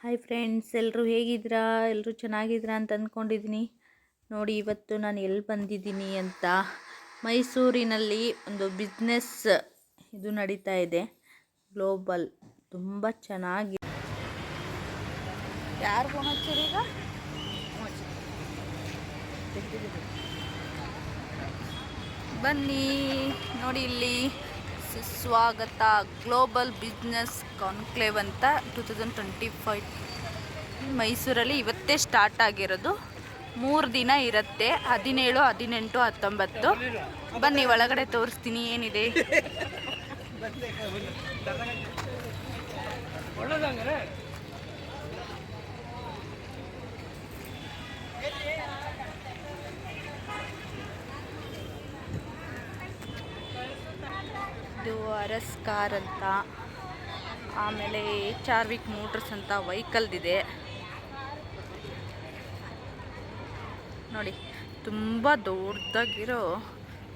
Hi friends, ಎಲ್ಲರೂ ಹೇಗಿದ್ದೀರಾ? ಎಲ್ಲರೂ ಚೆನ್ನಾಗಿದ್ದೀರಾ ಅಂತ ಅಂದ್ಕೊಂಡಿದ್ದೀನಿ. ನೋಡಿ, ಇವತ್ತು ನಾನು ಎಲ್ಲಿ ಬಂದಿದ್ದೀನಿ ಅಂತ, ಮೈಸೂರಿನಲ್ಲಿ ಒಂದು ಬಿಸ್ನೆಸ್ ಇದು ನಡೀತಾ ಇದೆ, ಗ್ಲೋಬಲ್. ತುಂಬ ಚೆನ್ನಾಗಿ. ಯಾರು ಫೋನ್ ಹಚ್ಚಿರಿ ಈಗ? ಬನ್ನಿ ನೋಡಿ, ಇಲ್ಲಿ ಸುಸ್ವಾಗತ ಗ್ಲೋಬಲ್ ಬಿಸ್ನೆಸ್ ಕಾನ್ಕ್ಲೇವ್ ಅಂತ 2025 ಮೈಸೂರಲ್ಲಿ ಇವತ್ತೇ ಸ್ಟಾರ್ಟ್ ಆಗಿರೋದು. 3 ದಿನ ಇರುತ್ತೆ, 17, 18, 19. ಬನ್ನಿ ಒಳಗಡೆ ತೋರಿಸ್ತೀನಿ ಏನಿದೆ. ಇದು ಅರಸ್ ಕಾರ್ ಅಂತ, ಆಮೇಲೆ ಚಾರ್ವಿಕ್ ಮೋಟರ್ಸ್ ಅಂತ ವೆಹಿಕಲ್ದಿದೆ ನೋಡಿ. ತುಂಬ ದೊಡ್ಡದಾಗಿರೋ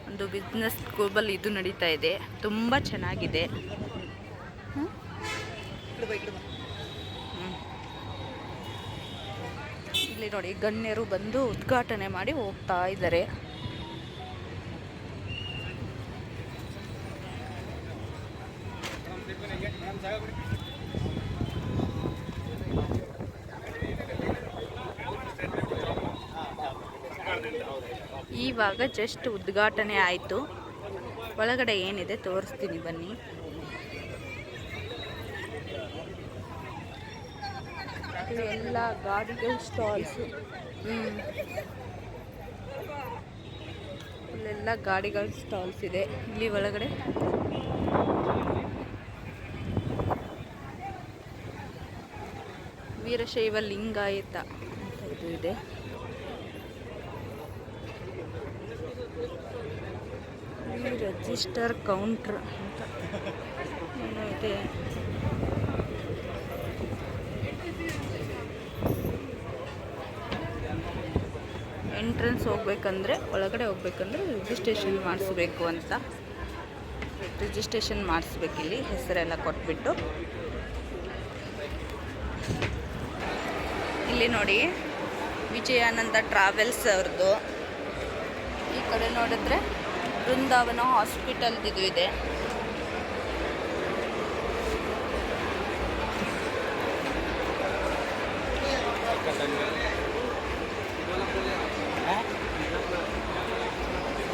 ಒಂದು ಬಿಸ್ನೆಸ್ ಗ್ಲೋಬಲ್ ಇದು ನಡೀತಾ ಇದೆ, ತುಂಬ ಚೆನ್ನಾಗಿದೆ. ಇಲ್ಲಿ ನೋಡಿ, ಗಣ್ಯರು ಬಂದು ಉದ್ಘಾಟನೆ ಮಾಡಿ ಹೋಗ್ತಾ ಇದ್ದಾರೆ. ಇವಾಗ ಜಸ್ಟ್ ಉದ್ಘಾಟನೆ ಆಯಿತು. ಒಳಗಡೆ ಏನಿದೆ ತೋರಿಸ್ತೀನಿ ಬನ್ನಿ. ಎಲ್ಲ ಗಾಡಿಗಳ ಸ್ಟಾಲ್ಸು, ಇಲ್ಲೆಲ್ಲ ಗಾಡಿಗಳ ಸ್ಟಾಲ್ಸ್ ಇದೆ. ಇಲ್ಲಿ ಒಳಗಡೆ ವೀರಶೈವ ಲಿಂಗಾಯತ ಅಂತ ಇದು ಇದೆ. ರಿಜಿಸ್ಟರ್ ಕೌಂಟ್ರ್ ಅಂತ ಏನೋ ಇದೆ. ಎಂಟ್ರೆನ್ಸ್ ಹೋಗ್ಬೇಕಂದ್ರೆ, ಒಳಗಡೆ ಹೋಗ್ಬೇಕಂದ್ರೆ ರಿಜಿಸ್ಟ್ರೇಷನ್ ಮಾಡಿಸ್ಬೇಕು ಅಂತ. ರಿಜಿಸ್ಟ್ರೇಷನ್ ಮಾಡಿಸ್ಬೇಕಿಲ್ಲಿ, ಹೆಸರೆಲ್ಲ ಕೊಟ್ಬಿಟ್ಟು. ಇಲ್ಲಿ ನೋಡಿ, ವಿಜಯಾನಂದ ಟ್ರಾವೆಲ್ಸ್ ಅವ್ರದ್ದು. ಈ ಕಡೆ ನೋಡಿದ್ರೆ ಬೃಂದಾವನ ಹಾಸ್ಪಿಟಲ್ದಿದು ಇದೆ.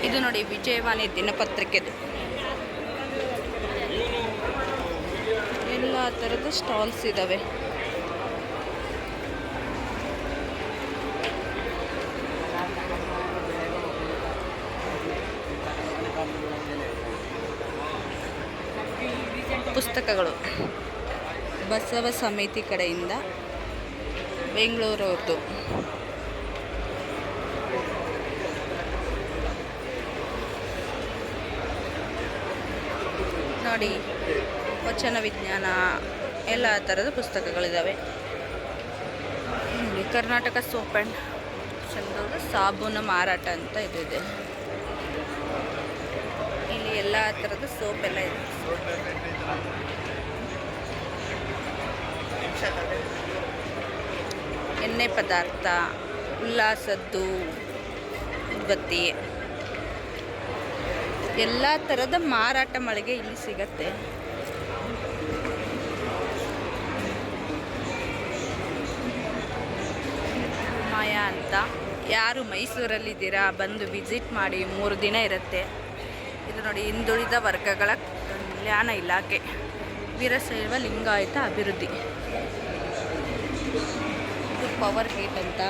ಇದು ನೋಡಿ, ವಿಜಯವಾಣಿ ದಿನಪತ್ರಿಕೆದು. ಎಲ್ಲ ಥರದ ಸ್ಟಾಲ್ಸ್ ಇದ್ದಾವೆ. ಪುಸ್ತಕಗಳು ಬಸವ ಸಮಿತಿ ಕಡೆಯಿಂದ, ಬೆಂಗಳೂರವ್ರದ್ದು. ನೋಡಿ, ವಚನ ವಿಜ್ಞಾನ, ಎಲ್ಲ ಥರದ ಪುಸ್ತಕಗಳಿದ್ದಾವೆ. ನೋಡಿ, ಕರ್ನಾಟಕ ಸೋಪ್ ಆ್ಯಂಡ್ ಚಂದದ ಸಾಬೂನು ಮಾರಾಟ ಅಂತ ಇದೆ. ಇಲ್ಲಿ ಎಲ್ಲ ಥರದ ಸೋಪ್ ಎಲ್ಲ ಇದೆ. ಎಣ್ಣೆ ಪದಾರ್ಥ, ಉಲ್ಲಾಸದ್ದು, ಉದ್ಬತ್ತಿ, ಎಲ್ಲ ಥರದ ಮಾರಾಟ ಮಳಿಗೆ ಇಲ್ಲಿ ಸಿಗತ್ತೆ. ಮಾಯಾ ಅಂತ. ಯಾರು ಮೈಸೂರಲ್ಲಿದ್ದೀರಾ ಬಂದು ವಿಸಿಟ್ ಮಾಡಿ, 3 ದಿನ ಇರುತ್ತೆ. ಇದು ನೋಡಿ, ಹಿಂದುಳಿದ ವರ್ಗಗಳ ಕಲ್ಯಾಣ ಇಲಾಖೆ, ವೀರಶೈವ ಲಿಂಗಾಯತ ಅಭಿವೃದ್ಧಿ. ಇದು ಪವರ್ ಗೇಟ್ ಅಂತ.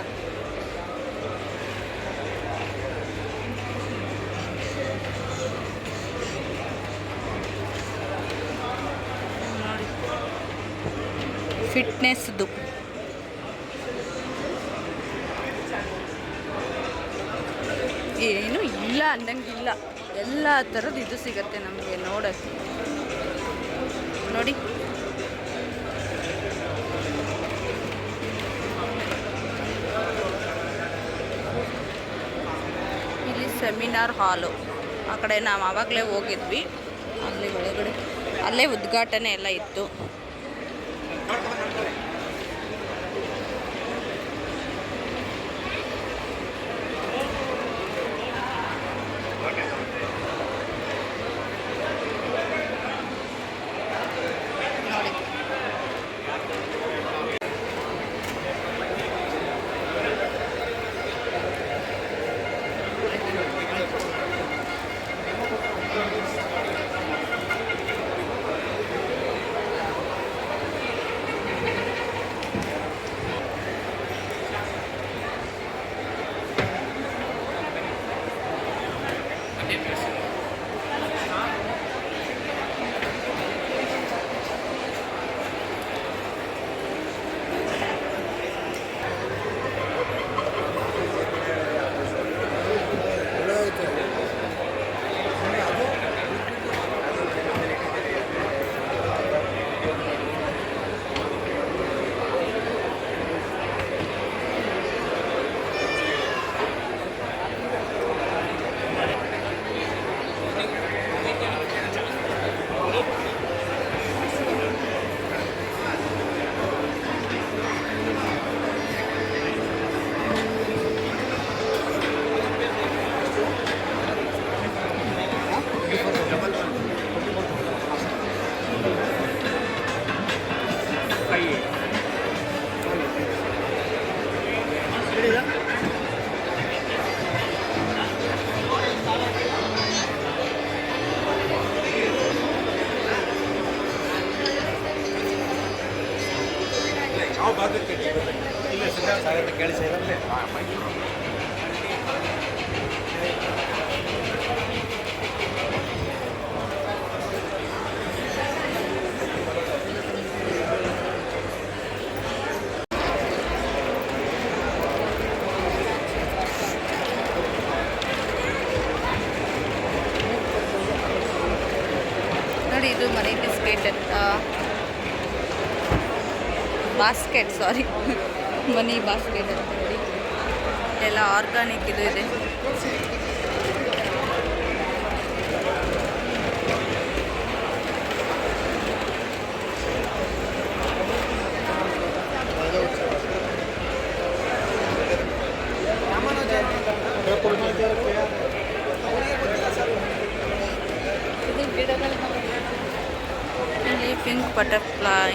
ನೋಡಿ, ಫಿಟ್ನೆಸ್ದು. ಏನು ಇಲ್ಲ ಅನ್ನಂಗಿಲ್ಲ, ಎಲ್ಲ ಥರದ್ದು ಇದು ಸಿಗತ್ತೆ ನಮಗೆ ನೋಡೋಕ್ಕೆ. ನೋಡಿ, ಇಲ್ಲಿ ಸೆಮಿನಾರ್ ಹಾಲು. ಆ ಕಡೆ ನಾವು ಆವಾಗಲೇ ಹೋಗಿದ್ವಿ, ಅಲ್ಲಿ ಒಳಗಡೆ ಅಲ್ಲೇ ಉದ್ಘಾಟನೆ ಎಲ್ಲ ಇತ್ತು. ನೋಡಿ ಇದು ಮನಿ ಬಿಸ್ಕೆಟ್ ಅಂತ ಬಾಸ್ಕೆಟ್ ಮನಿ ಬಾಸ್ಕೆಟ್ ಅಂತ ನೋಡಿ ಎಲ್ಲ ಆರ್ಗಾನಿಕ್ ಇದು ಇದೆ. ಇಲ್ಲಿ ಪಿಂಕ್ ಬಟರ್ಫ್ಲೈ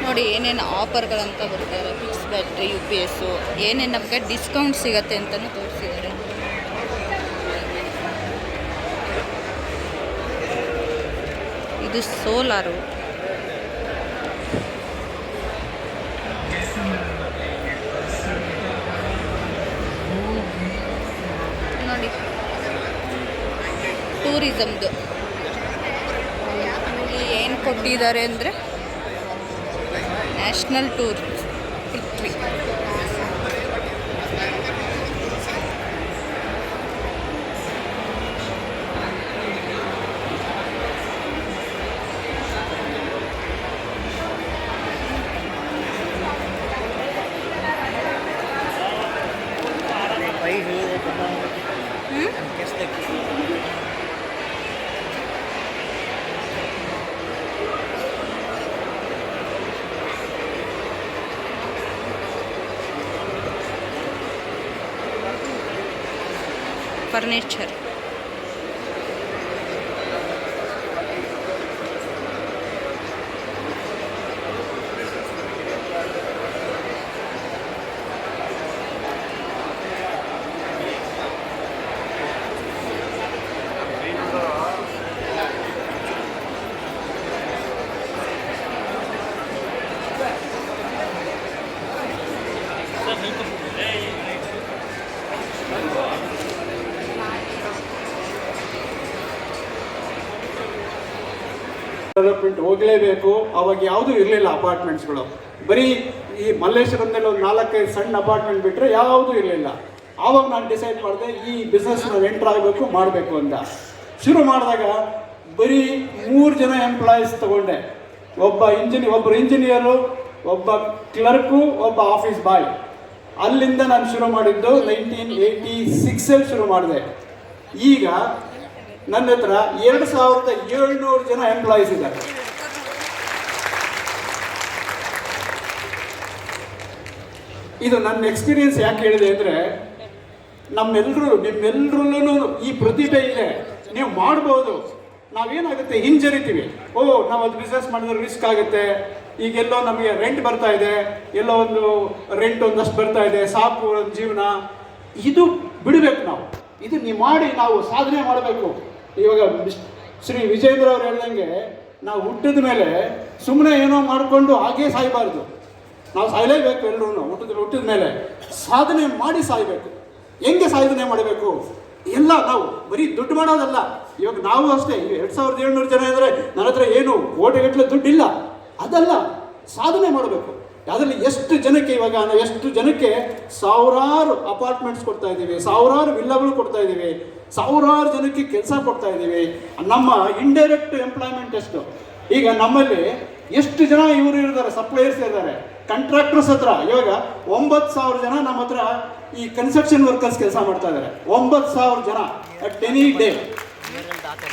ನೋಡಿ ಏನೇನು ಆಫರ್ಗಳಂತ ಬರ್ತಾರೆ. ಫಿಕ್ಸ್ ಬ್ಯಾಟ್ರಿ UPS ಏನೇನು ನಮಗೆ ಡಿಸ್ಕೌಂಟ್ ಸಿಗತ್ತೆ ಅಂತಲೂ ತೋರಿಸಿದ್ದಾರೆ. ಇದು ಸೋಲಾರು ನೋಡಿ ಟೂರಿಸಮ್ದು ಏನು ಕೊಟ್ಟಿದ್ದಾರೆ ಅಂದರೆ ನ್ಯಾಷನಲ್ ಟೂರ್ ಪೃಥ್ವಿ. ಫರ್ನಿಚರ್ ಡೆವಲಪ್ಮೆಂಟ್ ಹೋಗಲೇಬೇಕು. ಅವಾಗ ಯಾವುದೂ ಇರಲಿಲ್ಲ ಅಪಾರ್ಟ್ಮೆಂಟ್ಸ್ಗಳು. ಬರೀ ಈ ಮಲ್ಲೇಶ್ವರದಲ್ಲಿ ಒಂದು 4-5 ಸಣ್ಣ ಅಪಾರ್ಟ್ಮೆಂಟ್ ಬಿಟ್ಟರೆ ಯಾವುದೂ ಇರಲಿಲ್ಲ. ಆವಾಗ ನಾನು ಡಿಸೈಡ್ ಮಾಡಿದೆ ಈ ಬಿಸ್ನೆಸ್ ನಾವು ಎಂಟ್ರ್ ಆಗಬೇಕು ಮಾಡಬೇಕು ಅಂತ. ಶುರು ಮಾಡಿದಾಗ ಬರೀ 3 ಜನ ಎಂಪ್ಲಾಯೀಸ್ ತಗೊಂಡೆ. ಒಬ್ಬರು ಇಂಜಿನಿಯರು, ಒಬ್ಬ ಕ್ಲರ್ಕು, ಒಬ್ಬ ಆಫೀಸ್ ಬಾಯ್. ಅಲ್ಲಿಂದ ನಾನು ಶುರು ಮಾಡಿದ್ದು 1986 ಶುರು ಮಾಡಿದೆ. ಈಗ ನನ್ನ ಹತ್ರ 2700 ಜನ ಎಂಪ್ಲಾಯೀಸ್ ಇದ್ದಾರೆ. ಇದು ನನ್ನ ಎಕ್ಸ್ಪೀರಿಯನ್ಸ್ ಯಾಕೆ ಹೇಳಿದೆ ಅಂದರೆ, ನಿಮ್ಮೆಲ್ಲರಲ್ಲೂ ಈ ಪ್ರತಿಭೆ ಇದೆ, ನೀವು ಮಾಡ್ಬೋದು. ನಾವೇನಾಗುತ್ತೆ ಹಿಂಜರಿತೀವಿ. ನಾವು ಅದು ಬಿಸ್ನೆಸ್ ಮಾಡಿದ್ರೆ ರಿಸ್ಕ್ ಆಗುತ್ತೆ, ಈಗೆಲ್ಲೋ ನಮಗೆ ರೆಂಟ್ ಬರ್ತಾ ಇದೆ, ಎಲ್ಲೋ ಒಂದು ರೆಂಟ್ ಒಂದಷ್ಟು ಬರ್ತಾ ಇದೆ, ಸಾಕು ಒಂದು ಜೀವನ. ಇದು ಬಿಡಬೇಕು ನಾವು. ಇದು ನೀವು ಮಾಡಿ ನಾವು ಸಾಧನೆ ಮಾಡಬೇಕು. ಇವಾಗ ಶ್ರೀ ವಿಜೇಂದ್ರ ಅವ್ರು ಹೇಳ್ದಂಗೆ ನಾವು ಹುಟ್ಟಿದ ಮೇಲೆ ಸುಮ್ಮನೆ ಏನೋ ಮಾಡಿಕೊಂಡು ಹಾಗೇ ಸಾಯಬಾರ್ದು. ನಾವು ಸಾಯಲೇಬೇಕು. ಎಲ್ಲರೂ ಹುಟ್ಟಿದ ಮೇಲೆ ಸಾಧನೆ ಮಾಡಿ ಸಾಯಬೇಕು. ಹೆಂಗೆ ಸಾಧನೆ ಮಾಡಬೇಕು? ಎಲ್ಲ ನಾವು ಬರೀ ದುಡ್ಡು ಮಾಡೋದಲ್ಲ. ಇವಾಗ ನಾವು ಅಷ್ಟೇ 2700 ಜನ ಅಂದರೆ ನನ್ನ ಹತ್ರ ಏನು ಕೋಟಿಗಟ್ಟಲೆ ದುಡ್ಡಿಲ್ಲ, ಅದಲ್ಲ. ಸಾಧನೆ ಮಾಡಬೇಕು. ಅದರಲ್ಲಿ ಎಷ್ಟು ಜನಕ್ಕೆ ಇವಾಗ ನಾವು ಎಷ್ಟು ಜನಕ್ಕೆ ಸಾವಿರಾರು ಅಪಾರ್ಟ್ಮೆಂಟ್ಸ್ ಕೊಡ್ತಾ ಇದ್ದೀವಿ, ಸಾವಿರಾರು ವಿಲ್ಲಾಗಳು ಕೊಡ್ತಾ ಇದ್ದೀವಿ, ಸಾವಿರಾರು ಜನಕ್ಕೆ ಕೆಲಸ ಕೊಡ್ತಾ ಇದ್ದೀವಿ. ನಮ್ಮ ಇಂಡೈರೆಕ್ಟ್ ಎಂಪ್ಲಾಯ್ಮೆಂಟ್ ಎಷ್ಟು? ಈಗ ನಮ್ಮಲ್ಲಿ ಎಷ್ಟು ಜನ ಇವರು ಇರ್ತಾರೆ, ಸಪ್ಲೈಯರ್ಸ್ ಇರ್ತಾರೆ, ಕಾಂಟ್ರಾಕ್ಟರ್ಸ್ ಹತ್ರ ಇವಾಗ 9,000 ಜನ ನಮ್ಮ ಹತ್ರ ಈ ಕನ್ಸ್ಟ್ರಕ್ಷನ್ ವರ್ಕರ್ಸ್ ಕೆಲಸ ಮಾಡ್ತಾ ಇದ್ದಾರೆ. 9,000 ಜನ ಅಟ್ ಎನಿ ಡೇ.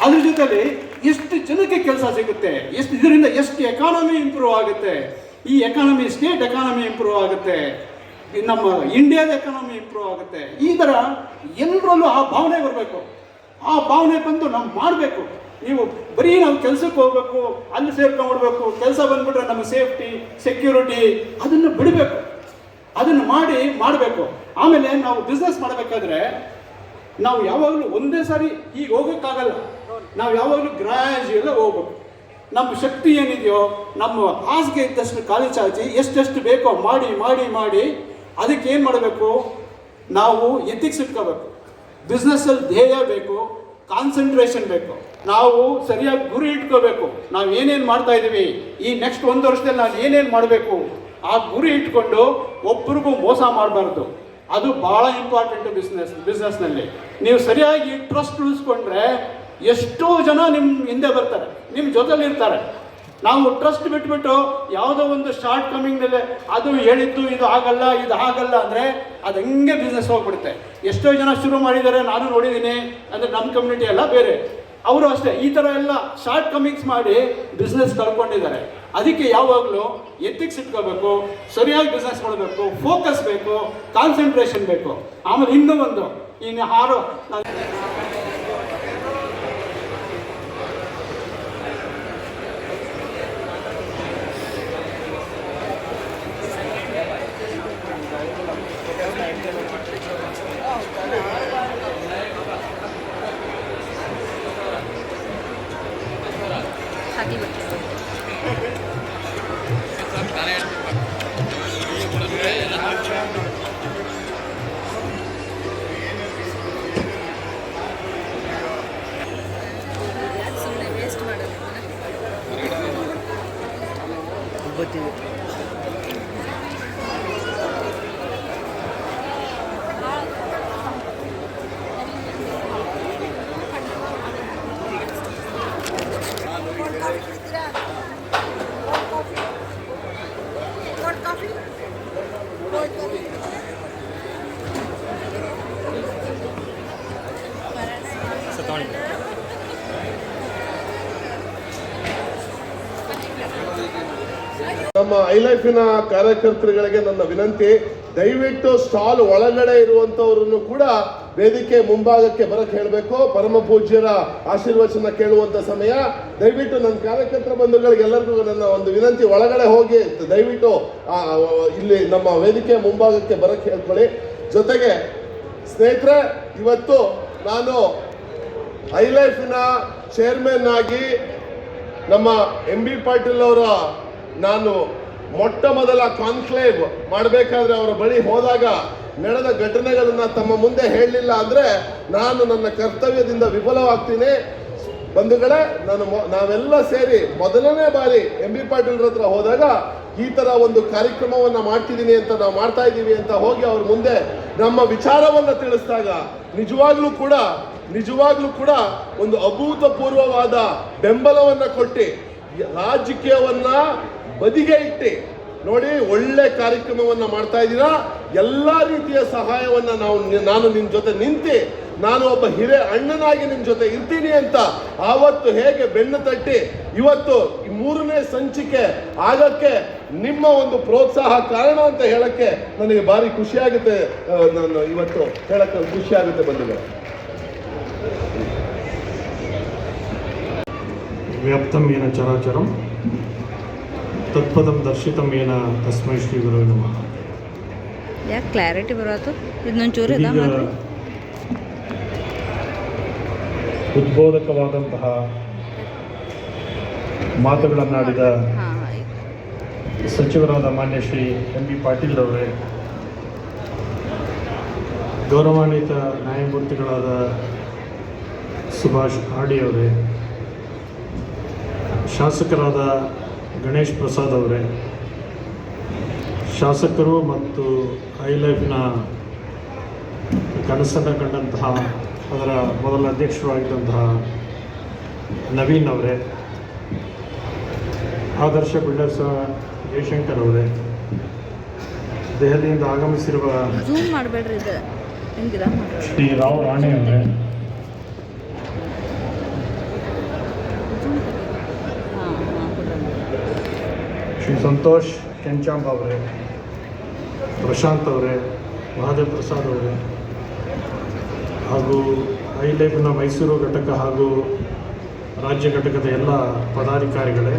ಅದ್ರ ಜೊತೆಲಿ ಎಷ್ಟು ಜನಕ್ಕೆ ಕೆಲಸ ಸಿಗುತ್ತೆ, ಇದರಿಂದ ಎಷ್ಟು ಎಕಾನಮಿ ಇಂಪ್ರೂವ್ ಆಗುತ್ತೆ. ಈ ಎಕಾನಮಿ, ಸ್ಟೇಟ್ ಎಕಾನಮಿ ಇಂಪ್ರೂವ್ ಆಗುತ್ತೆ, ನಮ್ಮ ಇಂಡಿಯಾದ ಎಕಾನಮಿ ಇಂಪ್ರೂವ್ ಆಗುತ್ತೆ. ಈ ಥರ ಎಲ್ಲರಲ್ಲೂ ಆ ಭಾವನೆ ಬರಬೇಕು. ಆ ಭಾವನೆ ಬಂದು ನಾವು ಮಾಡಬೇಕು. ನೀವು ಬರೀ ನಾವು ಕೆಲಸಕ್ಕೆ ಹೋಗ್ಬೇಕು, ಅಲ್ಲಿ ಸೇರ್ಕೊಂಡ್ಬಿಡ್ಬೇಕು, ಕೆಲಸ ಬಂದ್ಬಿಟ್ರೆ ನಮಗೆ ಸೇಫ್ಟಿ ಸೆಕ್ಯೂರಿಟಿ ಅದನ್ನು ಬಿಡಬೇಕು. ಅದನ್ನು ಮಾಡಬೇಕು. ಆಮೇಲೆ ನಾವು ಬಿಸ್ನೆಸ್ ಮಾಡಬೇಕಾದ್ರೆ ನಾವು ಯಾವಾಗಲೂ ಒಂದೇ ಸಾರಿ ಈಗ ಹೋಗೋಕ್ಕಾಗಲ್ಲ. ನಾವು ಯಾವಾಗಲೂ ಗ್ರ್ಯಾಜುಯಲ್ ಹೋಗ್ಬೇಕು. ನಮ್ಮ ಶಕ್ತಿ ಏನಿದೆಯೋ, ನಮ್ಮ ಹಾಸಿಗೆ ಇದ್ದಷ್ಟು ಕಾಲು ಚಾಚಿ ಎಷ್ಟೆಷ್ಟು ಬೇಕೋ ಮಾಡಿ ಅದಕ್ಕೆ ಏನು ಮಾಡಬೇಕು, ನಾವು ಎಥಿಕ್ಸ್ ಇಟ್ಕೋಬೇಕು. ಬಿಸ್ನೆಸ್ಸಲ್ಲಿ ಧ್ಯೇಯ ಬೇಕು, ಕಾನ್ಸಂಟ್ರೇಷನ್ ಬೇಕು. ನಾವು ಸರಿಯಾಗಿ ಗುರಿ ಇಟ್ಕೋಬೇಕು. ನಾವು ಏನೇನು ಮಾಡ್ತಾ ಇದ್ದೀವಿ, ಈ ನೆಕ್ಸ್ಟ್ 1 ವರ್ಷದಲ್ಲಿ ನಾನು ಏನೇನು ಮಾಡಬೇಕು, ಆ ಗುರಿ ಇಟ್ಕೊಂಡು ಒಬ್ರಿಗೂ ಮೋಸ ಮಾಡಬಾರ್ದು. ಅದು ಭಾಳ ಇಂಪಾರ್ಟೆಂಟು ಬಿಸ್ನೆಸ್ನಲ್ಲಿ. ನೀವು ಸರಿಯಾಗಿ ಟ್ರಸ್ಟ್ ಉಳಿಸ್ಕೊಂಡ್ರೆ ಎಷ್ಟೋ ಜನ ನಿಮ್ಮ ಹಿಂದೆ ಬರ್ತಾರೆ, ನಿಮ್ಮ ಜೊತೆಲಿರ್ತಾರೆ. ನಾವು ಟ್ರಸ್ಟ್ ಬಿಟ್ಬಿಟ್ಟು ಯಾವುದೋ ಒಂದು ಶಾರ್ಟ್ ಕಮಿಂಗ್ನಲ್ಲೇ ಅದು ಹೇಳಿದ್ದು ಇದು ಆಗಲ್ಲ ಅಂದರೆ ಅದು ಹಂಗೆ ಬಿಸ್ನೆಸ್ ಹೋಗ್ಬಿಡುತ್ತೆ. ಎಷ್ಟೋ ಜನ ಶುರು ಮಾಡಿದ್ದಾರೆ, ನಾನು ನೋಡಿದ್ದೀನಿ. ಅಂದರೆ ನಮ್ಮ ಕಮ್ಯುನಿಟಿ ಎಲ್ಲ ಬೇರೆ, ಅವರು ಅಷ್ಟೇ ಈ ಥರ ಎಲ್ಲ ಶಾರ್ಟ್ ಕಮಿಂಗ್ಸ್ ಮಾಡಿ ಬಿಸ್ನೆಸ್ ಕಳ್ಕೊಂಡಿದ್ದಾರೆ. ಅದಕ್ಕೆ ಯಾವಾಗಲೂ ಎಥಿಕ್ಸ್ ಇಟ್ಕೋಬೇಕು, ಸರಿಯಾಗಿ ಬಿಸ್ನೆಸ್ ಮಾಡಬೇಕು, ಫೋಕಸ್ ಬೇಕು, ಕಾನ್ಸಂಟ್ರೇಷನ್ ಬೇಕು. ಆಮೇಲೆ ಇನ್ನೂ ಒಂದು ನಮ್ಮ ಐಲೈಫಿನ ಕಾರ್ಯಕರ್ತರುಗಳಿಗೆ ನನ್ನ ವಿನಂತಿ, ದಯವಿಟ್ಟು ಸ್ಟಾಲ್ ಒಳಗಡೆ ಇರುವಂತವರನ್ನು ಕೂಡ ವೇದಿಕೆ ಮುಂಭಾಗಕ್ಕೆ ಬರಕ್ಕೆ ಹೇಳಬೇಕು. ಪರಮ ಪೂಜ್ಯರ ಆಶೀರ್ವಚನ ಕೇಳುವಂತ ಸಮಯ. ದಯವಿಟ್ಟು ನನ್ನ ಕಾರ್ಯಕರ್ತರ ಬಂಧುಗಳಿಗೆ ಎಲ್ಲರಿಗೂ ನನ್ನ ಒಂದು ವಿನಂತಿ, ಒಳಗಡೆ ಹೋಗಿ ದಯವಿಟ್ಟು ಇಲ್ಲಿ ನಮ್ಮ ವೇದಿಕೆ ಮುಂಭಾಗಕ್ಕೆ ಬರಕ್ಕೆ ಹೇಳ್ಕೊಳ್ಳಿ. ಜೊತೆಗೆ ಸ್ನೇಹಿತರೆ, ಇವತ್ತು ನಾನು ಐಲೈಫಿನ ಚೇರ್ಮನ್ ಆಗಿ ನಮ್ಮ MB ಪಾಟೀಲ್ ಅವರ ನಾನು ಮೊಟ್ಟ ಮೊದಲ ಕಾನ್ಕ್ಲೇವ್ ಮಾಡಬೇಕಾದ್ರೆ ಅವರ ಬಳಿ ಹೋದಾಗ ನಡೆದ ಘಟನೆಗಳನ್ನ ತಮ್ಮ ಮುಂದೆ ಹೇಳಲಿಲ್ಲ ಅಂದ್ರೆ ನಾನು ನನ್ನ ಕರ್ತವ್ಯದಿಂದ ವಿಫಲವಾಗ್ತೀನಿ. ಬಂಧುಗಳೇ, ನಾವೆಲ್ಲ ಸೇರಿ ಮೊದಲನೇ ಬಾರಿ MB ಪಾಟೀಲ್ ಹತ್ರ ಹೋದಾಗ ಈ ತರ ಒಂದು ಕಾರ್ಯಕ್ರಮವನ್ನ ಮಾಡ್ತಿದ್ದೀನಿ ಅಂತ, ನಾವು ಮಾಡ್ತಾ ಇದ್ದೀವಿ ಅಂತ ಹೋಗಿ ಅವ್ರ ಮುಂದೆ ನಮ್ಮ ವಿಚಾರವನ್ನ ತಿಳಿಸಿದಾಗ ನಿಜವಾಗ್ಲೂ ಕೂಡ ಒಂದು ಅಭೂತಪೂರ್ವವಾದ ಬೆಂಬಲವನ್ನ ಕೊಟ್ಟು ರಾಜಕೀಯವನ್ನ ಬದಿಗೆ ಇಟ್ಟು ನೋಡಿ ಒಳ್ಳೆ ಕಾರ್ಯಕ್ರಮವನ್ನ ಮಾಡ್ತಾ ಇದ್ದೀರಾ, ಎಲ್ಲ ರೀತಿಯ ಸಹಾಯವನ್ನ ನಾನು ನಿಮ್ಮ ಜೊತೆ ನಿಂತು ನಾನು ಒಬ್ಬ ಹಿರಿಯ ಅಣ್ಣನಾಗಿ ನಿಮ್ಮ ಜೊತೆ ಇರ್ತೀನಿ ಅಂತ ಆವತ್ತು ಹೇಗೆ ಬೆನ್ನು ತಟ್ಟಿ ಇವತ್ತು 3ನೇ ಸಂಚಿಕೆ ಆಗಕ್ಕೆ ನಿಮ್ಮ ಒಂದು ಪ್ರೋತ್ಸಾಹ ಕಾರಣ ಅಂತ ಹೇಳಕ್ಕೆ ನನಗೆ ಭಾರಿ ಖುಷಿಯಾಗುತ್ತೆ. ನಾನು ಇವತ್ತು ಹೇಳಕ್ಕೆ ಖುಷಿಯಾಗುತ್ತೆ ಬಂಧುಗಳೇ. ವ್ಯಾಪ್ತಂ ಏನ ಚರಾಚರಂ ತತ್ಪದಂ ದರ್ಶಿತಂ ಏನ ತಸ್ಮೈ ಶ್ರೀ ಗುರುವೇ ನಮಃ. ಯಾಕೆ ಕ್ಲಾರಿಟಿ ಬರೋದು ಇದನ್ನೊಂಚೂರು ಉದ್ಬೋಧಕವಾದಂತಹ ಮಾತುಗಳನ್ನಾಡಿದ ಸಚಿವರಾದ ಮಾನ್ಯ ಶ್ರೀ MB ಪಾಟೀಲ್ ಅವರೇ, ಗೌರವಾನ್ವಿತ ನ್ಯಾಯಮೂರ್ತಿಗಳಾದ ಸುಭಾಷ್ ಆಡಿ ಅವರೇ, ಶಾಸಕರಾದ ಗಣೇಶ್ ಪ್ರಸಾದ್ ಅವರೇ, ಶಾಸಕರು ಮತ್ತು ಐಲೈಫಿನ ಕನಸನ್ನು ಕಂಡಂತಹ ಅದರ ಮೊದಲ ಅಧ್ಯಕ್ಷರಾಗಿದ್ದಂತಹ ನವೀನ್ ಅವರೇ, ಆದರ್ಶ ಬಿಲ್ಡರ್ಸ್ ಜಯಶಂಕರ್ ಅವರೇ, ದೆಹಲಿಯಿಂದ ಆಗಮಿಸಿರುವ ಶ್ರೀ ರಾವ್ ರಾಣೆ ಅವರೇ, ಶ್ರೀ ಸಂತೋಷ್ ಕೆಂಚಾಂಬ ಅವರೇ, ಪ್ರಶಾಂತ್ ಅವರೇ, ಮಹಾದೇವ್ ಪ್ರಸಾದ್ ಅವರೇ, ಹಾಗೂ ಐಲೈಫ್ನ ಮೈಸೂರು ಘಟಕ ಹಾಗೂ ರಾಜ್ಯ ಘಟಕದ ಎಲ್ಲ ಪದಾಧಿಕಾರಿಗಳೇ,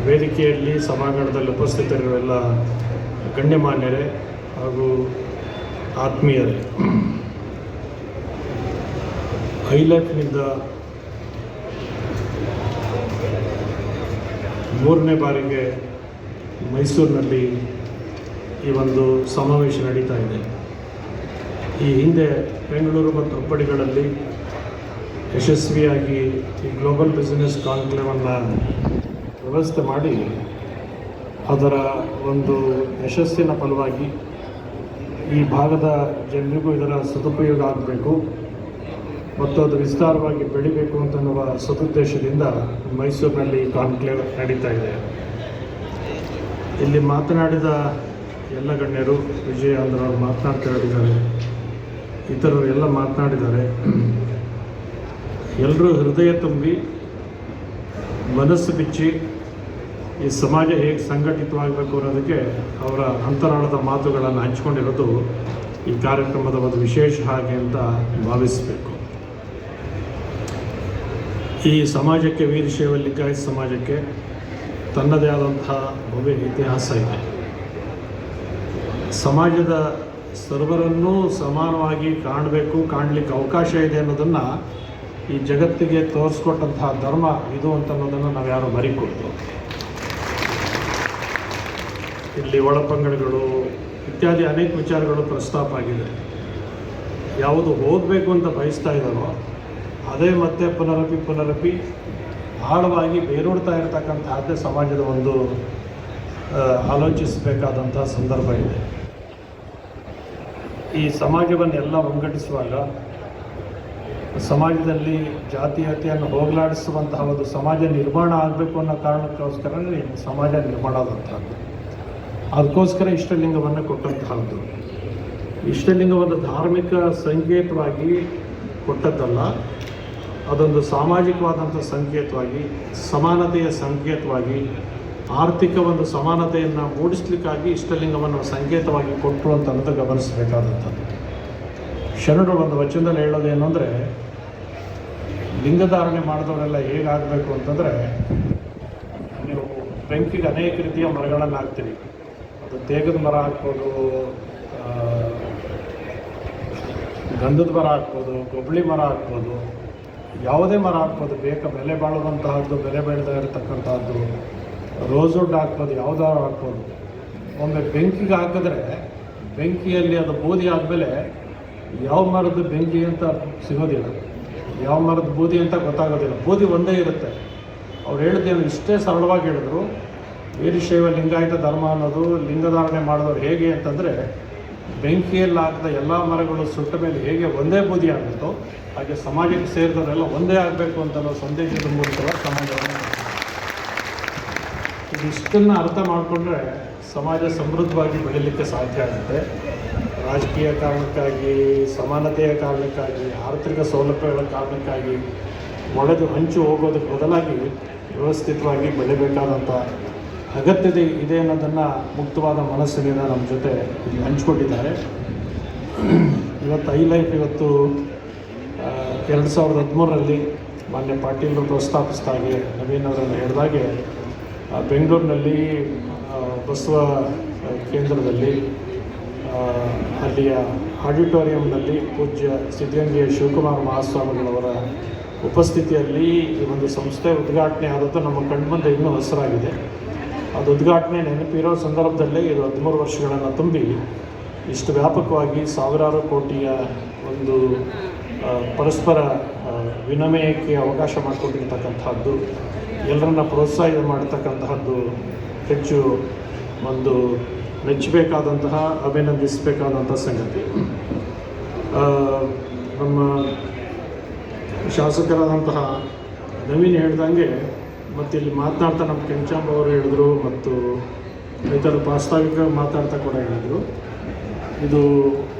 ವೇದಿಕೆಯಲ್ಲಿ ಸಭಾಂಗಣದಲ್ಲಿ ಉಪಸ್ಥಿತರಿರುವ ಎಲ್ಲ ಗಣ್ಯಮಾನ್ಯರೇ ಹಾಗೂ ಆತ್ಮೀಯರೇ, ಐಲೈಫ್ನಿಂದ 3ನೇ ಬಾರಿಗೆ ಮೈಸೂರಿನಲ್ಲಿ ಈ ಒಂದು ಸಮಾವೇಶ ನಡೀತಾ ಇದೆ. ಈ ಹಿಂದೆ ಬೆಂಗಳೂರು ಮತ್ತು ಹುಬ್ಬಳ್ಳಿಗಳಲ್ಲಿ ಯಶಸ್ವಿಯಾಗಿ ಈ ಗ್ಲೋಬಲ್ ಬಿಸ್ನೆಸ್ ಕಾನ್ಕ್ಲೇವನ್ನು ವ್ಯವಸ್ಥೆ ಮಾಡಿ ಅದರ ಒಂದು ಯಶಸ್ಸಿನ ಫಲವಾಗಿ ಈ ಭಾಗದ ಜನರಿಗೂ ಇದರ ಸದುಪಯೋಗ ಆಗಬೇಕು ಮತ್ತು ಅದು ವಿಸ್ತಾರವಾಗಿ ಬೆಳಿಬೇಕು ಅಂತನ್ನುವ ಸದುದ್ದೇಶದಿಂದ ಮೈಸೂರಿನಲ್ಲಿ ಕಾನ್ಕ್ಲೇವ್ ನಡೀತಾ ಇದೆ. ಇಲ್ಲಿ ಮಾತನಾಡಿದ ಎಲ್ಲ ಗಣ್ಯರು, ವಿಜಯ ಅಂದ್ರವ್ರು ಮಾತನಾಡ್ತಿದ್ದಾರೆ, ಇತರರು ಎಲ್ಲ ಮಾತನಾಡಿದ್ದಾರೆ. ಎಲ್ಲರೂ ಹೃದಯ ತುಂಬಿ ಮನಸ್ಸು ಬಿಚ್ಚಿ ಈ ಸಮಾಜ ಹೇಗೆ ಸಂಘಟಿತವಾಗಬೇಕು ಅನ್ನೋದಕ್ಕೆ ಅವರ ಅಂತರಾಳದ ಮಾತುಗಳನ್ನು ಹಂಚಿಕೊಂಡಿರೋದು ಈ ಕಾರ್ಯಕ್ರಮದ ಒಂದು ವಿಶೇಷ ಹಾಗೆ ಅಂತ ಭಾವಿಸಬೇಕು. ಈ ಸಮಾಜಕ್ಕೆ, ವೀರಶೈವ ಲಿಂಗಾಯತ ಸಮಾಜಕ್ಕೆ ತನ್ನದೇ ಆದಂತಹ ಭವ್ಯ ಇತಿಹಾಸ ಇದೆ. ಸಮಾಜದ ಸರ್ವರನ್ನೂ ಸಮಾನವಾಗಿ ಕಾಣಲಿಕ್ಕೆ ಅವಕಾಶ ಇದೆ ಅನ್ನೋದನ್ನು ಈ ಜಗತ್ತಿಗೆ ತೋರಿಸ್ಕೊಟ್ಟಂತಹ ಧರ್ಮ ಇದು ಅಂತನ್ನೋದನ್ನು ನಾವು ಯಾರು ಮರಿಕೊಡ್ತು. ಇಲ್ಲಿ ಒಳಪಂಗಡಗಳು ಇತ್ಯಾದಿ ಅನೇಕ ವಿಚಾರಗಳು ಪ್ರಸ್ತಾಪ ಆಗಿದೆ. ಯಾವುದು ಹೋಗಬೇಕು ಅಂತ ಬಯಸ್ತಾ ಇದ್ದಾರೋ ಅದೇ ಮತ್ತೆ ಪುನರಪಿ ಆಳವಾಗಿ ಬೇರೂಡ್ತಾ ಇರತಕ್ಕಂತಹದ್ದೇ ಸಮಾಜದ ಒಂದು ಆಲೋಚಿಸಬೇಕಾದಂಥ ಸಂದರ್ಭ ಇದೆ. ಈ ಸಮಾಜವನ್ನೆಲ್ಲ ಒಗ್ಗಟ್ಟಿಸುವಾಗ ಸಮಾಜದಲ್ಲಿ ಜಾತೀಯತೆಯನ್ನು ಹೋಗಲಾಡಿಸುವಂತಹ ಒಂದು ಸಮಾಜ ನಿರ್ಮಾಣ ಆಗಬೇಕು ಅನ್ನೋ ಕಾರಣಕ್ಕೋಸ್ಕರನೇ ಸಮಾಜ ನಿರ್ಮಾಣ ಆದಂಥದ್ದು. ಅದಕ್ಕೋಸ್ಕರ ಇಷ್ಟಲಿಂಗವನ್ನು ಕೊಟ್ಟಂತಹದ್ದು. ಇಷ್ಟಲಿಂಗವನ್ನು ಧಾರ್ಮಿಕ ಸಂಕೇತವಾಗಿ ಕೊಟ್ಟದ್ದಲ್ಲ, ಅದೊಂದು ಸಾಮಾಜಿಕವಾದಂಥ ಸಂಕೇತವಾಗಿ, ಸಮಾನತೆಯ ಸಂಕೇತವಾಗಿ, ಆರ್ಥಿಕ ಒಂದು ಸಮಾನತೆಯನ್ನು ಮೂಡಿಸ್ಲಿಕ್ಕಾಗಿ ಇಷ್ಟಲಿಂಗವನ್ನು ಸಂಕೇತವಾಗಿ ಕೊಟ್ಟರು ಅಂತ ಅನ್ನೋದು ಗಮನಿಸಬೇಕಾದಂಥದ್ದು. ಶರಣರು ಒಂದು ವಚನದಲ್ಲಿ ಹೇಳೋದೇನು ಅಂದರೆ, ಲಿಂಗಧಾರಣೆ ಮಾಡಿದವರೆಲ್ಲ ಹೇಗಾಗಬೇಕು ಅಂತಂದರೆ, ನೀವು ಬೆಂಕಿಗೆ ಅನೇಕ ರೀತಿಯ ಮರಗಳನ್ನು ಹಾಕ್ತೀರಿ. ಅದು ತೇಗದ ಮರ ಹಾಕ್ಬೋದು, ಗಂಧದ ಮರ ಹಾಕ್ಬೋದು, ಗೊಬ್ಬಳಿ ಮರ ಹಾಕ್ಬೋದು, ಯಾವುದೇ ಮರ ಹಾಕ್ಬೋದು, ಬೆಲೆ ಬಾಳುವಂತಹದ್ದು, ಬೆಲೆ ಬೆಳೆದ ಇರತಕ್ಕಂಥದ್ದು, ರೋಸ್ವುಡ್ ಹಾಕ್ಬೋದು, ಯಾವುದಾದ್ರು ಹಾಕ್ಬೋದು. ಒಮ್ಮೆ ಬೆಂಕಿಗೆ ಹಾಕಿದ್ರೆ ಬೆಂಕಿಯಲ್ಲಿ ಅದು ಬೂದಿ ಆದಮೇಲೆ ಯಾವ ಮರದ ಬೆಂಕಿ ಅಂತ ಸಿಗೋದಿಲ್ಲ, ಯಾವ ಮರದ ಬೂದಿ ಅಂತ ಗೊತ್ತಾಗೋದಿಲ್ಲ. ಬೂದಿ ಒಂದೇ ಇರುತ್ತೆ. ಅವ್ರು ಹೇಳಿದ್ದೇನು ಇಷ್ಟೇ ಸರಳವಾಗಿ ಹೇಳಿದ್ರು, ವೀರಶೈವ ಲಿಂಗಾಯತ ಧರ್ಮ ಅನ್ನೋದು ಲಿಂಗಧಾರಣೆ ಮಾಡಿದವರು ಹೇಗೆ ಅಂತಂದರೆ, ಬೆಂಕಿಯಲ್ಲಿ ಹಾಕಿದ ಎಲ್ಲ ಮರಗಳು ಸುಟ್ಟ ಮೇಲೆ ಹೇಗೆ ಒಂದೇ ಬೂದಿ ಆಗುತ್ತೋ ಹಾಗೆ ಸಮಾಜಕ್ಕೆ ಸೇರಿದವರೆಲ್ಲ ಒಂದೇ ಆಗಬೇಕು ಅಂತ ಅನ್ನೋ ಸಂದೇಶದ ಮೂಲಕ ಸಮಾಜವನ್ನು ಇದಿಷ್ಟನ್ನು ಅರ್ಥ ಮಾಡಿಕೊಂಡ್ರೆ ಸಮಾಜ ಸಮೃದ್ಧವಾಗಿ ಬೆಳೀಲಿಕ್ಕೆ ಸಾಧ್ಯ ಆಗುತ್ತೆ. ರಾಜಕೀಯ ಕಾರಣಕ್ಕಾಗಿ, ಸಮಾನತೆಯ ಕಾರಣಕ್ಕಾಗಿ, ಆರ್ಥಿಕ ಸೌಲಭ್ಯಗಳ ಕಾರಣಕ್ಕಾಗಿ ಒಡೆದು ಹಂಚು ಹೋಗೋದಕ್ಕೆ ಬದಲಾಗಿ ವ್ಯವಸ್ಥಿತವಾಗಿ ಬೆಳಿಬೇಕಾದಂಥ ಅಗತ್ಯತೆ ಇದೆ ಅನ್ನೋದನ್ನು ಮುಕ್ತವಾದ ಮನಸ್ಸಿನಿಂದ ನಮ್ಮ ಜೊತೆ ಇಲ್ಲಿ ಹಂಚ್ಕೊಂಡಿದ್ದಾರೆ. ಇವತ್ತು ಐಲೈಫ್ ಇವತ್ತು 2013ರಲ್ಲಿ ಮಾನ್ಯ ಪಾಟೀಲರು ಪ್ರಸ್ತಾಪಿಸಿದಾಗೆ, ನವೀನ್ ಅವರನ್ನು ಹೇಳಿದಾಗೆ, ಬೆಂಗಳೂರಿನಲ್ಲಿ ಬಸವ ಕೇಂದ್ರದಲ್ಲಿ ಅಲ್ಲಿಯ ಆಡಿಟೋರಿಯಂನಲ್ಲಿ ಪೂಜ್ಯ ಸಿದ್ಧಗಂಗೆಯ ಶಿವಕುಮಾರ ಮಹಾಸ್ವಾಮಿಗಳವರ ಉಪಸ್ಥಿತಿಯಲ್ಲಿ ಈ ಒಂದು ಸಂಸ್ಥೆ ಉದ್ಘಾಟನೆ ಆದದ್ದು ನಮ್ಮ ಕಣ್ಮುಂದೆ ಇನ್ನೂ ಹೆಸರಾಗಿದೆ. ಅದು ಉದ್ಘಾಟನೆ ನೆನಪಿರೋ ಸಂದರ್ಭದಲ್ಲೇ ಇದು 13 ವರ್ಷಗಳನ್ನು ತುಂಬಿ ಇಷ್ಟು ವ್ಯಾಪಕವಾಗಿ ಸಾವಿರಾರು ಕೋಟಿಯ ಒಂದು ಪರಸ್ಪರ ವಿನಿಮಯಕ್ಕೆ ಅವಕಾಶ ಮಾಡಿಕೊಟ್ಟಿರ್ತಕ್ಕಂಥದ್ದು, ಎಲ್ಲರನ್ನ ಪ್ರೋತ್ಸಾಹ ಮಾಡತಕ್ಕಂತಹದ್ದು ಹೆಚ್ಚು ಒಂದು ಮೆಚ್ಚಬೇಕಾದಂತಹ, ಅಭಿನಂದಿಸಬೇಕಾದಂಥ ಸಂಗತಿ. ನಮ್ಮ ಶಾಸಕರಾದಂತಹ ನವೀನ್ ಹೇಳ್ದಂಗೆ, ಮತ್ತು ಇಲ್ಲಿ ಮಾತನಾಡ್ತಾ ನಮ್ಮ ಕೆಂಚಾಂಬ ಅವರು ಹೇಳಿದ್ರು, ಮತ್ತು ಇತರ ಪ್ರಾಸ್ತಾವಿಕ ಮಾತಾಡ್ತಾ ಕೂಡ ಹೇಳಿದರು, ಇದು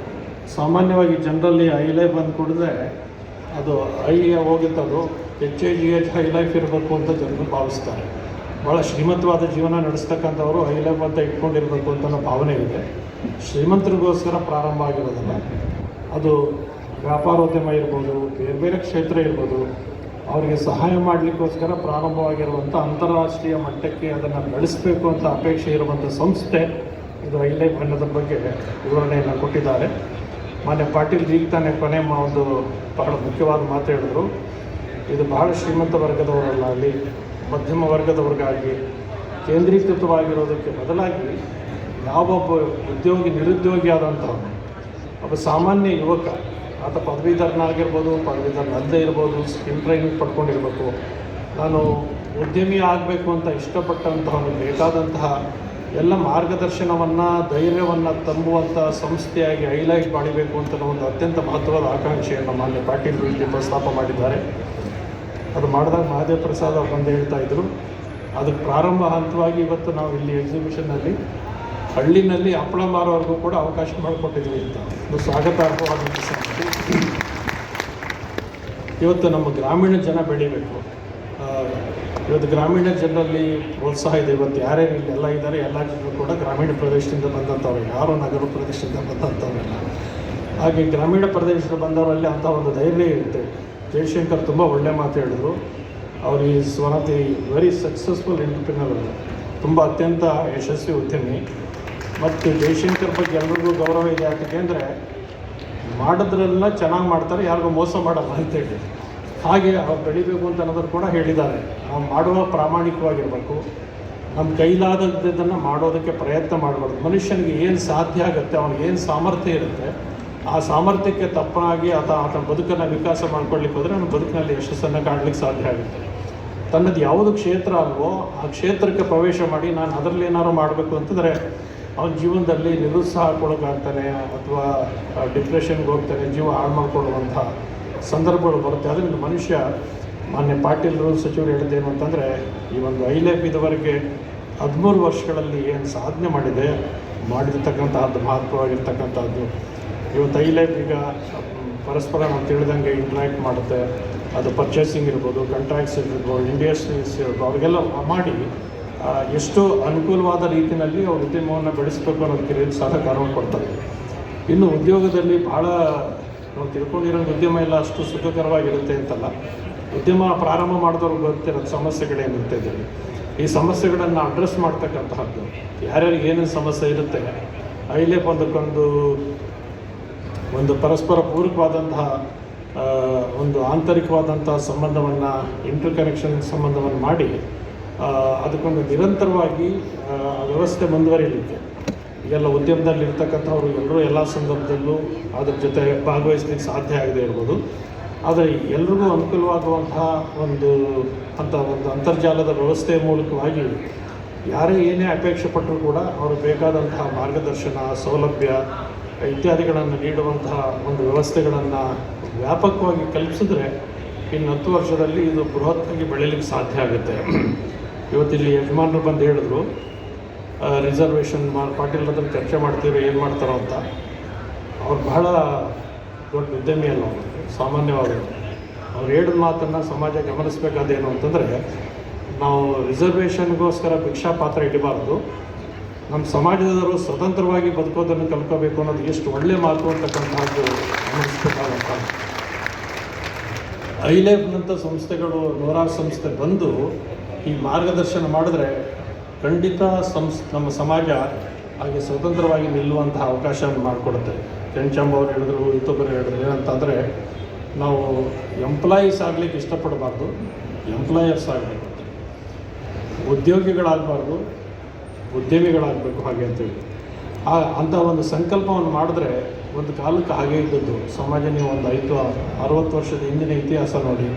ಸಾಮಾನ್ಯವಾಗಿ ಜನರಲ್ಲಿ ಐಲೈಫ್ ಅಂದ್ಕೊಂಡಿದ್ರೆ ಅದು ಹೋಗಿತ್ತದು HIGH ಹೈಲೈಫ್ ಇರಬೇಕು ಅಂತ ಜನರು ಭಾವಿಸ್ತಾರೆ. ಭಾಳ ಶ್ರೀಮಂತವಾದ ಜೀವನ ನಡೆಸ್ತಕ್ಕಂಥವರು ಹೈಲೈಫ್ ಅಂತ ಇಟ್ಕೊಂಡಿರಬೇಕು ಅಂತ ಅನ್ನೋ ಭಾವನೆ ಇದೆ. ಶ್ರೀಮಂತರಿಗೋಸ್ಕರ ಪ್ರಾರಂಭ ಆಗಿರೋದಲ್ಲ, ಅದು ವ್ಯಾಪಾರೋದ್ಯಮ ಇರ್ಬೋದು, ಬೇರೆ ಬೇರೆ ಕ್ಷೇತ್ರ ಇರ್ಬೋದು, ಅವರಿಗೆ ಸಹಾಯ ಮಾಡಲಿಕ್ಕೋಸ್ಕರ ಪ್ರಾರಂಭವಾಗಿರುವಂಥ ಅಂತಾರಾಷ್ಟ್ರೀಯ ಮಟ್ಟಕ್ಕೆ ಅದನ್ನು ಬೆಳೆಸಬೇಕು ಅಂತ ಅಪೇಕ್ಷೆ ಇರುವಂಥ ಸಂಸ್ಥೆ ಇದು ಐಲೈಫ್ ಅನ್ನೋದ್ರ ಬಗ್ಗೆ ವಿವರಣೆಯನ್ನು ಕೊಟ್ಟಿದ್ದಾರೆ. ಮಾನ್ಯ ಪಾಟೀಲ್ ಈಗ ತಾನೇ ಕೊನೆ ಒಂದು ಬಹಳ ಮುಖ್ಯವಾದ ಮಾತು ಹೇಳಿದ್ರು. ಇದು ಬಹಳ ಶ್ರೀಮಂತ ವರ್ಗದವರಲ್ಲಾಗಲಿ ಮಧ್ಯಮ ವರ್ಗದವ್ರಿಗಾಗಿ ಕೇಂದ್ರೀಕೃತವಾಗಿರೋದಕ್ಕೆ ಬದಲಾಗಿ ಯಾವೊಬ್ಬ ನಿರುದ್ಯೋಗಿ ಆದಂಥವನು, ಒಬ್ಬ ಸಾಮಾನ್ಯ ಯುವಕ, ಆತ ಪದವೀಧರನಾಗಿರ್ಬೋದು, ಪದವೀಧರನಲ್ಲದೆ ಇರ್ಬೋದು, ಸ್ಕಿಲ್ ಟ್ರೈನಿಂಗ್ ಪಡ್ಕೊಂಡಿರ್ಬೇಕು, ನಾನು ಉದ್ಯಮಿ ಆಗಬೇಕು ಅಂತ ಇಷ್ಟಪಟ್ಟಂತಹವನು ಬೇಕಾದಂತಹ ಎಲ್ಲ ಮಾರ್ಗದರ್ಶನವನ್ನು, ಧೈರ್ಯವನ್ನು ತುಂಬುವಂಥ ಸಂಸ್ಥೆಯಾಗಿ ಐಲೈಫ್ ಮಾಡಬೇಕು ಅಂತ ಒಂದು ಅತ್ಯಂತ ಮಹತ್ವದ ಆಕಾಂಕ್ಷೆಯನ್ನು ಮಾನ್ಯ ಪಾಟೀಲ್ ಇಲ್ಲಿ ಪ್ರಸ್ತಾಪ ಮಾಡಿದ್ದಾರೆ. ಅದು ಮಾಡಿದಾಗ ಮಹಾದೇವ್ ಪ್ರಸಾದ್ ಅವರು ಬಂದು ಹೇಳ್ತಾ ಇದ್ದರು, ಅದಕ್ಕೆ ಪ್ರಾರಂಭ ಹಂತವಾಗಿ ಇವತ್ತು ನಾವು ಇಲ್ಲಿ ಎಕ್ಸಿಬಿಷನ್ನಲ್ಲಿ ಹಳ್ಳಿನಲ್ಲಿ ಹಪ್ಪಳ ಮಾರೋವರೆಗೂ ಕೂಡ ಅವಕಾಶ ಮಾಡಿಕೊಟ್ಟಿದ್ವಿ ಅಂತ ಒಂದು ಸ್ವಾಗತಾರ್ಹವಾದಂಥ ಸಂಗತಿ. ಇವತ್ತು ನಮ್ಮ ಗ್ರಾಮೀಣ ಜನ ಬೆಳಿಬೇಕು. ಇವತ್ತು ಗ್ರಾಮೀಣ ಜನರಲ್ಲಿ ಪ್ರೋತ್ಸಾಹ ಇದೆ. ಇವತ್ತು ಯಾರ್ಯಾರು ಇಲ್ಲೆಲ್ಲ ಇದ್ದಾರೆ ಎಲ್ಲ ಜನರು ಕೂಡ ಗ್ರಾಮೀಣ ಪ್ರದೇಶದಿಂದ ಬಂದಂಥವ್ರು, ಯಾರು ನಗರ ಪ್ರದೇಶದಿಂದ ಬಂದಂಥವ್ರಲ್ಲ. ಹಾಗೆ ಗ್ರಾಮೀಣ ಪ್ರದೇಶದಿಂದ ಬಂದವರಲ್ಲಿ ಅಂಥ ಒಂದು ಧೈರ್ಯ ಇರುತ್ತೆ. ಜಯಶಂಕರ್ ತುಂಬ ಒಳ್ಳೆ ಮಾತು ಹೇಳಿದ್ರು. ಅವರು is one of the very successful entrepreneur, ತುಂಬ ಅತ್ಯಂತ ಯಶಸ್ವಿ ಉದ್ಯಮಿ. ಮತ್ತು ಜಯಶಂಕರ್ ಬಗ್ಗೆ ಎಲ್ರಿಗೂ ಗೌರವ ಇದೆ. ಯಾಕೆ ಅಂದರೆ ಮಾಡೋದ್ರೆಲ್ಲ ಚೆನ್ನಾಗಿ ಮಾಡ್ತಾರೆ, ಯಾರಿಗೂ ಮೋಸ ಮಾಡಲ್ಲ ಅಂತೇಳಿ. ಹಾಗೆ ಅವ್ರು ಬೆಳಿಬೇಕು ಅಂತ ಅನ್ನೋದ್ರು ಕೂಡ ಹೇಳಿದ್ದಾರೆ. ನಾವು ಮಾಡುವ ಪ್ರಾಮಾಣಿಕವಾಗಿರಬೇಕು, ನಮ್ಮ ಕೈಲಾದದ್ದನ್ನು ಮಾಡೋದಕ್ಕೆ ಪ್ರಯತ್ನ ಮಾಡಬಾರ್ದು. ಮನುಷ್ಯನಿಗೆ ಏನು ಸಾಧ್ಯ ಆಗುತ್ತೆ, ಅವನಿಗೆ ಏನು ಸಾಮರ್ಥ್ಯ ಇರುತ್ತೆ, ಆ ಸಾಮರ್ಥ್ಯಕ್ಕೆ ತಪ್ಪಾಗಿ ಆತನ ಬದುಕನ್ನು ವಿಕಾಸ ಮಾಡ್ಕೊಳ್ಳಿಕ್ಕೆ ಹೋದರೆ ಅವನ ಬದುಕಿನಲ್ಲಿ ಯಶಸ್ಸನ್ನು ಕಾಣಲಿಕ್ಕೆ ಸಾಧ್ಯ ಆಗುತ್ತೆ. ತನ್ನದು ಯಾವುದು ಕ್ಷೇತ್ರ ಅಲ್ವೋ ಆ ಕ್ಷೇತ್ರಕ್ಕೆ ಪ್ರವೇಶ ಮಾಡಿ ನಾನು ಅದರಲ್ಲಿ ಏನಾದ್ರು ಮಾಡಬೇಕು ಅಂತಂದರೆ ಅವನ ಜೀವನದಲ್ಲಿ ನಿರುತ್ಸಾಹಕ್ಕೊಳಗಾಗ್ತಾನೆ, ಅಥವಾ ಡಿಪ್ರೆಷನ್ಗೆ ಹೋಗ್ತಾನೆ, ಜೀವ ಹಾಳು ಮಾಡಿಕೊಳ್ಳುವಂಥ ಸಂದರ್ಭಗಳು ಬರುತ್ತೆ. ಅದರಿಂದ ಮನುಷ್ಯ, ಮಾನ್ಯ ಪಾಟೀಲರು ಸಚಿವರು ಹೇಳಿದ್ದೇನು ಅಂತಂದರೆ, ಈ ಒಂದು ಐಲೈಫ್ ಇದುವರೆಗೆ 13 ವರ್ಷಗಳಲ್ಲಿ ಏನು ಸಾಧನೆ ಮಾಡಿರ್ತಕ್ಕಂತಹದ್ದು ಮಹತ್ವವಾಗಿರ್ತಕ್ಕಂಥದ್ದು. ಇವತ್ತು ಐಲೈಫ್ ಈಗ ಪರಸ್ಪರ ನಾವು ತಿಳಿದಂಗೆ ಇಂಟ್ರ್ಯಾಕ್ಟ್ ಮಾಡುತ್ತೆ. ಅದು ಪರ್ಚೇಸಿಂಗ್ ಇರ್ಬೋದು, ಕಾಂಟ್ರಾಕ್ಟ್ಸ್ ಇರ್ಬೋದು, ಇಂಡಸ್ಟ್ರೀಸ್ ಇರ್ಬೋದು, ಅವ್ರಿಗೆಲ್ಲ ಮಾಡಿ ಎಷ್ಟು ಅನುಕೂಲವಾದ ರೀತಿಯಲ್ಲಿ ಅವ್ರ ಉದ್ಯಮವನ್ನು ಬೆಳೆಸಬೇಕು ಅನ್ನೋದಕ್ಕೆ ಸಹಕಾರವನ್ನು ಕೊಡ್ತಾರೆ. ಇನ್ನು ಉದ್ಯೋಗದಲ್ಲಿ ಭಾಳ ನಾವು ತಿಳ್ಕೊಂಡಿರೋ ಉದ್ಯಮ ಎಲ್ಲ ಅಷ್ಟು ಸುಖಕರವಾಗಿರುತ್ತೆ ಅಂತಲ್ಲ. ಉದ್ಯಮ ಪ್ರಾರಂಭ ಮಾಡಿದವ್ರಿಗೆ ಗೊತ್ತಿರೋದು ಸಮಸ್ಯೆಗಳೇನಿರುತ್ತೆ ಇದರಲ್ಲಿ. ಈ ಸಮಸ್ಯೆಗಳನ್ನು ಅಡ್ರೆಸ್ ಮಾಡ್ತಕ್ಕಂತಹದ್ದು, ಯಾರ್ಯಾರಿಗೆ ಏನೇನು ಸಮಸ್ಯೆ ಇರುತ್ತೆ, ಐಲೈಫ್ ಒಂದು ಪರಸ್ಪರ ಪೂರಕವಾದಂತಹ ಒಂದು ಆಂತರಿಕವಾದಂಥ ಸಂಬಂಧವನ್ನು, ಇಂಟರ್ ಕನೆಕ್ಷನ್ ಸಂಬಂಧವನ್ನು ಮಾಡಿ ಅದಕ್ಕೊಂದು ನಿರಂತರವಾಗಿ ವ್ಯವಸ್ಥೆ ಮುಂದುವರಿಯಲಿಕ್ಕೆ ಈಗೆಲ್ಲ ಉದ್ಯಮದಲ್ಲಿ ಇರ್ತಕ್ಕಂಥವ್ರು ಎಲ್ಲರೂ ಎಲ್ಲ ಸಂದರ್ಭದಲ್ಲೂ ಅದ್ರ ಜೊತೆ ಭಾಗವಹಿಸಲಿಕ್ಕೆ ಸಾಧ್ಯ ಆಗದೆ ಇರ್ಬೋದು. ಆದರೆ ಎಲ್ರಿಗೂ ಅನುಕೂಲವಾಗುವಂತಹ ಒಂದು ಅಂತರ್ಜಾಲದ ವ್ಯವಸ್ಥೆಯ ಮೂಲಕವಾಗಿ ಯಾರೇ ಏನೇ ಅಪೇಕ್ಷೆ ಪಟ್ಟರೂ ಕೂಡ ಅವರು ಬೇಕಾದಂತಹ ಮಾರ್ಗದರ್ಶನ, ಸೌಲಭ್ಯ ಇತ್ಯಾದಿಗಳನ್ನು ನೀಡುವಂತಹ ಒಂದು ವ್ಯವಸ್ಥೆಗಳನ್ನು ವ್ಯಾಪಕವಾಗಿ ಕಲ್ಪಿಸಿದ್ರೆ ಇನ್ನು 10 ವರ್ಷದಲ್ಲಿ ಇದು ಬೃಹತ್ತಾಗಿ ಬೆಳೀಲಿಕ್ಕೆ ಸಾಧ್ಯ ಆಗುತ್ತೆ. ಇವತ್ತಿಲ್ಲಿ ಯಜಮಾನರು ಬಂದು ಹೇಳಿದ್ರು, ರಿಸರ್ವೇಷನ್ ಪಾಟೀಲ್ ಹತ್ರ ಚರ್ಚೆ ಮಾಡ್ತೀವಿ ಏನು ಮಾಡ್ತಾರೋ ಅಂತ. ಅವ್ರು ಬಹಳ ದೊಡ್ಡ ಉದ್ಯಮಿ ಅಲ್ಲ, ಅವರು ಸಾಮಾನ್ಯವಾದರು. ಅವ್ರು ಹೇಳಿದ ಮಾತನ್ನು ಸಮಾಜ ಗಮನಿಸಬೇಕಾದೇನು ಅಂತಂದರೆ, ನಾವು ರಿಸರ್ವೇಷನ್ಗೋಸ್ಕರ ಭಿಕ್ಷಾ ಪಾತ್ರ ಇಡಬಾರ್ದು, ನಮ್ಮ ಸಮಾಜದವರು ಸ್ವತಂತ್ರವಾಗಿ ಬದುಕೋದನ್ನು ಕಲ್ಕೋಬೇಕು ಅನ್ನೋದು ಎಷ್ಟು ಒಳ್ಳೆ ಮಾತು ಅಂತಕ್ಕಂಥದ್ದು ಗಮನಿಸಬೇಕಾದಂಥ. ಐಲೈಫ್ನಂಥ ಸಂಸ್ಥೆಗಳು, ನೂರಾರು ಸಂಸ್ಥೆ ಬಂದು ಈ ಮಾರ್ಗದರ್ಶನ ಮಾಡಿದ್ರೆ ಖಂಡಿತ ನಮ್ಮ ಸಮಾಜ ಹಾಗೆ ಸ್ವತಂತ್ರವಾಗಿ ನಿಲ್ಲುವಂತಹ ಅವಕಾಶವನ್ನು ಮಾಡಿಕೊಡುತ್ತೆ. ಕೆಂಚಂಬ ಅವರು ಹೇಳಿದ್ರು, ಇತ್ತೊಬ್ಬರು ಹೇಳಿದ್ರು, ಏನಂತಂದರೆ ನಾವು ಎಂಪ್ಲಾಯೀಸ್ ಆಗಲಿಕ್ಕೆ ಇಷ್ಟಪಡಬಾರ್ದು, ಎಂಪ್ಲಾಯರ್ಸ್ ಆಗಬೇಕು, ಉದ್ಯೋಗಿಗಳಾಗಬಾರ್ದು, ಉದ್ಯಮಿಗಳಾಗಬೇಕು ಹಾಗೆ ಅಂತೇಳಿ. ಅಂಥ ಒಂದು ಸಂಕಲ್ಪವನ್ನು ಮಾಡಿದ್ರೆ ಒಂದು ಕಾಲಕ್ಕೆ ಹಾಗೆ ಇದ್ದದ್ದು ಸಮಾಜ. ನೀವು ಒಂದು 60 ವರ್ಷದ ಹಿಂದಿನ ಇತಿಹಾಸ ನೋಡಿ,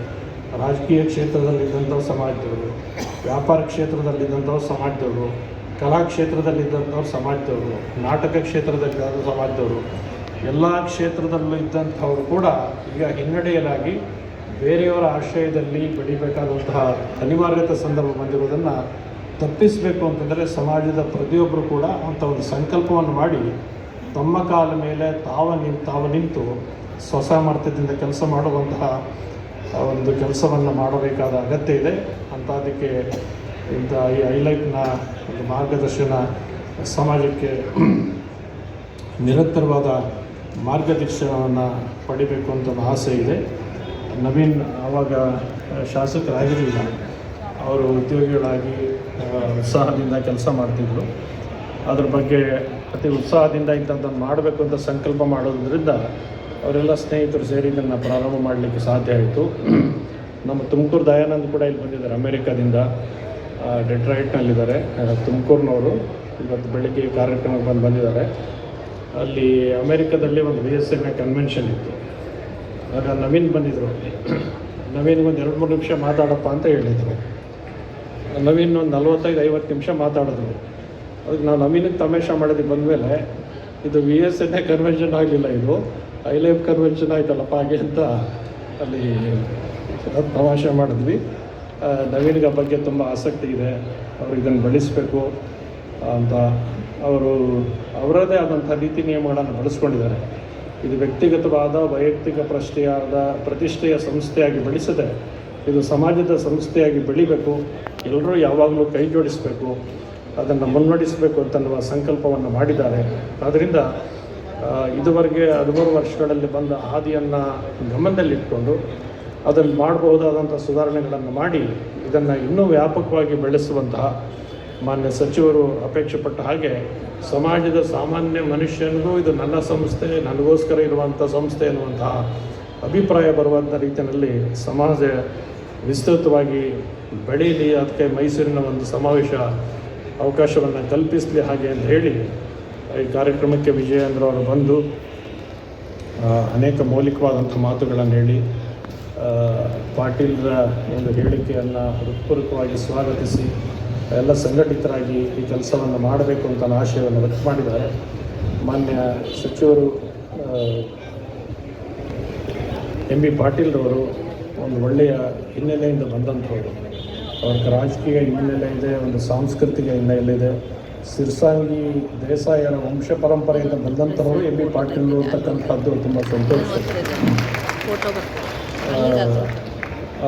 ರಾಜಕೀಯ ಕ್ಷೇತ್ರದಲ್ಲಿದ್ದಂಥವ್ರು ಸಮಾಜದವರು, ವ್ಯಾಪಾರ ಕ್ಷೇತ್ರದಲ್ಲಿದ್ದಂಥವ್ರು ಸಮಾಜದವರು, ಕಲಾ ಕ್ಷೇತ್ರದಲ್ಲಿದ್ದಂಥವ್ರು ಸಮಾಜದವರು, ನಾಟಕ ಕ್ಷೇತ್ರದಲ್ಲಿದ್ದಂಥ ಸಮಾಜದವರು, ಎಲ್ಲ ಕ್ಷೇತ್ರದಲ್ಲೂ ಇದ್ದಂಥವ್ರು ಕೂಡ ಈಗ ಹಿನ್ನಡೆಯಲಾಗಿ ಬೇರೆಯವರ ಆಶ್ರಯದಲ್ಲಿ ಬೆಳಿಬೇಕಾದಂತಹ ಅನಿವಾರ್ಯತೆ ಸಂದರ್ಭ ಬಂದಿರೋದನ್ನು ತಪ್ಪಿಸಬೇಕು ಅಂತಂದರೆ ಸಮಾಜದ ಪ್ರತಿಯೊಬ್ಬರು ಕೂಡ ಅಂಥ ಒಂದು ಸಂಕಲ್ಪವನ್ನು ಮಾಡಿ ತಮ್ಮ ಕಾಲ ಮೇಲೆ ತಾವು ನಿಂತು ಸ್ವಸಾಮರ್ಥ್ಯದಿಂದ ಕೆಲಸ ಮಾಡುವಂತಹ ಒಂದು ಕೆಲಸವನ್ನು ಮಾಡಬೇಕಾದ ಅಗತ್ಯ ಇದೆ. ಅಂಥದಕ್ಕೆ ಇಂಥ ಈ ಐಲೈಫ್ನ ಒಂದು ಮಾರ್ಗದರ್ಶನ ಸಮಾಜಕ್ಕೆ ನಿರಂತರವಾದ ಮಾರ್ಗದರ್ಶನವನ್ನು ಪಡಿಬೇಕು ಅಂತ ಒಂದು ಆಸೆ ಇದೆ. ನವೀನ್ ಆವಾಗ ಶಾಸಕರಾಗಿರಲಿಲ್ಲ, ಅವರು ಉದ್ಯೋಗಿಗಳಾಗಿ ಉತ್ಸಾಹದಿಂದ ಕೆಲಸ ಮಾಡ್ತಿದ್ರು. ಅದ್ರ ಬಗ್ಗೆ ಅತಿ ಉತ್ಸಾಹದಿಂದ ಇಂಥದ್ದನ್ನು ಮಾಡಬೇಕು ಅಂತ ಸಂಕಲ್ಪ ಮಾಡೋದ್ರಿಂದ ಅವರೆಲ್ಲ ಸ್ನೇಹಿತರು ಸೇರಿ ಇದನ್ನು ಪ್ರಾರಂಭ ಮಾಡಲಿಕ್ಕೆ ಸಾಧ್ಯ ಆಯಿತು. ನಮ್ಮ ತುಮಕೂರು ದಯಾನಂದ್ ಕೂಡ ಇಲ್ಲಿ ಬಂದಿದ್ದಾರೆ, ಅಮೇರಿಕಾದಿಂದ ಡೆಟ್ರಾಯ್ಟ್ನಲ್ಲಿದ್ದಾರೆ, ತುಮಕೂರಿನವರು. ಇವತ್ತು ಬೆಳಿಗ್ಗೆ ಕಾರ್ಯಕ್ರಮಕ್ಕೆ ಬಂದಿದ್ದಾರೆ. ಅಲ್ಲಿ ಅಮೇರಿಕಾದಲ್ಲಿ ಒಂದು VSNA ಕನ್ವೆನ್ಷನ್ ಇತ್ತು. ಆಗ ನವೀನ್ ಬಂದಿದ್ದರು. ನವೀನ್ಗೊಂದು 2-3 ನಿಮಿಷ ಮಾತಾಡಪ್ಪ ಅಂತ ಹೇಳಿದರು. ನವೀನ್ ಒಂದು 45-50 ನಿಮಿಷ ಮಾತಾಡಿದ್ರು. ಅದಕ್ಕೆ ನಾವು ನವೀನಿಗೆ ತಮಾಷೆ ಮಾಡಿದ್ವಿ ಬಂದಮೇಲೆ, ಇದು VSNA ಕನ್ವೆನ್ಷನ್ ಆಗಲಿಲ್ಲ, ಇದು ILF ಕನ್ವೆನ್ಷನ್ ಆಯ್ತಲ್ಲಪ್ಪ ಹಾಗೆ ಅಂತ ಅಲ್ಲಿ ತಮಾಷೆ ಮಾಡಿದ್ವಿ. ನವೀನ್ಗೆ ಬಗ್ಗೆ ತುಂಬ ಆಸಕ್ತಿ ಇದೆ, ಅವರು ಇದನ್ನು ಬೆಳೆಸಬೇಕು ಅಂತ ಅವರು ಅವರದೇ ಆದಂಥ ನೀತಿ ನಿಯಮಗಳನ್ನು ಬಳಸ್ಕೊಂಡಿದ್ದಾರೆ. ಇದು ವ್ಯಕ್ತಿಗತವಾದ ವೈಯಕ್ತಿಕ ಪ್ರತಿಷ್ಠೆಯ ಸಂಸ್ಥೆಯಾಗಿ ಬೆಳೆಸದೆ ಇದು ಸಮಾಜದ ಸಂಸ್ಥೆಯಾಗಿ ಬೆಳಿಬೇಕು. ಎಲ್ಲರೂ ಯಾವಾಗಲೂ ಕೈ ಜೋಡಿಸಬೇಕು, ಅದನ್ನು ಮುನ್ನಡೆಸಬೇಕು ಅಂತನ್ನುವ ಸಂಕಲ್ಪವನ್ನು ಮಾಡಿದ್ದಾರೆ. ಆದ್ದರಿಂದ ಇದುವರೆಗೆ 13 ವರ್ಷಗಳಲ್ಲಿ ಬಂದ ಹಾದಿಯನ್ನು ಗಮನದಲ್ಲಿಟ್ಕೊಂಡು ಅದನ್ನು ಮಾಡಬಹುದಾದಂಥ ಸುಧಾರಣೆಗಳನ್ನು ಮಾಡಿ ಇದನ್ನು ಇನ್ನೂ ವ್ಯಾಪಕವಾಗಿ ಬೆಳೆಸುವಂತಹ ಮಾನ್ಯ ಸಚಿವರು ಅಪೇಕ್ಷೆ ಪಟ್ಟ ಹಾಗೆ ಸಮಾಜದ ಸಾಮಾನ್ಯ ಮನುಷ್ಯನಿಗೂ ಇದು ನನ್ನ ಸಂಸ್ಥೆ, ನನಗೋಸ್ಕರ ಇರುವಂಥ ಸಂಸ್ಥೆ ಎನ್ನುವಂತಹ ಅಭಿಪ್ರಾಯ ಬರುವಂಥ ರೀತಿಯಲ್ಲಿ ಸಮಾಜ ವಿಸ್ತೃತವಾಗಿ ಬೆಳೀಲಿ, ಅದಕ್ಕೆ ಮೈಸೂರಿನ ಒಂದು ಸಮಾವೇಶ ಅವಕಾಶವನ್ನು ಕಲ್ಪಿಸಲಿ ಹಾಗೆ ಅಂತ ಹೇಳಿ ಈ ಕಾರ್ಯಕ್ರಮಕ್ಕೆ ವಿಜಯೇಂದ್ರ ಅವರು ಬಂದು ಅನೇಕ ಮೌಲಿಕವಾದಂಥ ಮಾತುಗಳನ್ನು ಹೇಳಿ ಪಾಟೀಲ್ರ ಒಂದು ಹೇಳಿಕೆಯನ್ನು ಹೃತ್ಪೂರ್ವಕವಾಗಿ ಸ್ವಾಗತಿಸಿ ಎಲ್ಲ ಸಂಘಟಿತರಾಗಿ ಈ ಕೆಲಸವನ್ನು ಮಾಡಬೇಕು ಅಂತ ಆಶಯವನ್ನು ವ್ಯಕ್ತ ಮಾಡಿದ್ದಾರೆ. ಮಾನ್ಯ ಸಚಿವರು MB ಪಾಟೀಲ್ರವರು ಒಂದು ಒಳ್ಳೆಯ ಹಿನ್ನೆಲೆಯಿಂದ ಬಂದಂಥವರು. ಅವ್ರಿಗೆ ರಾಜಕೀಯ ಹಿನ್ನೆಲೆ ಇದೆ, ಒಂದು ಸಾಂಸ್ಕೃತಿಕ ಹಿನ್ನೆಲೆ ಇದೆ. ಸಿರ್ಸಾಂಗಿ ದೇಸಾಯರ ವಂಶ ಪರಂಪರೆಯಿಂದ ಬಂದಂಥವರು MB ಪಾಟೀಲ್ ಅಂತಕ್ಕಂಥದ್ದು ತುಂಬ ಸಂತೋಷ.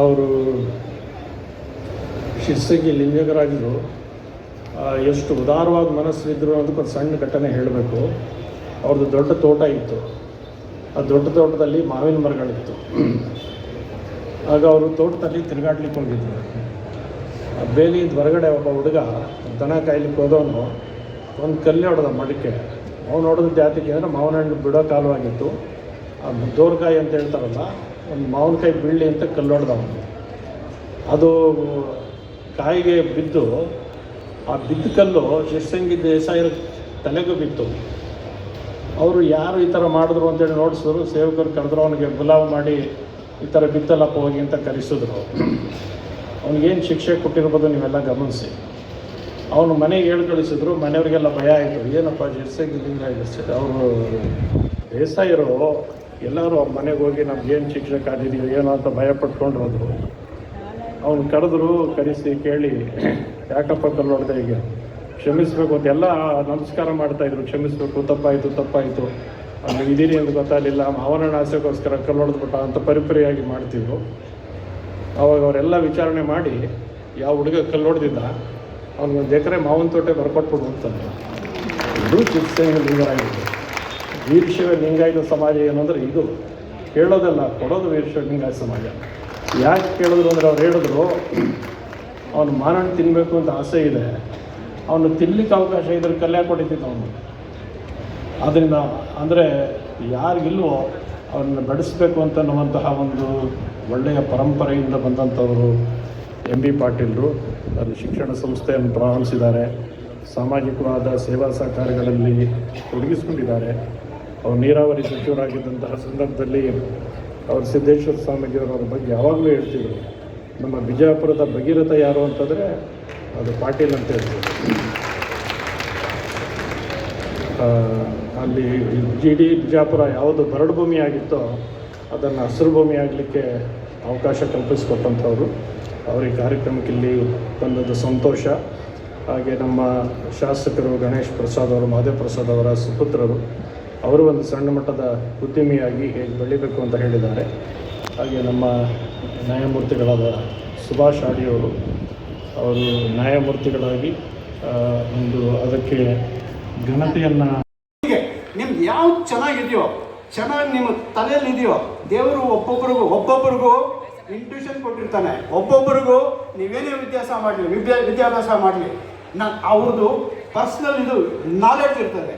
ಅವರು ಶಿರ್ಸಗಿ ಲಿಂಗರಾಜರು ಎಷ್ಟು ಉದಾರವಾದ ಮನಸ್ಸಿದ್ರು ಅನ್ನೋದಕ್ಕೊಂದು ಸಣ್ಣ ಘಟನೆ ಹೇಳಬೇಕು. ಅವ್ರದ್ದು ದೊಡ್ಡ ತೋಟ ಇತ್ತು. ಆ ದೊಡ್ಡ ತೋಟದಲ್ಲಿ ಮಾವಿನ ಮರಗಳಿತ್ತು. ಆಗ ಅವರು ತೋಟದಲ್ಲಿ ತಿರುಗಾಡ್ಲಿಕ್ಕೆ ಹೋಗಿದ್ರು. ಬೇಲಿಯಿಂದ ಹೊರಗಡೆ ಒಬ್ಬ ಹುಡುಗ ದನ ಕಾಯ್ಲಿಕ್ಕೆ ಹೋದವನು ಒಂದು ಕಲ್ಲಿ ಹೊಡೆದ ಮಡಿಕೆ. ಅವ್ನು ಹೊಡೆದ ಜಾತಿಗೆ ಅಂದರೆ ಮಾವಿನ ಹಣ್ಣು ಬಿಡೋ ಕಾಲವಾಗಿತ್ತು. ಆ ದೋರ್ಕಾಯಿ ಅಂತ ಹೇಳ್ತಾರಲ್ಲ, ಒಂದು ಮಾವಿನಕಾಯಿ ಬೀಳಲಿ ಅಂತ ಕಲ್ಲು ಹೊಡೆದವನು. ಅದು ಕಾಯಿಗೆ ಬಿದ್ದು ಆ ಬಿದ್ದ ಕಲ್ಲು ಶಿರ್ಸಂಗಿ ದೇಸಾಯರ ತಲೆಗೂ ಬಿತ್ತು. ಅವರು ಯಾರು ಈ ಥರ ಮಾಡಿದ್ರು ಅಂತೇಳಿ ನೋಡಿಸಿದ್ರು. ಸೇವಕರು ಕರೆದ್ರು, ಅವನಿಗೆ ಬುಲಾವ್ ಮಾಡಿ ಈ ಥರ ಬಿತ್ತಲ್ಲಪ್ಪ ಹೋಗಿ ಅಂತ ಕರೆಸಿದ್ರು. ಅವ್ನಿಗೇನು ಶಿಕ್ಷೆ ಕೊಟ್ಟಿರ್ಬೋದು ನೀವೆಲ್ಲ ಗಮನಿಸಿ. ಅವನು ಮನೆಗೆ ಹೇಳಿ ಕಳಿಸಿದ್ರು. ಮನೆಯವರಿಗೆಲ್ಲ ಭಯ ಆಯಿತು, ಏನಪ್ಪ ಶಿರ್ಸಂಗಿ ಲಿಂಗಾಯತ ಅವರು ದೇಸಾಯರು ಎಲ್ಲರೂ ಅವ್ರ ಮನೆಗೆ ಹೋಗಿ ನಮ್ಗೇನು ಶಿಕ್ಷೆ ಕಾದಿದೀವಿ ಏನೋ ಅಂತ ಭಯ ಪಟ್ಕೊಂಡು ಹೋದರು. ಅವನು ಕರೆಸಿ ಕೇಳಿ, ಯಾಕಪ್ಪ ಕಲ್ಲು ಹೊಡೆದೆ, ಈಗ ಕ್ಷಮಿಸಬೇಕು ಅಂತ ಎಲ್ಲ ನಮಸ್ಕಾರ ಮಾಡ್ತಾಯಿದ್ರು. ಕ್ಷಮಿಸಬೇಕು, ತಪ್ಪಾಯಿತು ಅಲ್ಲಿ ಇದೀರಿ ಅಂತ ಗೊತ್ತಾಗಲಿಲ್ಲ, ಮಾವನ ಆಸೆಗೋಸ್ಕರ ಕಲ್ಲು ಹೊಡೆದ್ಬಿಟ್ಟ ಅಂತ ಪರಿಪರಿಯಾಗಿ ಮಾಡ್ತಿದ್ರು. ಅವಾಗ ಅವರೆಲ್ಲ ವಿಚಾರಣೆ ಮಾಡಿ ಯಾವ ಹುಡುಗ ಕಲ್ಲು ಹೊಡೆದಿದ್ದ ಅವ್ನಿಗೊಂದು ಎಕರೆ ಮಾವಿನ ತೋಟ ಬರ್ಕೊಟ್ಬಿಡು ಅಂತಂದ್ರೆ. ಇದು ಶಿರ್ಸಂಗಿ ಲಿಂಗಾಯತ. ವೀರಶೈವ ಲಿಂಗಾಯತ ಸಮಾಜ ಏನಂದ್ರೆ ಇದು ಕೇಳೋದಲ್ಲ, ಕೊಡೋದು ವೀರಶೈವ ಲಿಂಗಾಯತ ಸಮಾಜ. ಯಾಕೆ ಕೇಳಿದ್ರು ಅಂದರೆ ಅವ್ರು ಹೇಳಿದ್ರು, ಅವನು ಮಾನಣ್ಣ ತಿನ್ನಬೇಕು ಅಂತ ಆಸೆ ಇದೆ, ಅವನು ತಿನ್ನಲಿಕ್ಕೆ ಅವಕಾಶ ಇದ್ರೆ ಕಲ್ಯಾಣ ಕೊಟ್ಟಿದ್ದ ಅವನು. ಆದ್ದರಿಂದ ಅಂದರೆ ಯಾರಿಗಿಲ್ವೋ ಅವನ್ನ ಬೆಳೆಸಬೇಕು ಅಂತನ್ನುವಂತಹ ಒಂದು ಒಳ್ಳೆಯ ಪರಂಪರೆಯಿಂದ ಬಂದಂಥವರು MB ಪಾಟೀಲರು. ಅಲ್ಲಿ ಶಿಕ್ಷಣ ಸಂಸ್ಥೆಯನ್ನು ಪ್ರಾರಂಭಿಸಿದ್ದಾರೆ. ಸಾಮಾಜಿಕವಾದ ಸೇವಾ ಸಹಕಾರಗಳಲ್ಲಿ ತೊಡಗಿಸ್ಕೊಂಡಿದ್ದಾರೆ. ಅವರು ನೀರಾವರಿ ಸಚಿವರಾಗಿದ್ದಂತಹ ಸಂದರ್ಭದಲ್ಲಿ ಅವರು ಸಿದ್ದೇಶ್ವರ ಸ್ವಾಮೀಜಿಯವರ ಬಗ್ಗೆ ಯಾವಾಗಲೂ ಹೇಳ್ತಿದ್ರು. ನಮ್ಮ ಬಿಜಾಪುರದ ಭಗೀರಥ ಯಾರು ಅಂತಂದರೆ ಅದು ಪಾಟೀಲ್ ಅಂತ ಹೇಳ್ತಿದ್ರು. ಅಲ್ಲಿ GD ಬಿಜಾಪುರ ಯಾವುದು ಬರಡು ಭೂಮಿ ಆಗಿತ್ತೋ ಅದನ್ನು ಹಸಿರು ಭೂಮಿ ಆಗಲಿಕ್ಕೆ ಅವಕಾಶ ಕಲ್ಪಿಸಿಕೊಟ್ಟಂಥವ್ರು. ಅವರಿಗೆ ಕಾರ್ಯಕ್ರಮಕ್ಕೆ ಇಲ್ಲಿ ಬಂದದ್ದು ಸಂತೋಷ. ಹಾಗೆ ನಮ್ಮ ಶಾಸಕರು ಗಣೇಶ್ ಪ್ರಸಾದ್ ಅವರು, ಮಹದೇವ್ ಪ್ರಸಾದ್ ಅವರ ಸುಪುತ್ರರು, ಅವರು ಒಂದು ಸಣ್ಣ ಮಟ್ಟದ ಉದ್ಯಮಿಯಾಗಿ ಹೇಗೆ ಬೆಳಿಬೇಕು ಅಂತ ಹೇಳಿದ್ದಾರೆ. ಹಾಗೆ ನಮ್ಮ ನ್ಯಾಯಮೂರ್ತಿಗಳಾದ ಸುಭಾಷ್ ಆಡಿಯವರು, ಅವರು ನ್ಯಾಯಮೂರ್ತಿಗಳಾಗಿ ಒಂದು ಅದಕ್ಕೆ ಘನತೆಯನ್ನು ನಿಮ್ಗೆ ಯಾವ್ದು ಚೆನ್ನಾಗಿದೆಯೋ, ಚೆನ್ನಾಗಿ ನಿಮ್ಮ ತಲೆಯಲ್ಲಿ ಇದೆಯೋ, ದೇವರು ಒಬ್ಬೊಬ್ಬರಿಗೂ ಇಂಟ್ಯೂಷನ್ ಕೊಟ್ಟಿರ್ತಾನೆ. ಒಬ್ಬೊಬ್ಬರಿಗೂ ನೀವೇನೇ ವಿದ್ಯಾಭ್ಯಾಸ ಮಾಡಲಿ ಅವ್ರದ್ದು ಪರ್ಸ್ನಲ್ ಇದು ನಾಲೆಡ್ಜ್ ಇರ್ತದೆ.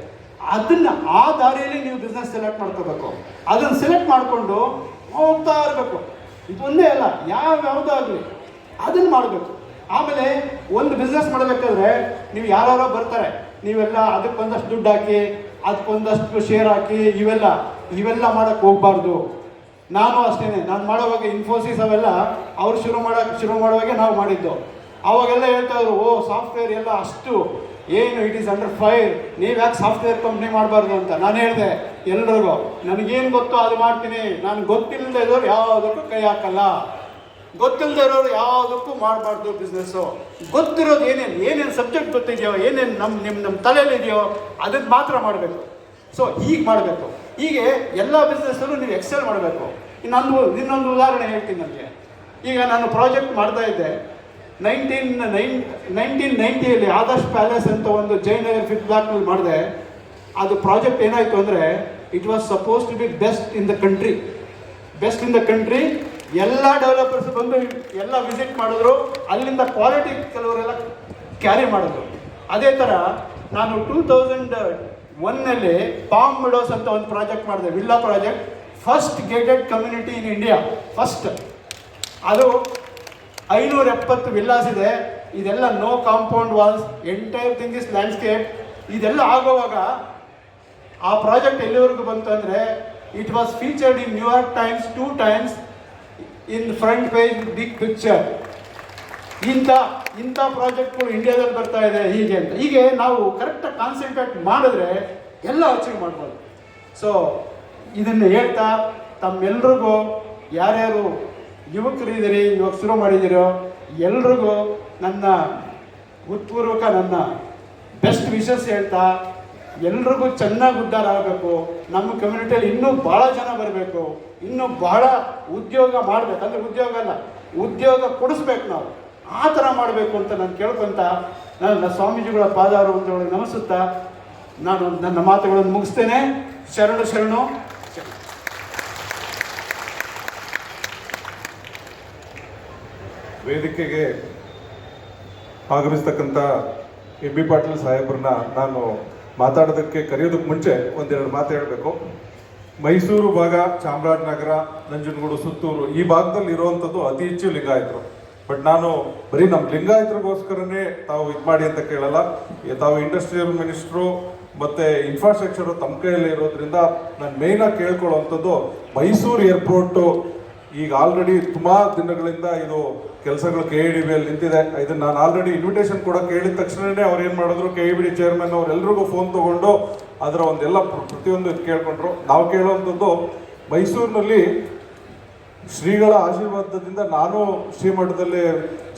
ಅದನ್ನ ಆ ದಾರಿಯಲ್ಲಿ ನೀವು ಬಿಸ್ನೆಸ್ ಸೆಲೆಕ್ಟ್ ಮಾಡ್ಕೋಬೇಕು. ಅದನ್ನು ಸೆಲೆಕ್ಟ್ ಮಾಡಿಕೊಂಡು ಹೋಗ್ತಾ ಇರಬೇಕು. ಇದೊಂದೇ ಅಲ್ಲ, ಯಾವುದಾಗಲಿ ಅದನ್ನು ಮಾಡಬೇಕು. ಆಮೇಲೆ ಒಂದು ಬಿಸ್ನೆಸ್ ಮಾಡಬೇಕಾದ್ರೆ ನೀವು ಯಾರೋ ಬರ್ತಾರೆ, ನೀವೆಲ್ಲ ಅದಕ್ಕೊಂದಷ್ಟು ದುಡ್ಡು ಹಾಕಿ, ಅದಕ್ಕೊಂದಷ್ಟು ಶೇರ್ ಹಾಕಿ, ಇವೆಲ್ಲ ಮಾಡೋಕ್ಕೆ ಹೋಗ್ಬಾರ್ದು. ನಾನು ಅಷ್ಟೇ, ನಾನು ಮಾಡೋವಾಗ ಇನ್ಫೋಸಿಸ್ ಅವೆಲ್ಲ ಅವ್ರು ಶುರು ಮಾಡುವಾಗೆ ನಾವು ಮಾಡಿದ್ದು. ಅವಾಗೆಲ್ಲ ಹೇಳ್ತಾ ಇದ್ರು, ಓ ಸಾಫ್ಟ್ವೇರ್ ಎಲ್ಲ ಅಷ್ಟು ಏನು ಇಟ್ ಈಸ್ ಅಂಡರ್ ಫೈರ್, ನೀವು ಯಾಕೆ ಸಾಫ್ಟ್ವೇರ್ ಕಂಪ್ನಿ ಮಾಡಬಾರ್ದು ಅಂತ. ನಾನು ಹೇಳಿದೆ ಎಲ್ರಿಗೂ, ನನಗೇನು ಗೊತ್ತೋ ಅದು ಮಾಡ್ತೀನಿ, ನಾನು ಗೊತ್ತಿಲ್ಲದೆ ಇರೋರು ಯಾವುದಕ್ಕೂ ಕೈ ಹಾಕಲ್ಲ. ಗೊತ್ತಿಲ್ಲದೆ ಇರೋರು ಯಾವುದಕ್ಕೂ ಮಾಡಬಾರ್ದು ಬಿಸ್ನೆಸ್ಸು. ಗೊತ್ತಿರೋದು ಏನೇನು ಸಬ್ಜೆಕ್ಟ್ ಗೊತ್ತಿದೆಯೋ, ಏನೇನು ನಮ್ಮ ತಲೆಯಲ್ಲಿದೆಯೋ ಅದನ್ನು ಮಾತ್ರ ಮಾಡಬೇಕು. ಸೊ ಹೀಗೆ ಮಾಡಬೇಕು. ಹೀಗೆ ಎಲ್ಲ ಬಿಸ್ನೆಸ್ಸಲ್ಲೂ ನೀವು ಎಕ್ಸೆಲ್ ಮಾಡಬೇಕು. ಇನ್ನೊಂದು ಉದಾಹರಣೆ ಹೇಳ್ತೀನಿ. ನನಗೆ ಈಗ ನಾನು ಪ್ರಾಜೆಕ್ಟ್ ಮಾಡ್ತಾ ಇದ್ದೆ 1990ಯಲ್ಲಿ ಆದರ್ಶ್ ಪ್ಯಾಲೇಸ್ ಅಂತ ಒಂದು ಜಯನಗರ್ 5th ಬ್ಲಾಕ್ನಲ್ಲಿ ಮಾಡಿದೆ. ಅದು ಪ್ರಾಜೆಕ್ಟ್ ಏನಾಯಿತು ಅಂದರೆ, it was suppose to be best in the country. ಎಲ್ಲ ಡೆವಲಪರ್ಸ್ ಬಂದು ಎಲ್ಲ ವಿಸಿಟ್ ಮಾಡಿದ್ರು, ಅಲ್ಲಿಂದ ಕ್ವಾಲಿಟಿ ಕೆಲವರೆಲ್ಲ ಕ್ಯಾರಿ ಮಾಡಿದ್ರು. ಅದೇ ಥರ ನಾನು 2001ನಲ್ಲಿ ಪಾಮ್ ಮಿಡೋಸ್ ಅಂತ ಒಂದು ಪ್ರಾಜೆಕ್ಟ್ ಮಾಡಿದೆ, villa project, first gated community in India. First ಅದು 570 ವಿಲ್ಲಾಸ್ ಇದೆ. ಇದೆಲ್ಲ no compound walls, entire thing is landscape. ಇದೆಲ್ಲ ಆಗೋವಾಗ ಆ ಪ್ರಾಜೆಕ್ಟ್ ಎಲ್ಲಿವರೆಗೂ ಬಂತು ಅಂದರೆ, it was featured in New York Times 2 times in front page big picture. ಇಂಥ ಪ್ರಾಜೆಕ್ಟ್ಗಳು ಇಂಡಿಯಾದಲ್ಲಿ ಬರ್ತಾ ಇದೆ ಹೀಗೆ ಅಂತ. ಹೀಗೆ ನಾವು ಕರೆಕ್ಟಾಗಿ ಕಾನ್ಸಂಟ್ರೇಟ್ ಮಾಡಿದ್ರೆ ಎಲ್ಲ ಅಚೀವ್ ಮಾಡ್ಬೋದು. ಸೊ ಇದನ್ನು ಹೇಳ್ತಾ ತಮ್ಮೆಲ್ರಿಗೂ, ಯಾರ್ಯಾರು ಯುವಕರಿದ್ದೀರಿ, ಇವಾಗ ಶುರು ಮಾಡಿದ್ದೀರೋ ಎಲ್ರಿಗೂ ನನ್ನ ಹೃತ್ಪೂರ್ವಕ ನನ್ನ ಬೆಸ್ಟ್ ವಿಶಸ್ ಹೇಳ್ತಾ, ಎಲ್ರಿಗೂ ಚೆನ್ನಾಗಿ ಉದ್ಧಾರ ಆಗಬೇಕು. ನಮ್ಮ ಕಮ್ಯುನಿಟಿಯಲ್ಲಿ ಇನ್ನೂ ಭಾಳ ಜನ ಬರಬೇಕು, ಇನ್ನೂ ಬಹಳ ಉದ್ಯೋಗ ಮಾಡಬೇಕು. ಅಂದರೆ ಉದ್ಯೋಗ ಅಲ್ಲ, ಉದ್ಯೋಗ ಕೊಡಿಸ್ಬೇಕು. ನಾವು ಆ ಥರ ಮಾಡಬೇಕು ಅಂತ ನಾನು ಕೇಳ್ಕೊತ, ನನ್ನ ಸ್ವಾಮೀಜಿಗಳ ಪಾದಾರವಿಂದಗಳಿಗೆ ನಮಿಸುತ್ತಾ ನಾನು ನನ್ನ ಮಾತುಗಳನ್ನು ಮುಗಿಸ್ತೇನೆ. ಶರಣು. ವೇದಿಕೆಗೆ ಆಗಮಿಸ್ತಕ್ಕಂಥ ಎಂ ಬಿ ಪಾಟೀಲ್ ಸಾಹೇಬ್ರನ್ನ ನಾನು ಮಾತಾಡೋದಕ್ಕೆ ಕರೆಯೋದಕ್ಕೆ ಮುಂಚೆ ಒಂದೆರಡು ಮಾತು ಹೇಳಬೇಕು. ಮೈಸೂರು ಭಾಗ, ಚಾಮರಾಜನಗರ, ನಂಜನಗೂಡು, ಸುತ್ತೂರು ಈ ಭಾಗದಲ್ಲಿ ಇರುವಂಥದ್ದು ಅತಿ ಹೆಚ್ಚು ಲಿಂಗಾಯತರು. ಬಟ್ ನಾನು ಬರೀ ನಮ್ಮ ಲಿಂಗಾಯತರಿಗೋಸ್ಕರನೇ ತಾವು ಇದು ಮಾಡಿ ಅಂತ ಕೇಳಲ್ಲ. ತಾವು ಇಂಡಸ್ಟ್ರಿಯಲ್ ಮಿನಿಸ್ಟ್ರು ಮತ್ತು ಇನ್ಫ್ರಾಸ್ಟ್ರಕ್ಚರು ತಮ್ಮ ಕೈಯಲ್ಲಿ ಇರೋದ್ರಿಂದ ನಾನು ಮೇಯ್ನಾಗಿ ಕೇಳ್ಕೊಳ್ಳುವಂಥದ್ದು, ಮೈಸೂರು ಏರ್ಪೋರ್ಟು ಈಗ ಆಲ್ರೆಡಿ ಸುಮಾರು ದಿನಗಳಿಂದ ಇದು ಕೆಲಸಗಳು KIDBಯಲ್ಲಿ ನಿಂತಿದೆ. ಇದನ್ನು ನಾನು ಆಲ್ರೆಡಿ ಇನ್ವಿಟೇಷನ್ ಕೂಡ ಕೇಳಿದ ತಕ್ಷಣವೇ ಅವ್ರು ಏನು ಮಾಡಿದ್ರು, KIBD ಚೇರ್ಮನ್ ಅವರೆಲ್ಲರಿಗೂ ಫೋನ್ ತೊಗೊಂಡು ಅದರ ಒಂದೆಲ್ಲ ಪ್ರತಿಯೊಂದು ಇದು ಕೇಳ್ಕೊಂಡ್ರು. ನಾವು ಕೇಳುವಂಥದ್ದು, ಮೈಸೂರಿನಲ್ಲಿ ಶ್ರೀಗಳ ಆಶೀರ್ವಾದದಿಂದ ನಾನು ಶ್ರೀಮಠದಲ್ಲಿ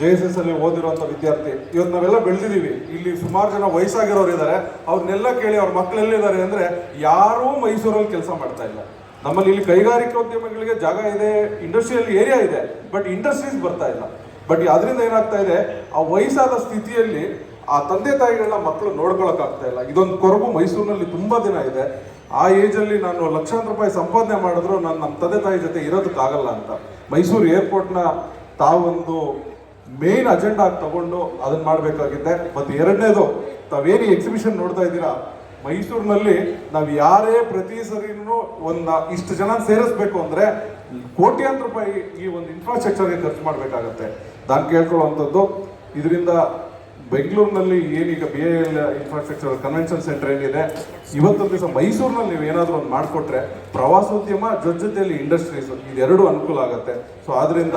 JSS ಅಲ್ಲಿ ಓದಿರುವಂಥ ವಿದ್ಯಾರ್ಥಿ. ಇವತ್ತು ನಾವೆಲ್ಲ ಬೆಳೆದಿದ್ದೀವಿ. ಇಲ್ಲಿ ಸುಮಾರು ಜನ ವಯಸ್ಸಾಗಿರೋರು ಇದ್ದಾರೆ. ಅವ್ರನ್ನೆಲ್ಲ ಕೇಳಿ ಅವ್ರ ಮಕ್ಕಳೆಲ್ಲಿದ್ದಾರೆ ಅಂದರೆ ಯಾರೂ ಮೈಸೂರಲ್ಲಿ ಕೆಲಸ ಮಾಡ್ತಾ ಇಲ್ಲ. ನಮ್ಮಲ್ಲಿ ಇಲ್ಲಿ ಕೈಗಾರಿಕೋದ್ಯಮಿಗಳಿಗೆ ಜಾಗ ಇದೆ, ಇಂಡಸ್ಟ್ರಿಯಲ್ ಏರಿಯಾ ಇದೆ, ಬಟ್ ಇಂಡಸ್ಟ್ರೀಸ್ ಬರ್ತಾ ಇಲ್ಲ. ಬಟ್ ಅದರಿಂದ ಏನಾಗ್ತಾ ಇದೆ, ಆ ವಯಸ್ಸಾದ ಸ್ಥಿತಿಯಲ್ಲಿ ಆ ತಂದೆ ತಾಯಿಗಳನ್ನ ಮಕ್ಕಳು ನೋಡ್ಕೊಳಕ್ಕಾಗ್ತಾ ಇಲ್ಲ. ಇದೊಂದು ಕೊರಗು ಮೈಸೂರಿನಲ್ಲಿ ತುಂಬ ದಿನ ಇದೆ. ಆ ಏಜಲ್ಲಿ ನಾನು ಲಕ್ಷಾಂತರ ರೂಪಾಯಿ ಸಂಪಾದನೆ ಮಾಡಿದ್ರು ನಾನು ನಮ್ಮ ತಂದೆ ತಾಯಿ ಜೊತೆ ಇರೋದಕ್ಕಾಗಲ್ಲ ಅಂತ ಮೈಸೂರು ಏರ್ಪೋರ್ಟ್ನ ತಾವೊಂದು ಮೇನ್ ಅಜೆಂಡಾ ಆಗಿ ತಗೊಂಡು ಅದನ್ನು ಮಾಡಬೇಕಾಗಿದೆ. ಮತ್ತು ಎರಡನೇದು, ತಾವೇನು ಎಕ್ಸಿಬಿಷನ್ ನೋಡ್ತಾ ಇದ್ದೀರಾ, ಮೈಸೂರಿನಲ್ಲಿ ನಾವು ಯಾರೇ ಪ್ರತಿ ಸರಿನೂ ಇಷ್ಟು ಜನ ಸೇರಿಸ್ಬೇಕು ಅಂದರೆ ಕೋಟ್ಯಾಂತರ ರೂಪಾಯಿ ಈ ಒಂದು ಇನ್ಫ್ರಾಸ್ಟ್ರಕ್ಚರ್ಗೆ ಖರ್ಚು ಮಾಡಬೇಕಾಗತ್ತೆ. ನಾನು ಕೇಳ್ಕೊಳ್ಳುವಂಥದ್ದು, ಇದರಿಂದ ಬೆಂಗಳೂರಿನಲ್ಲಿ ಏನೀಗ BIL ಇನ್ಫ್ರಾಸ್ಟ್ರಕ್ಚರ್ ಕನ್ವೆನ್ಷನ್ ಸೆಂಟರ್ ಏನಿದೆ, ಇವತ್ತೊಂದು ದಿವಸ ಮೈಸೂರಿನಲ್ಲಿ ನೀವು ಏನಾದರೂ ಒಂದು ಮಾಡಿಕೊಟ್ರೆ ಪ್ರವಾಸೋದ್ಯಮ ಜೊತೆಯಲ್ಲಿ ಇಂಡಸ್ಟ್ರೀಸು ಇದೆರಡು ಅನುಕೂಲ ಆಗುತ್ತೆ. ಸೊ ಆದ್ದರಿಂದ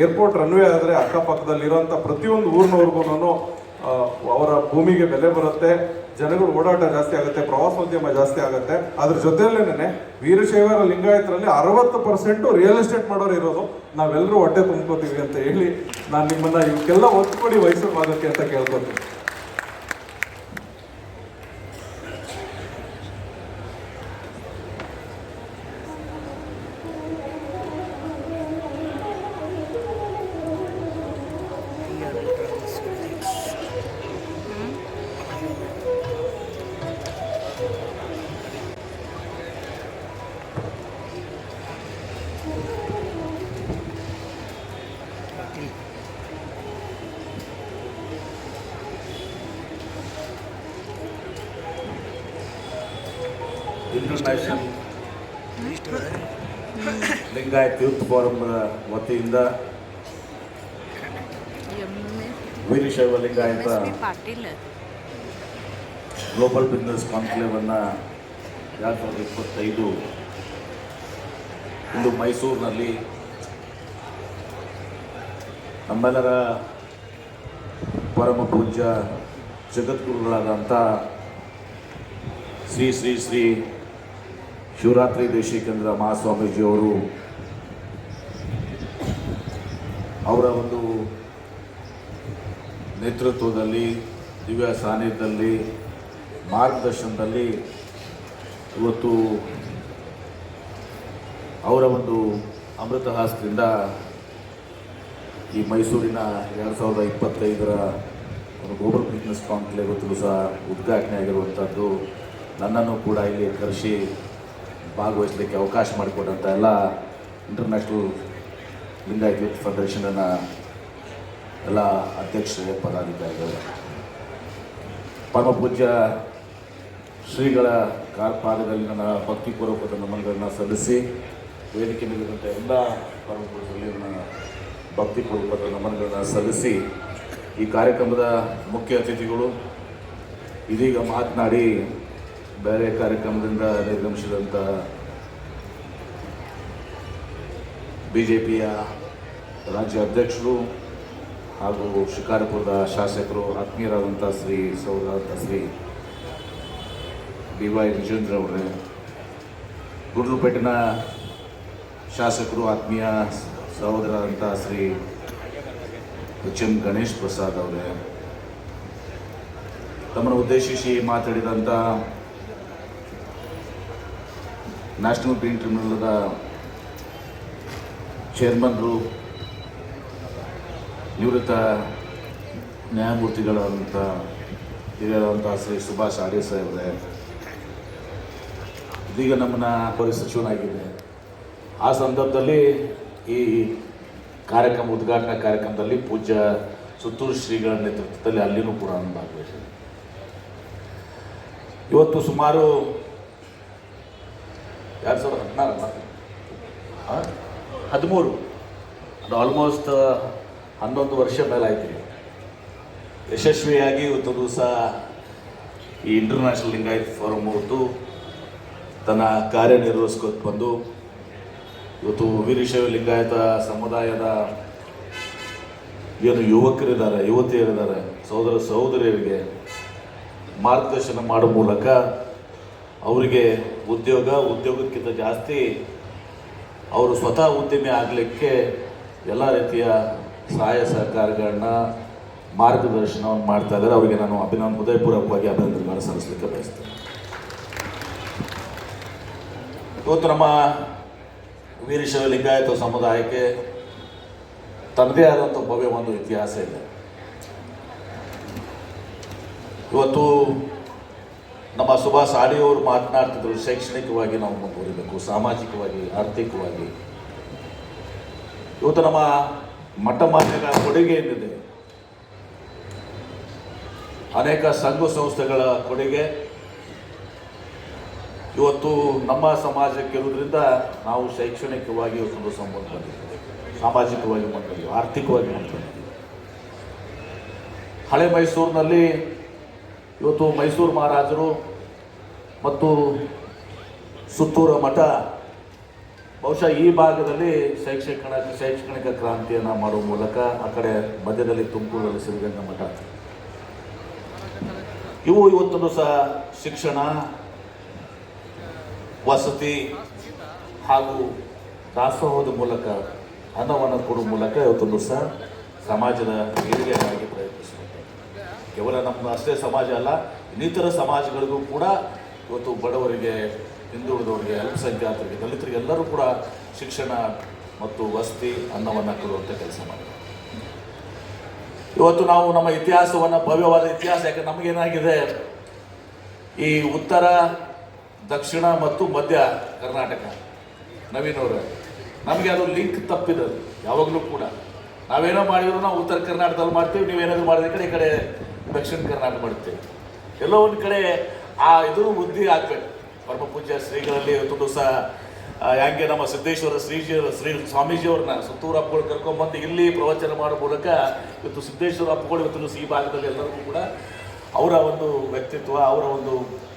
ಏರ್ಪೋರ್ಟ್ ರನ್ವೇ ಆದರೆ ಅಕ್ಕಪಕ್ಕದಲ್ಲಿರೋಂಥ ಪ್ರತಿಯೊಂದು ಊರಿನವ್ರಿಗೂ ಅವರ ಭೂಮಿಗೆ ಬೆಲೆ ಬರುತ್ತೆ, ಜನಗಳು ಓಡಾಟ ಜಾಸ್ತಿ ಆಗುತ್ತೆ, ಪ್ರವಾಸೋದ್ಯಮ ಜಾಸ್ತಿ ಆಗುತ್ತೆ. ಅದ್ರ ಜೊತೆಯಲ್ಲೇನೆ ವೀರಶೈವರ ಲಿಂಗಾಯತರಲ್ಲಿ 60% ರಿಯಲ್ ಎಸ್ಟೇಟ್ ಮಾಡೋರು ಇರೋದು. ನಾವೆಲ್ಲರೂ ಹೊಟ್ಟೆ ತುಂಬ್ಕೋತೀವಿ ಅಂತ ಹೇಳಿ ನಾನು ನಿಮ್ಮನ್ನ ಇವಕ್ಕೆಲ್ಲ ಒತ್ತು ಕೊಡಿ ಮೈಸೂರು ಭಾಗಕ್ಕೆ ಅಂತ ಕೇಳ್ಕೊತೀನಿ. ಇಂಟರ್ನ್ಯಾಷನಲ್ ಲಿಂಗಾಯತ್ ಯೂತ್ ಫೋರಂ ವತಿಯಿಂದ ವೀರಶೈವ ಲಿಂಗಾಯತ ಗ್ಲೋಬಲ್ ಬಿಸ್ನೆಸ್ ಕಾನ್ಕ್ಲೇವನ್ನು 2025 ಇಂದು ಮೈಸೂರಿನಲ್ಲಿ ನಮ್ಮೆಲ್ಲರ ಪರಮ ಪೂಜ್ಯ ಜಗದ್ಗುರುಗಳಾದಂಥ ಶ್ರೀ ಶ್ರೀ ಶ್ರೀ ಶಿವರಾತ್ರಿ ದೇಶಿಕೇಂದ್ರ ಮಹಾಸ್ವಾಮೀಜಿಯವರು ಅವರ ಒಂದು ನೇತೃತ್ವದಲ್ಲಿ ದಿವ್ಯ ಸಾನ್ನಿಧ್ಯದಲ್ಲಿ ಮಾರ್ಗದರ್ಶನದಲ್ಲಿ ಇವತ್ತು ಅವರ ಒಂದು ಅಮೃತ ಹಸ್ತದಿಂದ ಈ ಮೈಸೂರಿನ 2025 ಒಂದು ಗ್ಲೋಬಲ್ ಬಿಸ್ನೆಸ್ ಕಾನ್ಕ್ಲೇವ್ ಇವತ್ತು ಸಹ ಉದ್ಘಾಟನೆ ಆಗಿರುವಂಥದ್ದು. ನನ್ನನ್ನು ಕೂಡ ಇಲ್ಲಿ ಕರೆಸಿ ಭಾಗವಹಿಸಲಿಕ್ಕೆ ಅವಕಾಶ ಮಾಡಿಕೊಟ್ಟಂಥ ಎಲ್ಲ ಇಂಟರ್ನ್ಯಾಷನಲ್ ಲಿಂಗಾಯತ್ ಯೂತ್ ಫೆಡರೇಷನ್ನ ಎಲ್ಲ ಅಧ್ಯಕ್ಷರೇ ಪದಾಧಿಕಾರಿಗಳು, ಪರಮ ಪೂಜ್ಯ ಶ್ರೀಗಳ ಕಾಲ್ಪಾದದಲ್ಲಿ ನನ್ನ ಭಕ್ತಿಪೂರ್ವಕದ ನಮನಗಳನ್ನು ಸಲ್ಲಿಸಿ ವೇದಿಕೆ ಮೇಲಿರುವಂಥ ಎಲ್ಲ ಪರಮ ಪೂಜ್ಯರಲ್ಲಿ ನನ್ನ ಭಕ್ತಿಪೂರ್ವಕದ ನಮನಗಳನ್ನು ಸಲ್ಲಿಸಿ ಈ ಕಾರ್ಯಕ್ರಮದ ಮುಖ್ಯ ಅತಿಥಿಗಳು ಇದೀಗ ಮಾತನಾಡಿ ಬೇರೆ ಕಾರ್ಯಕ್ರಮದಿಂದ ನಿರ್ಗಮಿಸಿದಂಥ BJPಯ ರಾಜ್ಯ ಅಧ್ಯಕ್ಷರು ಹಾಗೂ ಶಿಕಾರಿಪುರದ ಶಾಸಕರು ಆತ್ಮೀಯರಾದಂಥ ಶ್ರೀ BY ವಿಜೇಂದ್ರ ಅವರೇ, ಗುಂಡ್ಲುಪೇಟಿನ ಶಾಸಕರು ಆತ್ಮೀಯ ಸಹೋದರರಾದಂಥ ಶ್ರೀ HM ಗಣೇಶ್ ಪ್ರಸಾದ್ ಅವರೇ, ತಮ್ಮನ್ನು ಉದ್ದೇಶಿಸಿ ಮಾತಾಡಿದಂಥ ನ್ಯಾಷನಲ್ ಗ್ರೀನ್ ಟ್ರಿಬ್ಯುನಲ್ದ ಚೇರ್ಮನ್ರು, ನಿವೃತ್ತ ನ್ಯಾಯಮೂರ್ತಿಗಳಾದಂಥ ಹಿರಿಯರಾದಂಥ ಶ್ರೀ ಸುಭಾಷ್ ಆಡಿ ಸಾಹೇಬ್ರೆ, ಇದೀಗ ನಮ್ಮನ್ನು ಸಚಿವನಾಗಿದೆ. ಆ ಸಂದರ್ಭದಲ್ಲಿ ಈ ಕಾರ್ಯಕ್ರಮ ಉದ್ಘಾಟನಾ ಕಾರ್ಯಕ್ರಮದಲ್ಲಿ ಪೂಜ್ಯ ಸುತ್ತೂರು ಶ್ರೀಗಳ ನೇತೃತ್ವದಲ್ಲಿ ಅಲ್ಲಿನೂ ಕೂಡ ನಾನು ಭಾಗವಹಿಸಿದೆ. ಇವತ್ತು ಸುಮಾರು 2013 ಅದು ಆಲ್ಮೋಸ್ಟ್ 11 ವರ್ಷ ಮೇಲೆ ಆಯ್ತು. ಯಶಸ್ವಿಯಾಗಿ ಇವತ್ತು ದಿವಸ ಈ ಇಂಟರ್ನ್ಯಾಷನಲ್ ಲಿಂಗಾಯತ್ ಫೋರಮ್ ಹೊರತು ತನ್ನ ಕಾರ್ಯನಿರ್ವಹಿಸ್ಕೊತ ಬಂದು ಇವತ್ತು ವೀರಶೈವ ಲಿಂಗಾಯತ ಸಮುದಾಯದ ಏನು ಯುವಕರಿದ್ದಾರೆ, ಯುವತಿಯರಿದ್ದಾರೆ, ಸಹೋದರಿಯರಿಗೆ ಮಾರ್ಗದರ್ಶನ ಮಾಡೋ ಮೂಲಕ ಅವರಿಗೆ ಉದ್ಯೋಗಕ್ಕಿಂತ ಜಾಸ್ತಿ ಅವರು ಸ್ವತಃ ಉದ್ಯಮಿ ಆಗಲಿಕ್ಕೆ ಎಲ್ಲ ರೀತಿಯ ಸಹಾಯ ಸಹಕಾರಗಳನ್ನ ಮಾರ್ಗದರ್ಶನವನ್ನು ಮಾಡ್ತಾ ಇದ್ದಾರೆ. ಅವರಿಗೆ ನಾನು ಹೃದಯಪೂರ್ವಕವಾಗಿ ಅಭಿನಂದನೆಗಳನ್ನು ಸಲ್ಲಿಸಲಿಕ್ಕೆ ಬಯಸ್ತೇನೆ. ಇವತ್ತು ನಮ್ಮ ವೀರಶೈವ ಲಿಂಗಾಯತ ಸಮುದಾಯಕ್ಕೆ ತನ್ನದೇ ಆದಂಥ ಭವ್ಯ ಒಂದು ಇತಿಹಾಸ ಇದೆ. ಇವತ್ತು ನಮ್ಮ ಸುಭಾಷ್ ಆಡಿಯವರು ಮಾತನಾಡ್ತಿದ್ರು, ಶೈಕ್ಷಣಿಕವಾಗಿ ನಾವು ಮುಂದುವರಿಬೇಕು, ಸಾಮಾಜಿಕವಾಗಿ, ಆರ್ಥಿಕವಾಗಿ. ಇವತ್ತು ನಮ್ಮ ಮಠ ಮಾನ್ಯಗಳ ಕೊಡುಗೆ ಏನಿದೆ, ಅನೇಕ ಸಂಘ ಸಂಸ್ಥೆಗಳ ಕೊಡುಗೆ ಇವತ್ತು ನಮ್ಮ ಸಮಾಜಕ್ಕೆ ಇರೋದ್ರಿಂದ ನಾವು ಶೈಕ್ಷಣಿಕವಾಗಿ ಇವತ್ತೊಂದು ಸಂಬಂಧ ಬಂದಿದ್ದೇವೆ, ಸಾಮಾಜಿಕವಾಗಿ ಬಂದಿದ್ದೀವಿ, ಆರ್ಥಿಕವಾಗಿ ಬಂದಿದ್ದೀವಿ. ಹಳೆ ಮೈಸೂರಿನಲ್ಲಿ ಇವತ್ತು ಮೈಸೂರು ಮಹಾರಾಜರು ಮತ್ತು ಸುತ್ತೂರು ಮಠ ಬಹುಶಃ ಈ ಭಾಗದಲ್ಲಿ ಶೈಕ್ಷಣಿಕ ಕ್ರಾಂತಿಯನ್ನು ಮಾಡುವ ಮೂಲಕ ಆ ಕಡೆ ಮಧ್ಯದಲ್ಲಿ ತುಮಕೂರಲ್ಲಿ ಸಿರಿಗಂಗಾ ಮಠ, ಇವು ಇವತ್ತೊಂದು ಸಹ ಶಿಕ್ಷಣ, ವಸತಿ ಹಾಗೂ ದಾಸೋಹದ ಮೂಲಕ ಅನ್ನವನ್ನು ಕೊಡುವ ಮೂಲಕ ಇವತ್ತೊಂದು ಸಹ ಸಮಾಜದ ಏಳಿಗೆಗಾಗಿ ಪ್ರಯತ್ನಿಸುತ್ತೆ. ಕೇವಲ ನಮ್ಮ ಅಷ್ಟೇ ಸಮಾಜ ಅಲ್ಲ, ಇನ್ನಿತರ ಸಮಾಜಗಳಿಗೂ ಕೂಡ ಇವತ್ತು ಬಡವರಿಗೆ, ಹಿಂದುಳಿದವರಿಗೆ, ಅಲ್ಪಸಂಖ್ಯಾತರಿಗೆ, ದಲಿತರಿಗೆ ಎಲ್ಲರೂ ಕೂಡ ಶಿಕ್ಷಣ ಮತ್ತು ವಸತಿ ಅನ್ನವನ್ನು ಕೊಡುವಂಥ ಕೆಲಸ ಮಾಡಿದೆ. ಇವತ್ತು ನಾವು ನಮ್ಮ ಇತಿಹಾಸವನ್ನು, ಭವ್ಯವಾದ ಇತಿಹಾಸ, ಯಾಕಂದ್ರೆ ನಮಗೇನಾಗಿದೆ, ಈ ಉತ್ತರ, ದಕ್ಷಿಣ ಮತ್ತು ಮಧ್ಯ ಕರ್ನಾಟಕ, ನವೀನವರು, ನಮಗೆ ಅದು ಲಿಂಕ್ ತಪ್ಪಿದೆ ಯಾವಾಗಲೂ ಕೂಡ. ನಾವೇನೋ ಮಾಡಿದ್ರು ನಾವು ಉತ್ತರ ಕರ್ನಾಟಕದಲ್ಲಿ ಮಾಡ್ತೀವಿ, ನೀವೇನಾದರೂ ಮಾಡಿದ ಈ ಕಡೆ ದಕ್ಷಿಣ ಕರ್ನಾಟಕ ಮಾಡ್ತೀವಿ. ಎಲ್ಲೋ ಒಂದು ಕಡೆ ಆ ಇದು ವೃದ್ಧಿ ಆಗಬೇಕು. ಪರಮ ಪೂಜ್ಯ ಶ್ರೀಗಳಲ್ಲಿ ಇವತ್ತು ದಿವಸ ಯಾಕೆ ನಮ್ಮ ಸಿದ್ದೇಶ್ವರ ಶ್ರೀ ಸ್ವಾಮೀಜಿಯವ್ರನ್ನ ಸುತ್ತೂರು ಹಬ್ಬಗಳು ಕರ್ಕೊಂಡ್ಬಂದು ಇಲ್ಲಿ ಪ್ರವಚನ ಮಾಡೋ ಮೂಲಕ ಇವತ್ತು ಸಿದ್ದೇಶ್ವರ ಹಬ್ಬಗಳು ಇವತ್ತು ದಿವಸ ಈ ಭಾಗದಲ್ಲಿ ಎಲ್ಲರಿಗೂ ಕೂಡ ಅವರ ಒಂದು ವ್ಯಕ್ತಿತ್ವ, ಅವರ ಒಂದು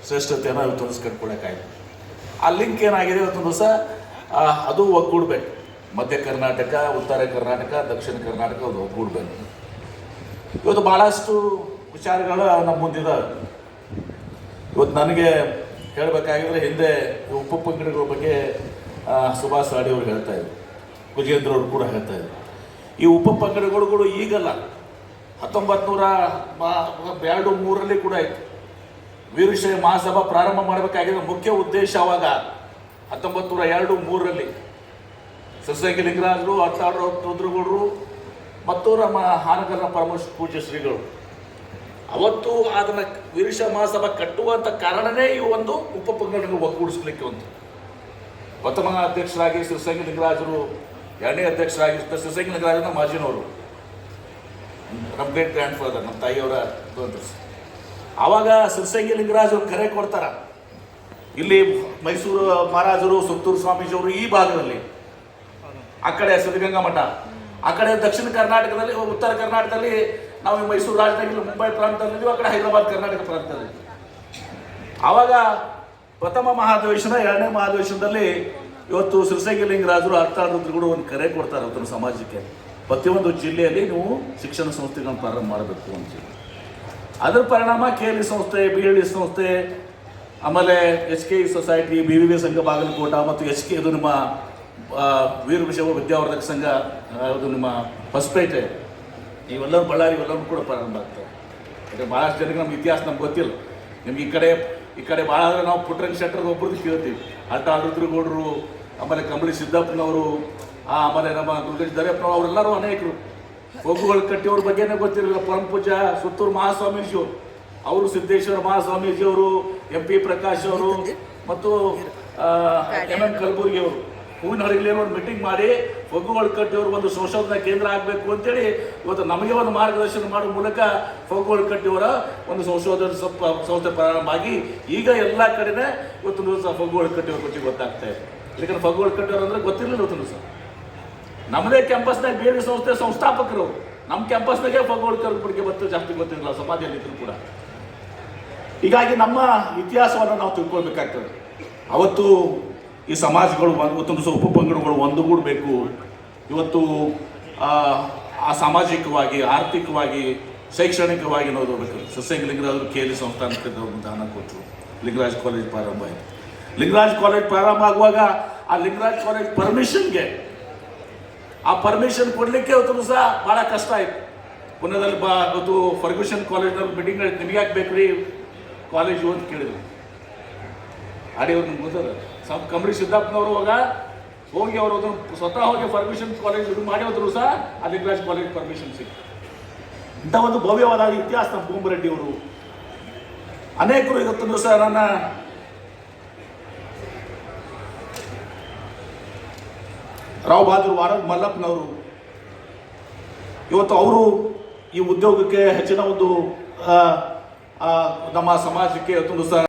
ಶ್ರೇಷ್ಠತೆಯನ್ನು ಇವತ್ತು ಕಂಡುಕೊಳ್ಳೋಕ್ಕಾಯ್ತು. ಆ ಲಿಂಕ್ ಏನಾಗಿದೆ ಇವತ್ತು ದಿವಸ ಅದು ಒಗ್ಗೂಡ್ಬೇಕು. ಮಧ್ಯ ಕರ್ನಾಟಕ, ಉತ್ತರ ಕರ್ನಾಟಕ, ದಕ್ಷಿಣ ಕರ್ನಾಟಕ ಅದು ಒಗ್ಗೂಡ್ಬೇಕು. ಇವತ್ತು ಭಾಳಷ್ಟು ವಿಚಾರಗಳು ನಮ್ಮ ಮುಂದಿದೆ. ಇವತ್ತು ನನಗೆ ಹೇಳಬೇಕಾಗಿದ್ರೆ ಹಿಂದೆ ಉಪ ಪಂಗಡಗಳ ಬಗ್ಗೆ ಸುಭಾಷ್ ಅಡಿ ಅವರು ಹೇಳ್ತಾ ಇದ್ರು, ಕುಜೇಂದ್ರ ಅವರು ಕೂಡ ಹೇಳ್ತಾ ಇದ್ರು. ಈ ಉಪ ಪಂಗಡಗಳು ಈಗಲ್ಲ, 1902-3 ಕೂಡ ಇತ್ತು. ವೀರಶೈವ ಮಹಾಸಭಾ ಪ್ರಾರಂಭ ಮಾಡಬೇಕಾಗಿರೋ ಮುಖ್ಯ ಉದ್ದೇಶ ಅವಾಗ 1902-3 ಸಿರಸಂಗಿ ಲಿಂಗರಾಜರು, ಅತ್ತಾಡ್ರು, ರುದ್ರಗೌಡರು ಮತ್ತು ನಮ್ಮ ಹಾನಗಲ್ನ ಪರಮ ಪೂಜ್ಯ ಶ್ರೀಗಳು ಅವತ್ತು ಅದನ್ನು ವೀರಶೈವ ಮಹಾಸಭಾ ಕಟ್ಟುವಂಥ ಕಾರಣನೇ ಈ ಒಂದು ಉಪ ಪಂಗಡಗಳು ಒಗ್ಗೂಡಿಸ್ಲಿಕ್ಕೆ ಒಂದು. ಪ್ರಥಮ ಅಧ್ಯಕ್ಷರಾಗಿ ಸಿರಸಂಗಿ ಲಿಂಗರಾಜರು, 2ನೇ ಅಧ್ಯಕ್ಷರಾಗಿ ಸಿರಸಂಗಿ ಲಿಂಗರಾಜನ ಮಾಜಿನವರು, ನಮ್ಮ ಗ್ರೇಟ್ ಗ್ರ್ಯಾಂಡ್ ಫಾದರ್, ನಮ್ಮ ತಾಯಿಯವರ ಆವಾಗ ಸಿರಸಂಗಿ ಲಿಂಗರಾಜರು ಕರೆ ಕೊಡ್ತಾರ. ಇಲ್ಲಿ ಮೈಸೂರು ಮಹಾರಾಜರು, ಸುತ್ತೂರು ಸ್ವಾಮೀಜಿಯವರು ಈ ಭಾಗದಲ್ಲಿ, ಆ ಕಡೆ ಸಿದ್ಧಗಂಗಾ ಮಠ, ಆ ಕಡೆ ದಕ್ಷಿಣ ಕರ್ನಾಟಕದಲ್ಲಿ, ಉತ್ತರ ಕರ್ನಾಟಕದಲ್ಲಿ ನಾವು ಮೈಸೂರು ರಾಜಧಾನಿ ಮುಂಬೈ ಪ್ರಾಂತದಲ್ಲಿದ್ದೀವಿ, ಆ ಕಡೆ ಹೈದರಾಬಾದ್ ಕರ್ನಾಟಕ ಪ್ರಾಂತದಲ್ಲಿ. ಆವಾಗ ಪ್ರಥಮ ಮಹಾಧಿವೇಶನ, 2ನೇ ಮಹಾಧಿವೇಶನದಲ್ಲಿ ಇವತ್ತು ಸಿರಸಂಗಿ ಲಿಂಗರಾಜರು, ಅತ್ತಾಡ್ರು ಒಂದು ಕರೆ ಕೊಡ್ತಾರೆ ಅವತ್ತು ಸಮಾಜಕ್ಕೆ, ಪ್ರತಿಯೊಂದು ಜಿಲ್ಲೆಯಲ್ಲಿ ನೀವು ಶಿಕ್ಷಣ ಸಂಸ್ಥೆಗಳನ್ನು ಪ್ರಾರಂಭ ಮಾಡಬೇಕು ಅಂತೇಳಿ. ಅದರ ಪರಿಣಾಮ KLE ಸಂಸ್ಥೆ, BLD ಸಂಸ್ಥೆ, ಆಮೇಲೆ HKE ಸೊಸೈಟಿ, BVV ಸಂಘ ಬಾಗಲಕೋಟ ಮತ್ತು HK ಇದು ನಿಮ್ಮ ವೀರಶೈವ ವಿದ್ಯಾವರ್ಧಕ ಸಂಘ, ಅದು ನಿಮ್ಮ ಹೊಸಪೇಟೆ, ಇವೆಲ್ಲರೂ ಬಳ್ಳಾರಿ, ಇವೆಲ್ಲರೂ ಕೂಡ ಪ್ರಾರಂಭ ಆಗ್ತವೆ. ಯಾಕಂದರೆ ಭಾಳಷ್ಟು ಜನಕ್ಕೆ ನಮ್ಮ ಇತಿಹಾಸ ನಮ್ಗೆ ಗೊತ್ತಿಲ್ಲ. ನಿಮ್ಗೆ ಈ ಕಡೆ ಭಾಳ ಅಂದರೆ ನಾವು ಪುಟ್ಟರಂಗ ಶೆಟ್ಟರ್ ಒಬ್ಬರದ್ದು ಕೇಳ್ತೀವಿ, ರುದ್ರಗೌಡರು, ಆಮೇಲೆ ಕಂಬಳಿ ಸಿದ್ದಪ್ಪನವರು, ಆಮೇಲೆ ನಮ್ಮ ದುರ್ಗೇಶ್ ದರ್ಯಪ್ಪನವರು, ಅವರೆಲ್ಲರೂ ಅನೇಕರು. ಒಗ್ಗುಗಳು ಕಟ್ಟಿಯವ್ರ ಬಗ್ಗೆನೇ ಗೊತ್ತಿರಲಿಲ್ಲ. ಪರಮ ಪೂಜ್ಯ ಸುತ್ತೂರು ಮಹಾಸ್ವಾಮೀಜಿಯವರು, ಅವರು ಸಿದ್ದೇಶ್ವರ ಮಹಾಸ್ವಾಮೀಜಿಯವರು, MP ಪ್ರಕಾಶ್ ಅವರು ಮತ್ತು MM ಕಲಬುರ್ಗಿ ಅವರು ಹೂವಿನ ಹಡಗಲಿ ಒಂದು ಮೀಟಿಂಗ್ ಮಾಡಿ ಒಗ್ಗುಗಳು ಕಟ್ಟಿಯವರು ಒಂದು ಸಂಶೋಧನಾ ಕೇಂದ್ರ ಆಗಬೇಕು ಅಂತೇಳಿ ಇವತ್ತು ನಮಗೆ ಒಂದು ಮಾರ್ಗದರ್ಶನ ಮಾಡೋ ಮೂಲಕ ಒಗ್ಗುಗಳು ಕಟ್ಟಿಯವರ ಒಂದು ಸಂಶೋಧನಾ ಸಂಸ್ಥೆ ಪ್ರಾರಂಭ ಆಗಿ ಈಗ ಎಲ್ಲ ಕಡೆನೇ ಇವತ್ತು ದಿವಸ ಒಗ್ಗುಗಳು ಕಟ್ಟಿಯವ್ರ ಬಗ್ಗೆ ಗೊತ್ತಾಗ್ತಾ ಇದೆ. ಯಾಕಂದ್ರೆ ಒಗ್ಗುಗಳು ಕಟ್ಟಿಯವರು ಅಂದರೆ ಗೊತ್ತಿರಲಿಲ್ಲ ಇವತ್ತು ದಿವಸ. ನಮ್ಮದೇ ಕ್ಯಾಂಪಸ್ನಾಗ BLD ಸಂಸ್ಥೆ ಸಂಸ್ಥಾಪಕರು, ನಮ್ಮ ಕ್ಯಾಂಪಸ್ನಾಗೆ ಒಗ್ಗುಗಳ ಬಗ್ಗೆ ಮತ್ತು ಜಾಸ್ತಿ ಗೊತ್ತಿರಲಿಲ್ಲ ಸಮಾಜದಲ್ಲಿ ಇದ್ರೂ ಕೂಡ. ಹೀಗಾಗಿ ನಮ್ಮ ಇತಿಹಾಸವನ್ನು ನಾವು ತಿಳ್ಕೊಳ್ಬೇಕಾಗ್ತದೆ. ಅವತ್ತು ಈ ಸಮಾಜಗಳು ಇವತ್ತೊಂದು ಉಪ ಪಂಗಡಗಳು ಒಂದುಗೂಡಬೇಕು. ಇವತ್ತು ಆ ಸಾಮಾಜಿಕವಾಗಿ, ಆರ್ಥಿಕವಾಗಿ, ಶೈಕ್ಷಣಿಕವಾಗಿ ನಾವು ಹೋಗ್ಬೇಕು. ಸಿರಸಂಗಿ ಲಿಂಗರಾಜರು KLE ಸಂಸ್ಥಾನಕ್ಕೆ ದಾನ ಕೊಟ್ಟರು. ಲಿಂಗರಾಜ್ ಕಾಲೇಜ್ ಪ್ರಾರಂಭ ಆಯಿತು. ಲಿಂಗರಾಜ್ ಕಾಲೇಜ್ ಪ್ರಾರಂಭ ಆಗುವಾಗ ಆ ಲಿಂಗರಾಜ್ ಕಾಲೇಜ್ ಪರ್ಮಿಷನ್ ಕೊಡಲಿಕ್ಕೆ ಇವತ್ತು ಸಹ ಭಾಳ ಕಷ್ಟ ಆಯಿತು. ಪುನದಲ್ಲಿ ಇವತ್ತು ಫರ್ಗ್ಯೂಷನ್ ಕಾಲೇಜ್ನಲ್ಲಿ ಮೀಟಿಂಗ್ ನಿಮಗೆ ಯಾಕೆ ಬೇಕು ರೀ ಕಾಲೇಜು ಅಂತ ಕೇಳಿದ್ರು. ಅಡಿ ಅವ್ರು ನಮ್ಗೆ ಗೊತ್ತದ ಕಂಬಳಿ ಸಿದ್ದಪ್ಪನವರು ಹೋಗಿ ಅವರು ಅದನ್ನು ಸ್ವತಃ ಹೋಗಿ ಫರ್ಗ್ಯೂಷನ್ ಕಾಲೇಜ್ ಇದು ಮಾಡಿ ಹೋದ್ರು ಸಹ ಆ ಲಿಂಗರಾಜ್ ಕಾಲೇಜ್ ಪರ್ಮಿಷನ್ ಸಿಕ್ತು. ಇಂಥ ಒಂದು ಭವ್ಯವಾದ ಇತಿಹಾಸ ನಮ್ಮ ಭೂಮರೆಡ್ಡಿ ಅವರು ಅನೇಕರು ಇವತ್ತು ಸಹ ನನ್ನ ರಾವ್ ಬಹದ್ದೂರ್ ವಾರದ್ ಮಲ್ಲಪ್ಪನವರು ಇವತ್ತು ಅವರು ಈ ಉದ್ಯೋಗಕ್ಕೆ ಹೆಚ್ಚಿನ ಒಂದು ನಮ್ಮ ಸಮಾಜಕ್ಕೆ ಇವತ್ತೊಂದು ಸಹ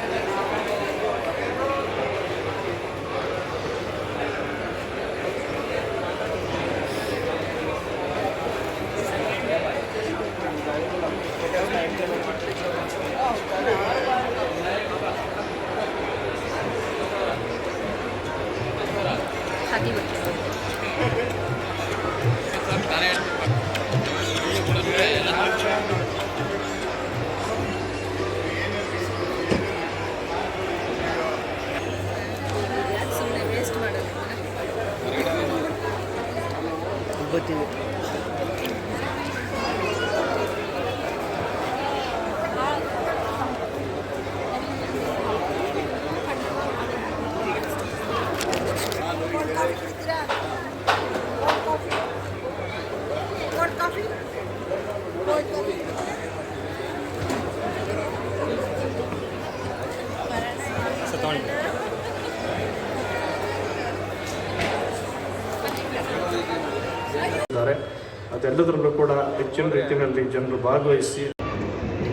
ಅದೆಲ್ಲದರಲ್ಲೂ ಕೂಡ ಹೆಚ್ಚಿನ ರೀತಿಯಲ್ಲಿ ಜನರು ಭಾಗವಹಿಸಿ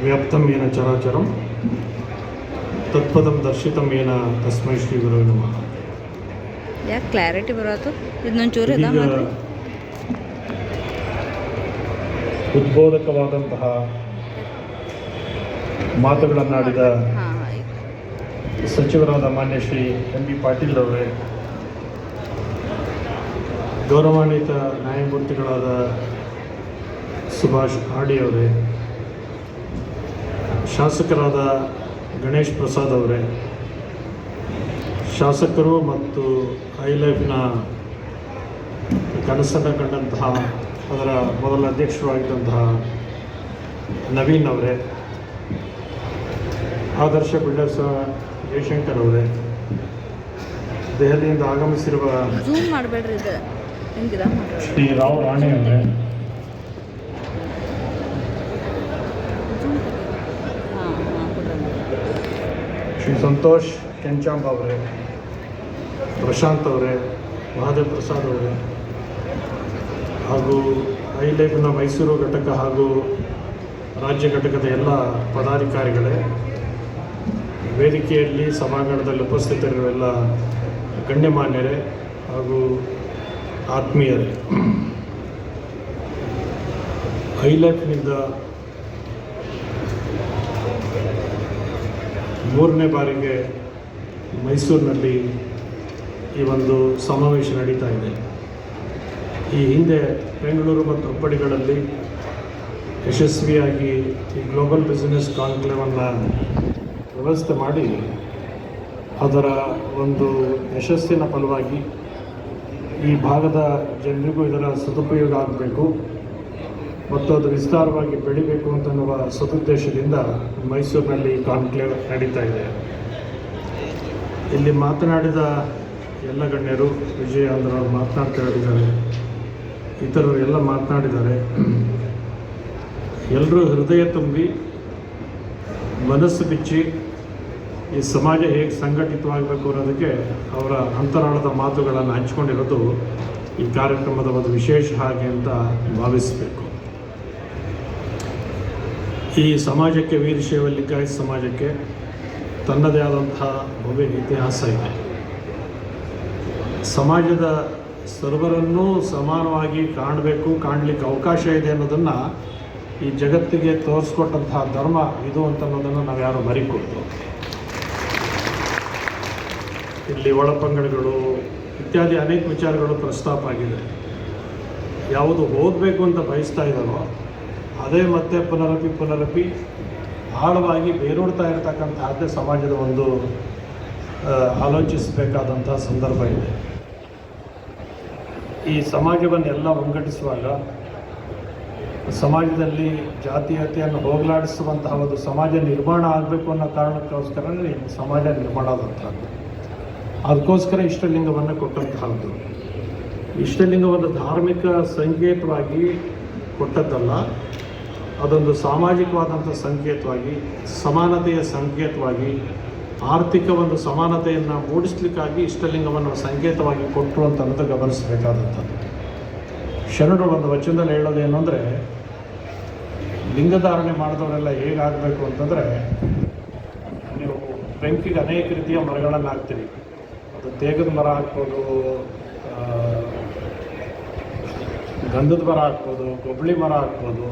ವ್ಯಾಪ್ತಂ ಏನ ಚರಾಚರಂ ತತ್ಪದಂ ದರ್ಶಿತಂ ಏನ ತಸ್ಮೈ ಶ್ರೀ ಗುರುವೇ ನಮಃ. ಯಾಕೆ ಕ್ಲಾರಿಟಿ ಬರೋದು ಇದನ್ನೊಂಚೂರು ಇದೀಗ ಉದ್ಬೋಧಕವಾದಂತಹ ಮಾತುಗಳನ್ನಾಡಿದ ಹಾಂ ಸಚಿವರಾದ ಮಾನ್ಯ ಶ್ರೀ ಎಂ.ಬಿ. ಪಾಟೀಲ್ ಅವರೇ, ಗೌರವಾನ್ವಿತ ನ್ಯಾಯಮೂರ್ತಿಗಳಾದ ಸುಭಾಷ್ ಆಡಿ ಅವರೇ, ಶಾಸಕರಾದ ಗಣೇಶ್ ಪ್ರಸಾದ್ ಅವರೇ, ಶಾಸಕರು ಮತ್ತು ಐಲೈಫ್ನ ಕನಸನ್ನು ಕಂಡಂತಹ ಅದರ ಮೊದಲ ಅಧ್ಯಕ್ಷರಾಗಿದ್ದಂತಹ ನವೀನ್ ಅವರೇ, ಆದರ್ಶ ಬಿಲ್ಡರ್ಸ್ ಜಯಶಂಕರ್ ಅವರೇ, ದೆಹಲಿಯಿಂದ ಆಗಮಿಸಿರುವ ಝೂಮ್ ಮಾಡಬೇಡ್ರಿ, ಇದು ಹೆಂಗಿದ ಶ್ರೀ ರಾವ್ ರಾಣೆ ಅವರೇ, ಶ್ರೀ ಸಂತೋಷ್ ಕೆಂಚಾಂಬ ಅವರೇ, ಪ್ರಶಾಂತ್ ಅವರೇ, ಮಹಾದೇವ್ ಪ್ರಸಾದ್ ಅವರೇ, ಹಾಗೂ ಐಲೈಫ್ನ ಮೈಸೂರು ಘಟಕ ಹಾಗೂ ರಾಜ್ಯ ಘಟಕದ ಎಲ್ಲ ಪದಾಧಿಕಾರಿಗಳೇ, ವೇದಿಕೆಯಲ್ಲಿ ಸಭಾಂಗಣದಲ್ಲಿ ಉಪಸ್ಥಿತರಿರುವ ಎಲ್ಲ ಗಣ್ಯಮಾನ್ಯರೇ ಹಾಗೂ ಆತ್ಮೀಯರೇ, ಐಲೈಫ್ನಿಂದ 3ನೇ ಬಾರಿಗೆ ಮೈಸೂರಿನಲ್ಲಿ ಈ ಒಂದು ಸಮಾವೇಶ ನಡೀತಾ ಇದೆ. ಈ ಹಿಂದೆ ಬೆಂಗಳೂರು ಮತ್ತು ಹುಬ್ಬಳ್ಳಿಗಳಲ್ಲಿ ಯಶಸ್ವಿಯಾಗಿ ಈ ಗ್ಲೋಬಲ್ ಬಿಸಿನೆಸ್ ಕಾನ್ಕ್ಲೇವನ್ನು ವ್ಯವಸ್ಥೆ ಮಾಡಿ ಅದರ ಒಂದು ಯಶಸ್ಸಿನ ಫಲವಾಗಿ ಈ ಭಾಗದ ಜನರಿಗೂ ಇದರ ಸದುಪಯೋಗ ಆಗಬೇಕು ಮತ್ತು ಅದು ವಿಸ್ತಾರವಾಗಿ ಬೆಳಿಬೇಕು ಅಂತನ್ನುವ ಸದುದ್ದೇಶದಿಂದ ಮೈಸೂರಿನಲ್ಲಿ ಕಾನ್ಕ್ಲೇವ್ ನಡೀತಾ ಇದೆ. ಇಲ್ಲಿ ಮಾತನಾಡಿದ ಎಲ್ಲ ಗಣ್ಯರು, ವಿಜಯ ಅಂದ್ರವ್ರು ಮಾತನಾಡ್ತಾ ಹೇಳಿದ್ದಾರೆ, ಇತರರು ಎಲ್ಲ ಮಾತನಾಡಿದ್ದಾರೆ. ಎಲ್ಲರೂ ಹೃದಯ ತುಂಬಿ ಮನಸ್ಸು ಬಿಚ್ಚಿ ಈ ಸಮಾಜ ಹೇಗೆ ಸಂಘಟಿತವಾಗಬೇಕು ಅನ್ನೋದಕ್ಕೆ ಅವರ ಅಂತರಾಳದ ಮಾತುಗಳನ್ನು ಹಂಚಿಕೊಂಡಿರೋದು ಈ ಕಾರ್ಯಕ್ರಮದ ಒಂದು ವಿಶೇಷ ಹಾಗೆ ಅಂತ ಭಾವಿಸಬೇಕು. ಈ ಸಮಾಜಕ್ಕೆ, ವೀರಶೈವ ಲಿಂಗಾಯತ ಸಮಾಜಕ್ಕೆ ತನ್ನದೇ ಆದಂತಹ ಭವ್ಯ ಇತಿಹಾಸ ಇದೆ. ಸಮಾಜದ ಸರ್ವರನ್ನೂ ಸಮಾನವಾಗಿ ಕಾಣಬೇಕು, ಕಾಣಲಿಕ್ಕೆ ಅವಕಾಶ ಇದೆ ಅನ್ನೋದನ್ನು ಈ ಜಗತ್ತಿಗೆ ತೋರಿಸ್ಕೊಟ್ಟಂತಹ ಧರ್ಮ ಇದು ಅಂತನ್ನೋದನ್ನು ನಾವು ಯಾರು ಮರಿಕೊಡ್ತು. ಇಲ್ಲಿ ಒಳಪಂಗಡಗಳು ಇತ್ಯಾದಿ ಅನೇಕ ವಿಚಾರಗಳು ಪ್ರಸ್ತಾಪ ಆಗಿದೆ. ಯಾವುದು ಓದಬೇಕು ಅಂತ ಬಯಸ್ತಾ ಇದ್ದಾರೋ ಅದೇ ಮತ್ತೆ ಪುನರಪಿ ಆಳವಾಗಿ ಬೇರೂಡ್ತಾ ಇರತಕ್ಕಂತಹದ್ದೇ ಸಮಾಜದ ಒಂದು ಆಲೋಚಿಸಬೇಕಾದಂಥ ಸಂದರ್ಭ ಇದೆ. ಈ ಸಮಾಜವನ್ನೆಲ್ಲ ಒಗ್ಗಟ್ಟಿಸುವಾಗ ಸಮಾಜದಲ್ಲಿ ಜಾತೀಯತೆಯನ್ನು ಹೋಗಲಾಡಿಸುವಂತಹ ಒಂದು ಸಮಾಜ ನಿರ್ಮಾಣ ಆಗಬೇಕು ಅನ್ನೋ ಕಾರಣಕ್ಕೋಸ್ಕರನೇ ಸಮಾಜ ನಿರ್ಮಾಣ ಆದಂಥದ್ದು. ಅದಕ್ಕೋಸ್ಕರ ಇಷ್ಟಲಿಂಗವನ್ನು ಕೊಟ್ಟಂತಹದ್ದು. ಇಷ್ಟಲಿಂಗವನ್ನು ಧಾರ್ಮಿಕ ಸಂಕೇತವಾಗಿ ಕೊಟ್ಟದ್ದಲ್ಲ, ಅದೊಂದು ಸಾಮಾಜಿಕವಾದಂಥ ಸಂಕೇತವಾಗಿ, ಸಮಾನತೆಯ ಸಂಕೇತವಾಗಿ, ಆರ್ಥಿಕ ಒಂದು ಸಮಾನತೆಯನ್ನು ಮೂಡಿಸ್ಲಿಕ್ಕಾಗಿ ಇಷ್ಟಲಿಂಗವನ್ನು ಸಂಕೇತವಾಗಿ ಕೊಟ್ಟರು ಅಂತ ಅನ್ನೋದು ಗಮನಿಸಬೇಕಾದಂಥದ್ದು. ಶರಣರು ಒಂದು ವಚನದಲ್ಲಿ ಹೇಳೋದೇನು ಅಂದರೆ, ಲಿಂಗಧಾರಣೆ ಮಾಡಿದವರೆಲ್ಲ ಹೇಗಾಗಬೇಕು ಅಂತಂದರೆ, ನೀವು ಬೆಂಕಿಗೆ ಅನೇಕ ರೀತಿಯ ಮರಗಳನ್ನು ಹಾಕ್ತೀರಿ. ಅದು ತೇಗದ ಮರ ಹಾಕ್ಬೋದು, ಗಂಧದ ಮರ ಹಾಕ್ಬೋದು, ಗೊಬ್ಬಳಿ ಮರ ಹಾಕ್ಬೋದು,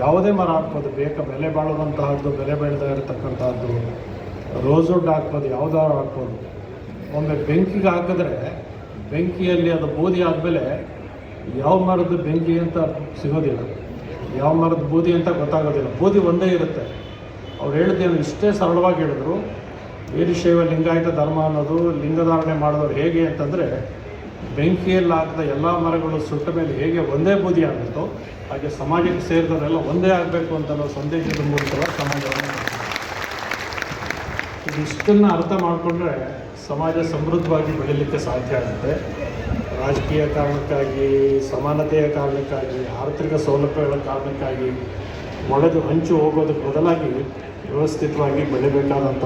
ಯಾವುದೇ ಮರ ಹಾಕ್ಬೋದು, ಬೆಲೆ ಬಾಳುವಂತಹದ್ದು, ಬೆಲೆ ಬೆಳೆದ ಇರತಕ್ಕಂಥದ್ದು, ರೋಸ್ವುಡ್ ಹಾಕ್ಬೋದು, ಯಾವುದಾದ್ರು ಹಾಕ್ಬೋದು. ಒಮ್ಮೆ ಬೆಂಕಿಗೆ ಹಾಕಿದ್ರೆ ಬೆಂಕಿಯಲ್ಲಿ ಅದು ಬೂದಿ ಆದಮೇಲೆ ಯಾವ ಮರದ ಬೆಂಕಿ ಅಂತ ಸಿಗೋದಿಲ್ಲ, ಯಾವ ಮರದ ಬೂದಿ ಅಂತ ಗೊತ್ತಾಗೋದಿಲ್ಲ. ಬೂದಿ ಒಂದೇ ಇರುತ್ತೆ. ಅವ್ರು ಹೇಳಿದ್ದೇನು ಇಷ್ಟೇ ಸರಳವಾಗಿ ಹೇಳಿದ್ರು, ವೀರಶೈವ ಲಿಂಗಾಯತ ಧರ್ಮ ಅನ್ನೋದು ಲಿಂಗಧಾರಣೆ ಮಾಡಿದವರು ಹೇಗೆ ಅಂತಂದರೆ, ಬೆಂಕಿಯಲ್ಲಿ ಹಾಕಿದ ಎಲ್ಲ ಮರಗಳು ಸುಟ್ಟ ಮೇಲೆ ಹೇಗೆ ಒಂದೇ ಬೂದಿ ಆಗುತ್ತೋ ಹಾಗೆ ಸಮಾಜಕ್ಕೆ ಸೇರಿದವರೆಲ್ಲ ಒಂದೇ ಆಗಬೇಕು ಅಂತ ಅನ್ನೋ ಸಂದೇಶದ ಮೂಲಕ ಸಮಾಜವನ್ನು ಇದಿಷ್ಟನ್ನು ಅರ್ಥ ಮಾಡಿಕೊಂಡ್ರೆ ಸಮಾಜ ಸಮೃದ್ಧವಾಗಿ ಬೆಳೀಲಿಕ್ಕೆ ಸಾಧ್ಯ ಆಗುತ್ತೆ. ರಾಜಕೀಯ ಕಾರಣಕ್ಕಾಗಿ, ಸಮಾನತೆಯ ಕಾರಣಕ್ಕಾಗಿ, ಆರ್ಥಿಕ ಸೌಲಭ್ಯಗಳ ಕಾರಣಕ್ಕಾಗಿ ಒಡೆದು ಹಂಚು ಹೋಗೋದಕ್ಕೆ ಬದಲಾಗಿ ವ್ಯವಸ್ಥಿತವಾಗಿ ಬೆಳಿಬೇಕಾದಂಥ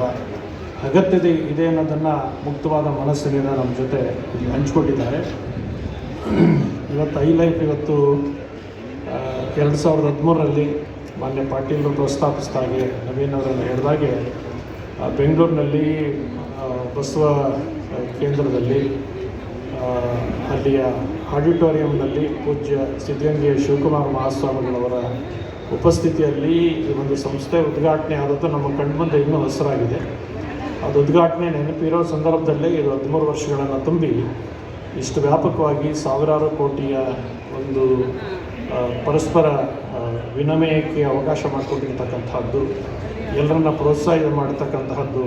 ಅಗತ್ಯತೆ ಇದೆ ಅನ್ನೋದನ್ನು ಮುಕ್ತವಾದ ಮನಸ್ಸಿನಿಂದ ನಮ್ಮ ಜೊತೆ ಇಲ್ಲಿ ಹಂಚ್ಕೊಂಡಿದ್ದಾರೆ. ಇವತ್ತು ಐಲೈಫ್ ಇವತ್ತು 2013ರಲ್ಲಿ ಮಾನ್ಯ ಪಾಟೀಲರು ಪ್ರಸ್ತಾಪಿಸಿದಾಗೆ, ನವೀನ್ ಅವರನ್ನು ಹೇಳಿದಾಗೆ ಬೆಂಗಳೂರಿನಲ್ಲಿ ಬಸವ ಕೇಂದ್ರದಲ್ಲಿ ಅಲ್ಲಿಯ ಆಡಿಟೋರಿಯಂನಲ್ಲಿ ಪೂಜ್ಯ ಸಿದ್ಧಗಂಗೆಯ ಶಿವಕುಮಾರ ಮಹಾಸ್ವಾಮಿಗಳವರ ಉಪಸ್ಥಿತಿಯಲ್ಲಿ ಈ ಒಂದು ಸಂಸ್ಥೆ ಉದ್ಘಾಟನೆ ಆದದ್ದು ನಮ್ಮ ಕಣ್ಮುಂದೆ ಇನ್ನೂ ಹೆಸರಾಗಿದೆ. ಅದು ಉದ್ಘಾಟನೆ ನೆನಪಿರೋ ಸಂದರ್ಭದಲ್ಲೇ ಇದು 13 ವರ್ಷಗಳನ್ನು ತುಂಬಿ ಇಷ್ಟು ವ್ಯಾಪಕವಾಗಿ ಸಾವಿರಾರು ಕೋಟಿಯ ಒಂದು ಪರಸ್ಪರ ವಿನಿಮಯಕ್ಕೆ ಅವಕಾಶ ಮಾಡಿಕೊಟ್ಟಿರ್ತಕ್ಕಂಥದ್ದು, ಎಲ್ಲರನ್ನ ಪ್ರೋತ್ಸಾಹ ಮಾಡತಕ್ಕಂತಹದ್ದು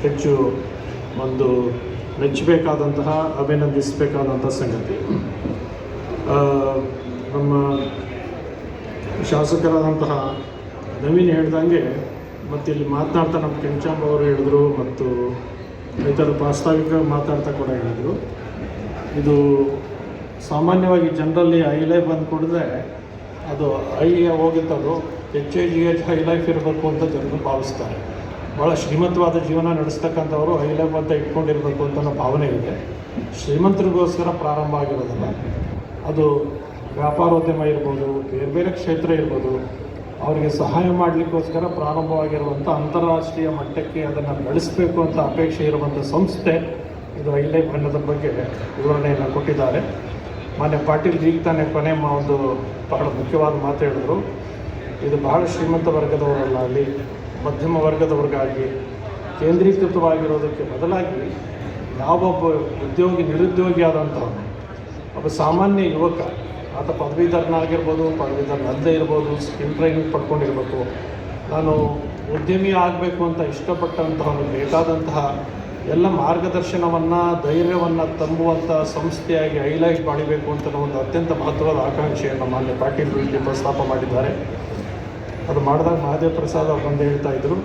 ಹೆಚ್ಚು ಒಂದು ಮೆಚ್ಚಬೇಕಾದಂತಹ, ಅಭಿನಂದಿಸಬೇಕಾದಂಥ ಸಂಗತಿ. ನಮ್ಮ ಶಾಸಕರಾದಂತಹ ನವೀನ್ ಹೇಳ್ದಂಗೆ ಮತ್ತು ಇಲ್ಲಿ ಮಾತನಾಡ್ತಾ ನಮ್ಮ ಕೆಂಚಾಂಬ ಅವರು ಹೇಳಿದ್ರು ಮತ್ತು ಇತರ ಪ್ರಾಸ್ತಾವಿಕ ಮಾತಾಡ್ತಾ ಕೂಡ ಹೇಳಿದರು. ಇದು ಸಾಮಾನ್ಯವಾಗಿ ಜನರಲ್ಲಿ ಹೈ ಲೈಫ್ ಅಂದು ಕುಡಿದ್ರೆ ಅದು ಹೋಗುತ್ತದು HIGH ಹೈ ಲೈಫ್ ಇರಬೇಕು ಅಂತ ಜನರು ಭಾವಿಸ್ತಾರೆ. ಭಾಳ ಶ್ರೀಮಂತವಾದ ಜೀವನ ನಡೆಸ್ತಕ್ಕಂಥವರು ಹೈ ಲೈಫ್ ಅಂತ ಇಟ್ಕೊಂಡಿರಬೇಕು ಅಂತ ಅನ್ನೋ ಭಾವನೆ ಇದೆ. ಶ್ರೀಮಂತರಿಗೋಸ್ಕರ ಪ್ರಾರಂಭ ಆಗಿರೋದಲ್ಲ, ಅದು ವ್ಯಾಪಾರೋದ್ಯಮ ಇರ್ಬೋದು, ಬೇರೆ ಬೇರೆ ಕ್ಷೇತ್ರ ಇರ್ಬೋದು, ಅವರಿಗೆ ಸಹಾಯ ಮಾಡಲಿಕ್ಕೋಸ್ಕರ ಪ್ರಾರಂಭವಾಗಿರುವಂಥ ಅಂತಾರಾಷ್ಟ್ರೀಯ ಮಟ್ಟಕ್ಕೆ ಅದನ್ನು ಬೆಳೆಸಬೇಕು ಅಂತ ಅಪೇಕ್ಷೆ ಇರುವಂಥ ಸಂಸ್ಥೆ ಇದು ಹೈ ಲೈಫ್ ಅನ್ನೋದ್ರ ಬಗ್ಗೆ ವಿವರಣೆಯನ್ನು ಕೊಟ್ಟಿದ್ದಾರೆ. ಮಾನ್ಯ ಪಾಟೀಲ್ ಈಗ ತಾನೇ ಕೊನೆ ಒಂದು ಬಹಳ ಮುಖ್ಯವಾದ ಮಾತು ಹೇಳಿದ್ರು. ಇದು ಬಹಳ ಶ್ರೀಮಂತ ವರ್ಗದವರಲ್ಲಾಗಲಿ ಮಧ್ಯಮ ವರ್ಗದವ್ರಿಗಾಗಿ ಕೇಂದ್ರೀಕೃತವಾಗಿರೋದಕ್ಕೆ ಬದಲಾಗಿ ಯಾವೊಬ್ಬ ನಿರುದ್ಯೋಗಿ ಆದಂಥವನು, ಒಬ್ಬ ಸಾಮಾನ್ಯ ಯುವಕ, ಆತ ಪದವೀಧರನಾಗಿರ್ಬೋದು, ಪದವೀಧರನಲ್ಲದೆ ಇರ್ಬೋದು, ಸ್ಕಿಲ್ ಟ್ರೈನಿಂಗ್ ಪಡ್ಕೊಂಡಿರ್ಬೇಕು, ನಾನು ಉದ್ಯಮಿ ಆಗಬೇಕು ಅಂತ ಇಷ್ಟಪಟ್ಟಂತಹವನು ಬೇಕಾದಂತಹ ಎಲ್ಲ ಮಾರ್ಗದರ್ಶನವನ್ನು, ಧೈರ್ಯವನ್ನು ತುಂಬುವಂಥ ಸಂಸ್ಥೆಯಾಗಿ ಹೈಲೈಟ್ ಮಾಡಬೇಕು ಅಂತ ಒಂದು ಅತ್ಯಂತ ಮಹತ್ವದ ಆಕಾಂಕ್ಷೆಯನ್ನು ಮಾನ್ಯ ಪಾಟೀಲ್ ಇಲ್ಲಿ ಪ್ರಸ್ತಾಪ ಮಾಡಿದ್ದಾರೆ. ಅದು ಮಾಡಿದಾಗ ಮಹಾದೇವ್ ಪ್ರಸಾದ್ ಅವರು ಬಂದು ಹೇಳ್ತಾ ಇದ್ದರು,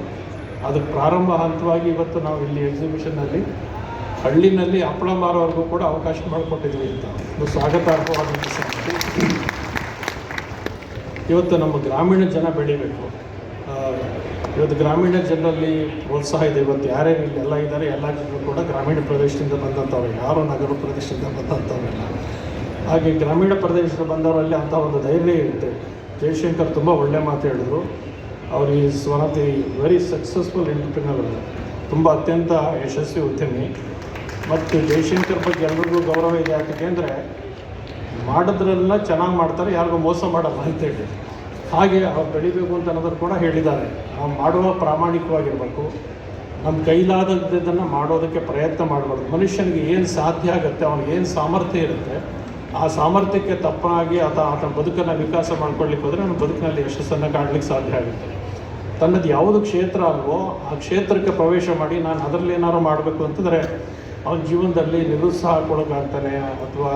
ಅದಕ್ಕೆ ಪ್ರಾರಂಭ ಹಂತವಾಗಿ ಇವತ್ತು ನಾವು ಇಲ್ಲಿ ಎಕ್ಸಿಬಿಷನ್ನಲ್ಲಿ ಹಳ್ಳಿನಲ್ಲಿ ಹಪ್ಪಳ ಮಾರೋವರೆಗೂ ಕೂಡ ಅವಕಾಶ ಮಾಡಿಕೊಟ್ಟಿದ್ವಿ ಅಂತ ಒಂದು ಸ್ವಾಗತಾರ್ಹವಾದಂಥ ಸಂಗತಿ. ಇವತ್ತು ನಮ್ಮ ಗ್ರಾಮೀಣ ಜನ ಬೆಳಿಬೇಕು. ಇವತ್ತು ಗ್ರಾಮೀಣ ಜನರಲ್ಲಿ ಪ್ರೋತ್ಸಾಹ ಇದೆ. ಇವತ್ತು ಯಾರ್ಯಾರು ಇಲ್ಲೆಲ್ಲ ಇದ್ದಾರೆ ಎಲ್ಲ ಜನರು ಕೂಡ ಗ್ರಾಮೀಣ ಪ್ರದೇಶದಿಂದ ಬಂದಂಥವ್ರು, ಯಾರು ನಗರ ಪ್ರದೇಶದಿಂದ ಬಂದಂಥವ್ರೆಲ್ಲ. ಹಾಗೆ ಗ್ರಾಮೀಣ ಪ್ರದೇಶದಿಂದ ಬಂದವರಲ್ಲಿ ಅಂಥ ಒಂದು ಧೈರ್ಯ ಇರುತ್ತೆ. ಜಯಶಂಕರ್ ತುಂಬ ಒಳ್ಳೆ ಮಾತು ಹೇಳಿದ್ರು. ಅವರು is one of the very successful entrepreneur, ತುಂಬ ಅತ್ಯಂತ ಯಶಸ್ವಿ ಉದ್ಯಮಿ. ಮತ್ತು ಜಯಶಂಕರ್ ಬಗ್ಗೆ ಎಲ್ರಿಗೂ ಗೌರವ ಇದೆ. ಯಾಕೆ ಅಂದರೆ ಮಾಡೋದ್ರೆಲ್ಲ ಚೆನ್ನಾಗಿ ಮಾಡ್ತಾರೆ, ಯಾರಿಗೂ ಮೋಸ ಮಾಡಲ್ಲ ಅಂತೇಳಿ. ಹಾಗೆ ಅವ್ರು ಬೆಳಿಬೇಕು ಅಂತ ಅನ್ನೋದ್ರು ಕೂಡ ಹೇಳಿದ್ದಾರೆ. ನಾವು ಮಾಡುವ ಪ್ರಾಮಾಣಿಕವಾಗಿರಬೇಕು, ನಮ್ಮ ಕೈಲಾದದ್ದನ್ನು ಮಾಡೋದಕ್ಕೆ ಪ್ರಯತ್ನ ಮಾಡಬಾರ್ದು. ಮನುಷ್ಯನಿಗೆ ಏನು ಸಾಧ್ಯ ಆಗುತ್ತೆ, ಅವನಿಗೆ ಏನು ಸಾಮರ್ಥ್ಯ ಇರುತ್ತೆ, ಆ ಸಾಮರ್ಥ್ಯಕ್ಕೆ ತಪ್ಪಾಗಿ ಆತನ ಬದುಕನ್ನು ವಿಕಾಸ ಮಾಡ್ಕೊಳ್ಳಿಕ್ಕೆ ಹೋದರೆ ನಮ್ಮ ಬದುಕಿನಲ್ಲಿ ಯಶಸ್ಸನ್ನು ಕಾಣಲಿಕ್ಕೆ ಸಾಧ್ಯ ಆಗುತ್ತೆ. ತನ್ನದು ಯಾವುದು ಕ್ಷೇತ್ರ ಅಲ್ವೋ ಆ ಕ್ಷೇತ್ರಕ್ಕೆ ಪ್ರವೇಶ ಮಾಡಿ ನಾನು ಅದರಲ್ಲಿ ಏನಾದ್ರು ಮಾಡಬೇಕು ಅಂತಂದರೆ ಅವನ ಜೀವನದಲ್ಲಿ ನಿರುತ್ಸಾಹಕ್ಕೊಳಗಾಗ್ತಾನೆ ಅಥವಾ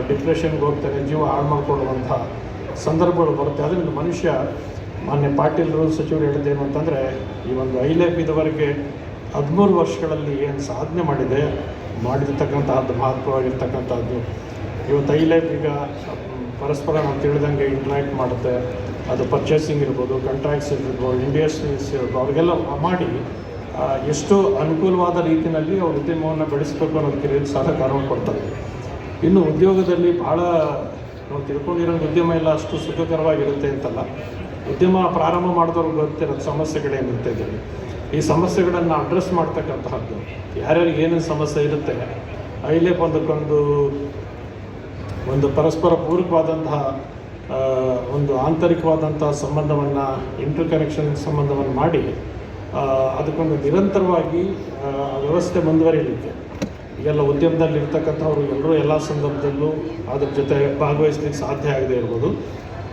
ಡಿಪ್ರೆಷನ್ಗೆ ಹೋಗ್ತಾನೆ, ಜೀವ ಹಾಳು ಮಾಡಿಕೊಳ್ಳುವಂಥ ಸಂದರ್ಭಗಳು ಬರುತ್ತೆ. ಅದರಿಂದ ಮನುಷ್ಯ, ಮಾನ್ಯ ಪಾಟೀಲರು ಸಚಿವರು ಹೇಳಿದ್ದೇನು ಅಂತಂದರೆ, ಈ ಒಂದು ಹೈ ಲೈಫ್ ಇದುವರೆಗೆ 13 ವರ್ಷಗಳಲ್ಲಿ ಏನು ಸಾಧನೆ ಮಾಡಿರ್ತಕ್ಕಂಥದ್ದು ಮಹತ್ವವಾಗಿರ್ತಕ್ಕಂಥದ್ದು. ಇವತ್ತು ಹೈ ಲೈಫ್ ಈಗ ಪರಸ್ಪರ ನಾವು ತಿಳಿದಂಗೆ ಇಂಟ್ರ್ಯಾಕ್ಟ್ ಮಾಡುತ್ತೆ. ಅದು ಪರ್ಚೇಸಿಂಗ್ ಇರ್ಬೋದು, ಕಾಂಟ್ರಾಕ್ಟ್ಸ್ ಇರ್ಬೋದು, ಇಂಡಸ್ಟ್ರೀಸ್ ಇರ್ಬೋದು, ಅವ್ರಿಗೆಲ್ಲ ಮಾಡಿ ಎಷ್ಟು ಅನುಕೂಲವಾದ ರೀತಿಯಲ್ಲಿ ಅವ್ರ ಉದ್ಯಮವನ್ನು ಬೆಳೆಸಬೇಕು ಅನ್ನೋದಕ್ಕೆ ಸಹಕಾರವನ್ನು ಕೊಡ್ತಾರೆ. ಇನ್ನು ಉದ್ಯೋಗದಲ್ಲಿ ಭಾಳ ನಾವು ತಿಳ್ಕೊಂಡಿರೋ ಉದ್ಯಮ ಎಲ್ಲ ಅಷ್ಟು ಸುಖಕರವಾಗಿರುತ್ತೆ ಅಂತಲ್ಲ. ಉದ್ಯಮ ಪ್ರಾರಂಭ ಮಾಡಿದವ್ರಿಗೆ ಗೊತ್ತಿರೋದು ಸಮಸ್ಯೆಗಳೇನಿರುತ್ತೆ ಇದರಲ್ಲಿ. ಈ ಸಮಸ್ಯೆಗಳನ್ನು ಅಡ್ರೆಸ್ ಮಾಡ್ತಕ್ಕಂತಹದ್ದು, ಯಾರ್ಯಾರಿಗೆ ಏನೇನು ಸಮಸ್ಯೆ ಇರುತ್ತೆ, ಹೈ ಲೈಫ್ ಒಂದು ಪರಸ್ಪರ ಪೂರಕವಾದಂತಹ ಒಂದು ಆಂತರಿಕವಾದಂಥ ಸಂಬಂಧವನ್ನು, ಇಂಟರ್ ಕನೆಕ್ಷನ್ ಸಂಬಂಧವನ್ನು ಮಾಡಿ ಅದಕ್ಕೊಂದು ನಿರಂತರವಾಗಿ ವ್ಯವಸ್ಥೆ ಮುಂದುವರಿಯಲಿಕ್ಕೆ ಈಗೆಲ್ಲ ಉದ್ಯಮದಲ್ಲಿ ಇರ್ತಕ್ಕಂಥವ್ರು ಎಲ್ಲರೂ ಎಲ್ಲ ಸಂದರ್ಭದಲ್ಲೂ ಅದ್ರ ಜೊತೆ ಭಾಗವಹಿಸ್ಲಿಕ್ಕೆ ಸಾಧ್ಯ ಆಗದೆ ಇರ್ಬೋದು.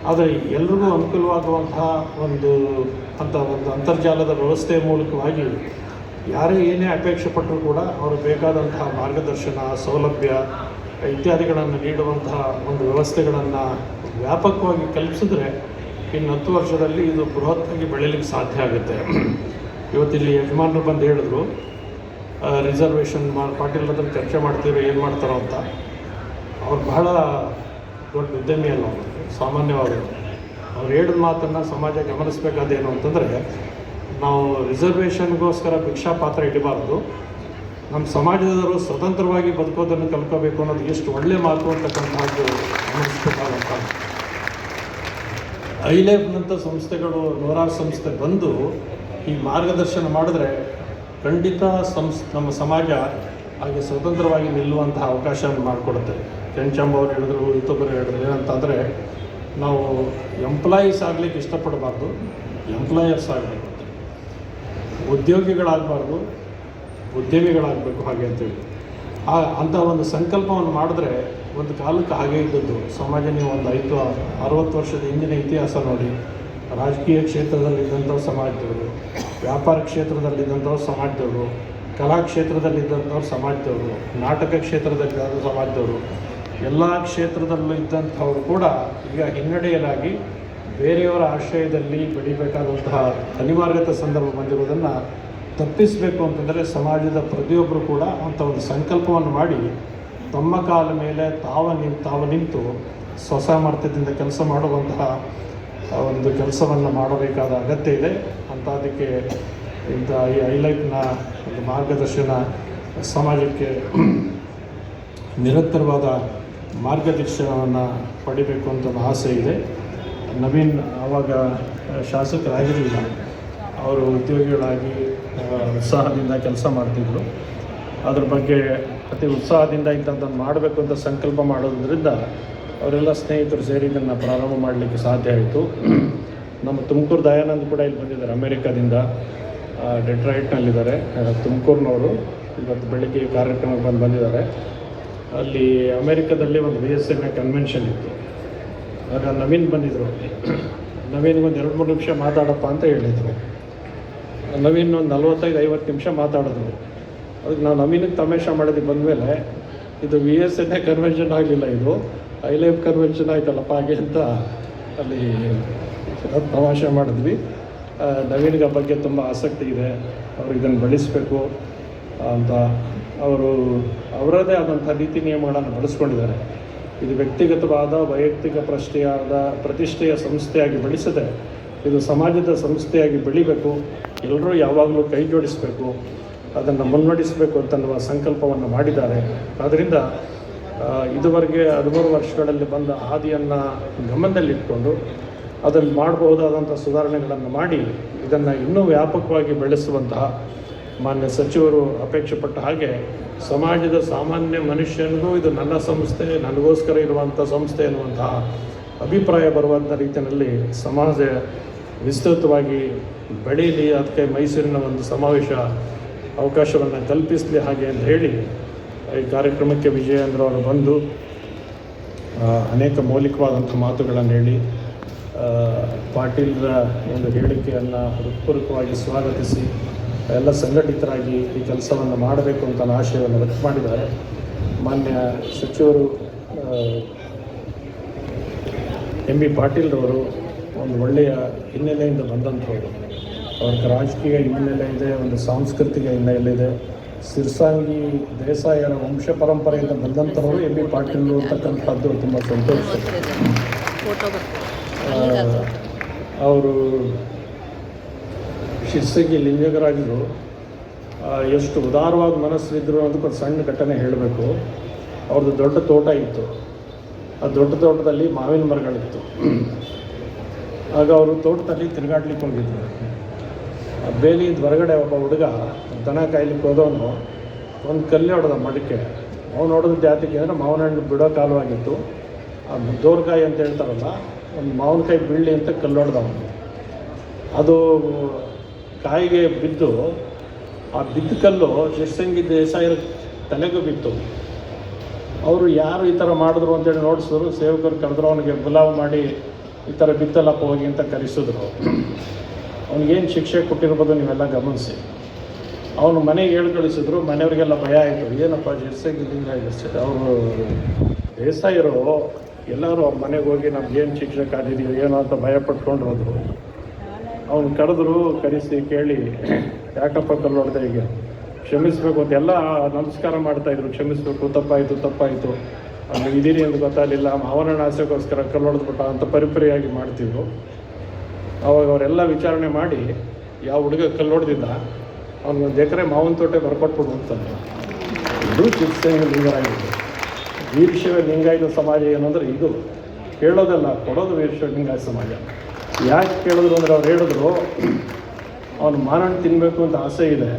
ಆದರೆ ಎಲ್ರಿಗೂ ಅನುಕೂಲವಾಗುವಂತಹ ಒಂದು ಅಂತರ್ಜಾಲದ ವ್ಯವಸ್ಥೆಯ ಮೂಲಕವಾಗಿ ಯಾರೇ ಏನೇ ಅಪೇಕ್ಷೆ ಪಟ್ಟರೂ ಕೂಡ ಅವರು ಬೇಕಾದಂತಹ ಮಾರ್ಗದರ್ಶನ, ಸೌಲಭ್ಯ ಇತ್ಯಾದಿಗಳನ್ನು ನೀಡುವಂತಹ ಒಂದು ವ್ಯವಸ್ಥೆಗಳನ್ನು ವ್ಯಾಪಕವಾಗಿ ಕಲ್ಪಿಸಿದ್ರೆ ಇನ್ನು 10 ವರ್ಷದಲ್ಲಿ ಇದು ಬೃಹತ್ತಾಗಿ ಬೆಳೀಲಿಕ್ಕೆ ಸಾಧ್ಯ ಆಗುತ್ತೆ. ಇವತ್ತಿಲ್ಲಿ ಯಜಮಾನರು ಬಂದು ಹೇಳಿದ್ರು, ರಿಸರ್ವೇಷನ್ ಪಾಟೀಲ್ ಹತ್ರ ಚರ್ಚೆ ಮಾಡ್ತೀವಿ ಏನು ಮಾಡ್ತಾರೋ ಅಂತ. ಅವ್ರು ಬಹಳ ದೊಡ್ಡ ಉದ್ಯಮಿ ಅಲ್ಲ, ಅವರು ಸಾಮಾನ್ಯವಾದರು. ಅವ್ರು ಹೇಳಿದ ಮಾತನ್ನು ಸಮಾಜ ಗಮನಿಸಬೇಕಾದೇನು ಅಂತಂದರೆ, ನಾವು ರಿಸರ್ವೇಷನ್ಗೋಸ್ಕರ ಭಿಕ್ಷಾ ಪಾತ್ರ ಇಡಬಾರ್ದು, ನಮ್ಮ ಸಮಾಜದವರು ಸ್ವತಂತ್ರವಾಗಿ ಬದುಕೋದನ್ನು ಕಲ್ಕೋಬೇಕು ಅನ್ನೋದು ಎಷ್ಟು ಒಳ್ಳೆ ಮಾತು ಅಂತಕ್ಕಂಥದ್ದು ಗಮನಿಸಬೇಕಾದಂಥ. ಹೈ ಲೈಫ್ನಂಥ ಸಂಸ್ಥೆಗಳು 100 ಸಂಸ್ಥೆ ಬಂದು ಈ ಮಾರ್ಗದರ್ಶನ ಮಾಡಿದ್ರೆ ಖಂಡಿತ ನಮ್ಮ ಸಮಾಜ ಹಾಗೆ ಸ್ವತಂತ್ರವಾಗಿ ನಿಲ್ಲುವಂತಹ ಅವಕಾಶವನ್ನು ಮಾಡಿಕೊಡುತ್ತೆ. ಕೆಂಚಮ್ಮ ಅವರು ಹೇಳಿದ್ರು, ಇತೊಬ್ಬರು ಹೇಳಿದ್ರು, ಏನಂತಂದರೆ ನಾವು ಎಂಪ್ಲಾಯೀಸ್ ಆಗಲಿಕ್ಕೆ ಇಷ್ಟಪಡಬಾರ್ದು, ಎಂಪ್ಲಾಯರ್ಸ್ ಆಗಬೇಕು, ಉದ್ಯೋಗಿಗಳಾಗಬಾರ್ದು, ಉದ್ಯಮಿಗಳಾಗಬೇಕು ಹಾಗೆ ಅಂತೇಳಿ ಅಂಥ ಒಂದು ಸಂಕಲ್ಪವನ್ನು ಮಾಡಿದ್ರೆ ಒಂದು ಕಾಲಕ್ಕೆ ಹಾಗೆ ಇದ್ದದ್ದು ಸಮಾಜ. ನೀವು ಒಂದು 60 ವರ್ಷದ ಹಿಂದಿನ ಇತಿಹಾಸ ನೋಡಿ, ರಾಜಕೀಯ ಕ್ಷೇತ್ರದಲ್ಲಿದ್ದಂಥವ್ರು ಸಮಾಜದವರು, ವ್ಯಾಪಾರ ಕ್ಷೇತ್ರದಲ್ಲಿದ್ದಂಥವ್ರು ಸಮಾಜದವರು, ಕಲಾ ಕ್ಷೇತ್ರದಲ್ಲಿದ್ದಂಥವ್ರು ಸಮಾಜದವರು, ನಾಟಕ ಕ್ಷೇತ್ರದಲ್ಲಿದ್ದಂಥ ಸಮಾಜದವರು, ಎಲ್ಲ ಕ್ಷೇತ್ರದಲ್ಲೂ ಇದ್ದಂಥವ್ರು ಕೂಡ ಈಗ ಹಿನ್ನಡೆಯಲಾಗಿ ಬೇರೆಯವರ ಆಶ್ರಯದಲ್ಲಿ ಬೆಳಿಬೇಕಾದಂತಹ ಅನಿವಾರ್ಯತೆ ಸಂದರ್ಭ ಬಂದಿರೋದನ್ನು ತಪ್ಪಿಸಬೇಕು ಅಂತಂದರೆ ಸಮಾಜದ ಪ್ರತಿಯೊಬ್ಬರು ಕೂಡ ಅಂಥ ಒಂದು ಸಂಕಲ್ಪವನ್ನು ಮಾಡಿ ತಮ್ಮ ಕಾಲ ಮೇಲೆ ತಾವು ನಿಂತು ಸ್ವಸಾಮರ್ಥ್ಯದಿಂದ ಕೆಲಸ ಮಾಡುವಂತಹ ಒಂದು ಕೆಲಸವನ್ನು ಮಾಡಬೇಕಾದ ಅಗತ್ಯ ಇದೆ. ಅಂಥದಕ್ಕೆ ಇಂಥ ಈ ಐಲೈಫ್ನ ಒಂದು ಮಾರ್ಗದರ್ಶನ ಸಮಾಜಕ್ಕೆ ನಿರಂತರವಾದ ಮಾರ್ಗದರ್ಶನವನ್ನು ಪಡಿಬೇಕು ಅಂತ ಒಂದು ಆಸೆ ಇದೆ. ನವೀನ್ ಆವಾಗ ಶಾಸಕರಾಗಿರಲಿಲ್ಲ, ಅವರು ಉದ್ಯೋಗಿಗಳಾಗಿ ಉತ್ಸಾಹದಿಂದ ಕೆಲಸ ಮಾಡ್ತಿದ್ರು. ಅದ್ರ ಬಗ್ಗೆ ಅತಿ ಉತ್ಸಾಹದಿಂದ ಇಂಥದ್ದನ್ನು ಮಾಡಬೇಕು ಅಂತ ಸಂಕಲ್ಪ ಮಾಡೋದ್ರಿಂದ ಅವರೆಲ್ಲ ಸ್ನೇಹಿತರು ಸೇರಿ ಇದನ್ನು ಪ್ರಾರಂಭ ಮಾಡಲಿಕ್ಕೆ ಸಾಧ್ಯ ಆಯಿತು. ನಮ್ಮ ತುಮಕೂರು ದಯಾನಂದ್ ಕೂಡ ಇಲ್ಲಿ ಬಂದಿದ್ದಾರೆ, ಅಮೇರಿಕಾದಿಂದ ಡೆಟ್ರಾಯ್ಟ್ನಲ್ಲಿದ್ದಾರೆ. ತುಮಕೂರಿನವರು ಇವತ್ತು ಬೆಳಿಗ್ಗೆ ಕಾರ್ಯಕ್ರಮಕ್ಕೆ ಬಂದಿದ್ದಾರೆ. ಅಲ್ಲಿ ಅಮೇರಿಕಾದಲ್ಲಿ ಒಂದು VSNA ಕನ್ವೆನ್ಷನ್ ಇತ್ತು. ಆಗ ನವೀನ್ ಬಂದಿದ್ದರು. ನವೀನ್ಗೊಂದು 2-3 ನಿಮಿಷ ಮಾತಾಡಪ್ಪ ಅಂತ ಹೇಳಿದರು. ನವೀನ್ ಒಂದು 45-50 ನಿಮಿಷ ಮಾತಾಡಿದ್ರು. ಅದಕ್ಕೆ ನಾವು ನವೀನಿಗೆ ತಮಾಷೆ ಮಾಡಿದ್ವಿ, ಬಂದಮೇಲೆ ಇದು VSNA ಕನ್ವೆನ್ಷನ್ ಆಗಲಿಲ್ಲ, ಇದು ಐಲೈಫ್ ಕನ್ವೆನ್ಷನ್ ಆಯ್ತಲ್ಲಪ್ಪ ಹಾಗೆ ಅಂತ ಅಲ್ಲಿ ತಮಾಷೆ ಮಾಡಿದ್ವಿ. ನವೀನ್ಗೆ ಬಗ್ಗೆ ತುಂಬ ಆಸಕ್ತಿ ಇದೆ, ಅವರು ಇದನ್ನು ಬೆಳೆಸಬೇಕು ಅಂತ ಅವರದೇ ಆದಂಥ ನೀತಿ ನಿಯಮಗಳನ್ನು ಬಳಸ್ಕೊಂಡಿದ್ದಾರೆ. ಇದು ವ್ಯಕ್ತಿಗತವಾದ ವೈಯಕ್ತಿಕ ಪ್ರತಿಷ್ಠೆಯ ಸಂಸ್ಥೆಯಾಗಿ ಬೆಳೆಸದೆ ಇದು ಸಮಾಜದ ಸಂಸ್ಥೆಯಾಗಿ ಬೆಳಿಬೇಕು. ಎಲ್ಲರೂ ಯಾವಾಗಲೂ ಕೈ ಜೋಡಿಸಬೇಕು, ಅದನ್ನು ಮುನ್ನಡೆಸಬೇಕು ಅಂತನ್ನುವ ಸಂಕಲ್ಪವನ್ನು ಮಾಡಿದ್ದಾರೆ. ಆದ್ದರಿಂದ ಇದುವರೆಗೆ 13 ವರ್ಷಗಳಲ್ಲಿ ಬಂದ ಹಾದಿಯನ್ನು ಗಮನದಲ್ಲಿಟ್ಕೊಂಡು ಅದನ್ನು ಮಾಡಬಹುದಾದಂಥ ಸುಧಾರಣೆಗಳನ್ನು ಮಾಡಿ ಇದನ್ನು ಇನ್ನೂ ವ್ಯಾಪಕವಾಗಿ ಬೆಳೆಸುವಂತಹ ಮಾನ್ಯ ಸಚಿವರು ಅಪೇಕ್ಷೆ ಪಟ್ಟ ಹಾಗೆ ಸಮಾಜದ ಸಾಮಾನ್ಯ ಮನುಷ್ಯನಿಗೂ ಇದು ನನ್ನ ಸಂಸ್ಥೆ, ನನಗೋಸ್ಕರ ಇರುವಂಥ ಸಂಸ್ಥೆ ಎನ್ನುವಂತಹ ಅಭಿಪ್ರಾಯ ಬರುವಂಥ ರೀತಿಯಲ್ಲಿ ಸಮಾಜ ವಿಸ್ತೃತವಾಗಿ ಬೆಳೀಲಿ, ಅದಕ್ಕೆ ಮೈಸೂರಿನ ಒಂದು ಸಮಾವೇಶ ಅವಕಾಶವನ್ನು ಕಲ್ಪಿಸಲಿ ಹಾಗೆ ಅಂತ ಹೇಳಿ ಈ ಕಾರ್ಯಕ್ರಮಕ್ಕೆ ವಿಜಯೇಂದ್ರ ಅವರು ಬಂದು ಅನೇಕ ಮೌಲಿಕವಾದಂಥ ಮಾತುಗಳನ್ನು ಹೇಳಿ ಪಾಟೀಲ್ರ ಒಂದು ಹೇಳಿಕೆಯನ್ನು ಹೃತ್ಪೂರ್ವಕವಾಗಿ ಸ್ವಾಗತಿಸಿ ಎಲ್ಲ ಸಂಘಟಿತರಾಗಿ ಈ ಕೆಲಸವನ್ನು ಮಾಡಬೇಕು ಅಂತ ಆಶಯವನ್ನು ವ್ಯಕ್ತ ಮಾಡಿದ್ದಾರೆ. ಮಾನ್ಯ ಸಚಿವರು MB ಪಾಟೀಲ್ರವರು ಒಂದು ಒಳ್ಳೆಯ ಹಿನ್ನೆಲೆಯಿಂದ ಬಂದಂಥವರು. ಅವ್ರಿಗೆ ರಾಜಕೀಯ ಹಿನ್ನೆಲೆ ಇದೆ, ಒಂದು ಸಾಂಸ್ಕೃತಿಕ ಹಿನ್ನೆಲೆ ಇದೆ. ಸಿರ್ಸಾಂಗಿ ದೇಸಾಯರ ವಂಶ ಪರಂಪರೆಯಿಂದ ಬಂದಂಥವರು MB ಪಾಟೀಲ್ ಅಂತಕ್ಕಂಥದ್ದು ತುಂಬ ಸಂತೋಷ. ಅವರು ಶಿರ್ಸಗಿ ಲಿಂಗರಾಜರು ಎಷ್ಟು ಉದಾರವಾದ ಮನಸ್ಸಿದ್ರು ಅನ್ನೋದಕ್ಕೊಂದು ಸಣ್ಣ ಘಟನೆ ಹೇಳಬೇಕು. ಅವ್ರದ್ದು ದೊಡ್ಡ ತೋಟ ಇತ್ತು. ಆ ದೊಡ್ಡ ತೋಟದಲ್ಲಿ ಮಾವಿನ ಮರಗಳಿತ್ತು. ಆಗ ಅವರು ತೋಟದಲ್ಲಿ ತಿರುಗಾಡ್ಲಿಕ್ಕೆ ಹೋಗಿದ್ರು. ಬೇಲಿಯಿಂದ ಹೊರಗಡೆ ಒಬ್ಬ ಹುಡುಗ ದನ ಕಾಯ್ಲಿಕ್ಕೆ ಹೋದವನು ಒಂದು ಕಲ್ಲಿ ಹೊಡೆದ ಮಡಕೆ. ಅವ್ನು ಹೊಡೆದ ಜಾತಿಗೆ ಅಂದರೆ ಮಾವಿನ ಹಣ್ಣು ಬಿಡೋ ಕಾಲವಾಗಿತ್ತು. ಆ ದೋರ್ಕಾಯಿ ಅಂತ ಹೇಳ್ತಾರಲ್ಲ, ಒಂದು ಮಾವಿನಕಾಯಿ ಬೀಳಲಿ ಅಂತ ಕಲ್ಲು ಹೊಡೆದವನು. ಅದು ಕಾಯಿಗೆ ಬಿದ್ದು ಆ ಬಿದ್ದ ಕಲ್ಲು ಶಿರ್ಸಂಗಿ ದೇಸಾಯರ ತಲೆಗೂ ಬಿತ್ತು. ಅವರು ಯಾರು ಈ ಥರ ಮಾಡಿದ್ರು ಅಂತೇಳಿ ನೋಡಿಸಿದ್ರು. ಸೇವಕರು ಕರೆದ್ರು, ಅವನಿಗೆ ಬುಲಾವ್ ಮಾಡಿ ಈ ಥರ ಬಿತ್ತಲ್ಲಪ್ಪ ಹೋಗಿ ಅಂತ ಕರೆಸಿದ್ರು. ಅವನಿಗೇನು ಶಿಕ್ಷೆ ಕೊಟ್ಟಿರ್ಬೋದು ನೀವೆಲ್ಲ ಗಮನಿಸಿ. ಅವನು ಮನೆಗೆ ಹೇಳಿ ಕಳಿಸಿದ್ರು. ಮನೆಯವರಿಗೆಲ್ಲ ಭಯ ಆಯಿತು, ಏನಪ್ಪ ಶಿರ್ಸಂಗಿ ಅವರು ದೇಸಾಯರು ಎಲ್ಲರೂ ಅವ್ರ ಮನೆಗೆ ಹೋಗಿ ನಮ್ಗೇನು ಶಿಕ್ಷೆ ಕಾದಿದೆಯೋ ಏನೋ ಅಂತ ಭಯ ಪಟ್ಕೊಂಡು ಹೋದರು. ಅವನು ಕರೆಸಿ ಕೇಳಿ, ಯಾಕಪ್ಪ ಕಲ್ಲು ಹೊಡೆದೆ, ಈಗ ಕ್ಷಮಿಸಬೇಕು ಅಂತ ಎಲ್ಲ ನಮಸ್ಕಾರ ಮಾಡ್ತಾಯಿದ್ರು. ಕ್ಷಮಿಸಬೇಕು, ತಪ್ಪಾಯಿತು ಅಲ್ಲಿ ಇದೀರಿ ಅಂತ ಗೊತ್ತಾಗಲಿಲ್ಲ, ಮಾವನ ಆಸೆಗೋಸ್ಕರ ಕಲ್ಲು ಹೊಡೆದ್ಬಿಟ್ಟ ಅಂತ ಪರಿಪರಿಯಾಗಿ ಮಾಡ್ತಿದ್ರು. ಅವಾಗ ಅವರೆಲ್ಲ ವಿಚಾರಣೆ ಮಾಡಿ ಯಾವ ಹುಡುಗ ಕಲ್ಲು ಹೊಡೆದಿದ್ದ ಅವ್ನಿಗೊಂದು ಎಕರೆ ಮಾವಿನ ತೋಟ ಬರ್ಕೊಟ್ಬಿಡು ಅಂತಂದ್ರೆ. ಇದು ಶಿರ್ಸಂಗಿ ಲಿಂಗಾಯತ. ವೀರಶೈವ ಲಿಂಗಾಯತ ಸಮಾಜ ಏನಂದ್ರೆ ಇದು ಕೇಳೋದಲ್ಲ, ಕೊಡೋದು ವೀರಶೈವ ಲಿಂಗಾಯತ ಸಮಾಜ. ಯಾಕೆ ಕೇಳಿದ್ರು ಅಂದರೆ ಅವ್ರು ಹೇಳಿದ್ರು, ಅವನು ಮಾನಣ್ಣ ತಿನ್ನಬೇಕು ಅಂತ ಆಸೆ ಇದೆ,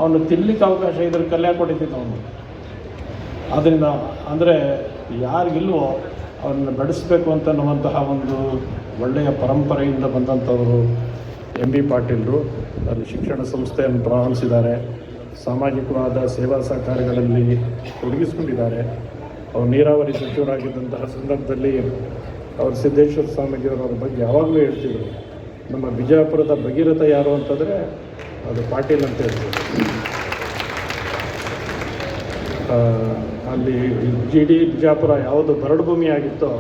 ಅವನು ತಿನ್ನಲಿಕ್ಕೆ ಅವಕಾಶ ಇದ್ರೆ ಕಲ್ಯಾಣ ಕೊಟ್ಟಿದ್ದ ಅವನು. ಆದ್ದರಿಂದ ಅಂದರೆ ಯಾರಿಗಿಲ್ವೋ ಅವನ್ನ ಬೆಳೆಸಬೇಕು ಅಂತ ಅನ್ನುವಂತಹ ಒಂದು ಒಳ್ಳೆಯ ಪರಂಪರೆಯಿಂದ ಬಂದಂಥವರು ಎಂ ಬಿ ಪಾಟೀಲರು. ಅಲ್ಲಿ ಶಿಕ್ಷಣ ಸಂಸ್ಥೆಯನ್ನು ಪ್ರಾರಂಭಿಸಿದ್ದಾರೆ, ಸಾಮಾಜಿಕವಾದ ಸೇವಾ ಸಹಕಾರಗಳಲ್ಲಿ ತೊಡಗಿಸ್ಕೊಂಡಿದ್ದಾರೆ. ಅವರು ನೀರಾವರಿ ಸಚಿವರಾಗಿದ್ದಂತಹ ಸಂದರ್ಭದಲ್ಲಿ ಅವರು ಸಿದ್ದೇಶ್ವರ ಸ್ವಾಮೀಜಿಯವರ ಬಗ್ಗೆ ಯಾವಾಗಲೂ ಹೇಳ್ತಿದ್ರು, ನಮ್ಮ ಬಿಜಾಪುರದ ಭಗೀರಥ ಯಾರು ಅಂತಂದರೆ ಅದು ಪಾಟೀಲ್ ಅಂತ ಹೇಳ್ತಿದ್ರು. ಅಲ್ಲಿ ಬಿಜಾಪುರ ಯಾವುದು ಬರಡು ಭೂಮಿ ಆಗಿತ್ತೋ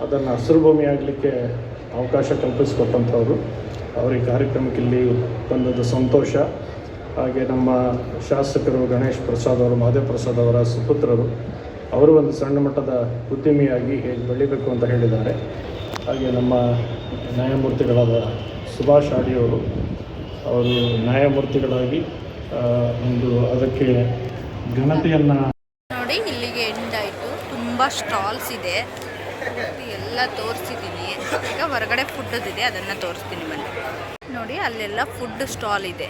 ಅದನ್ನು ಹಸಿರು ಭೂಮಿ ಆಗಲಿಕ್ಕೆ ಅವಕಾಶ ಕಲ್ಪಿಸಿಕೊಟ್ಟಂಥವ್ರು. ಅವರಿಗೆ ಕಾರ್ಯಕ್ರಮಕ್ಕೆ ಇಲ್ಲಿ ಬಂದದ್ದು ಸಂತೋಷ. ಹಾಗೆ ನಮ್ಮ ಶಾಸಕರು ಗಣೇಶ್ ಪ್ರಸಾದ್ ಅವರು, ಮಹದೇವ್ ಪ್ರಸಾದ್ ಅವರ ಸುಪುತ್ರರು, ಅವರು ಒಂದು ಸಣ್ಣ ಮಟ್ಟದ ಉದ್ಯಮಿಯಾಗಿ ಹೇಗೆ ಬೆಳಿಬೇಕು ಅಂತ ಹೇಳಿದ್ದಾರೆ. ಹಾಗೆ ನಮ್ಮ ನ್ಯಾಯಮೂರ್ತಿಗಳಾದ ಸುಭಾಷ್ ಆಡಿಯವರು, ಅವರು ನ್ಯಾಯಮೂರ್ತಿಗಳಾಗಿ ಒಂದು ಅದಕ್ಕೆ ಘನತೆಯನ್ನು ನೋಡಿ. ಇಲ್ಲಿಗೆ ಎಂಡ್ ಆಯಿತು. ತುಂಬ ಸ್ಟಾಲ್ಸ್ ಇದೆ, ಎಲ್ಲ ತೋರಿಸಿದ್ದೀನಿ. ಈಗ ಹೊರಗಡೆ ಫುಡ್ಡಿದೆ, ಅದನ್ನು ತೋರಿಸ್ತೀನಿ ಬನ್ನಿ. ನೋಡಿ, ಅಲ್ಲೆಲ್ಲ ಫುಡ್ ಸ್ಟಾಲ್ ಇದೆ.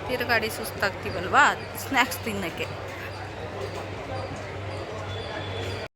ತಿರುಗಾಡಿ ಸುಸ್ತಾಗ್ತೀವಲ್ವಾ, ಸ್ನ್ಯಾಕ್ಸ್ ತಿನ್ನೋಕ್ಕೆ.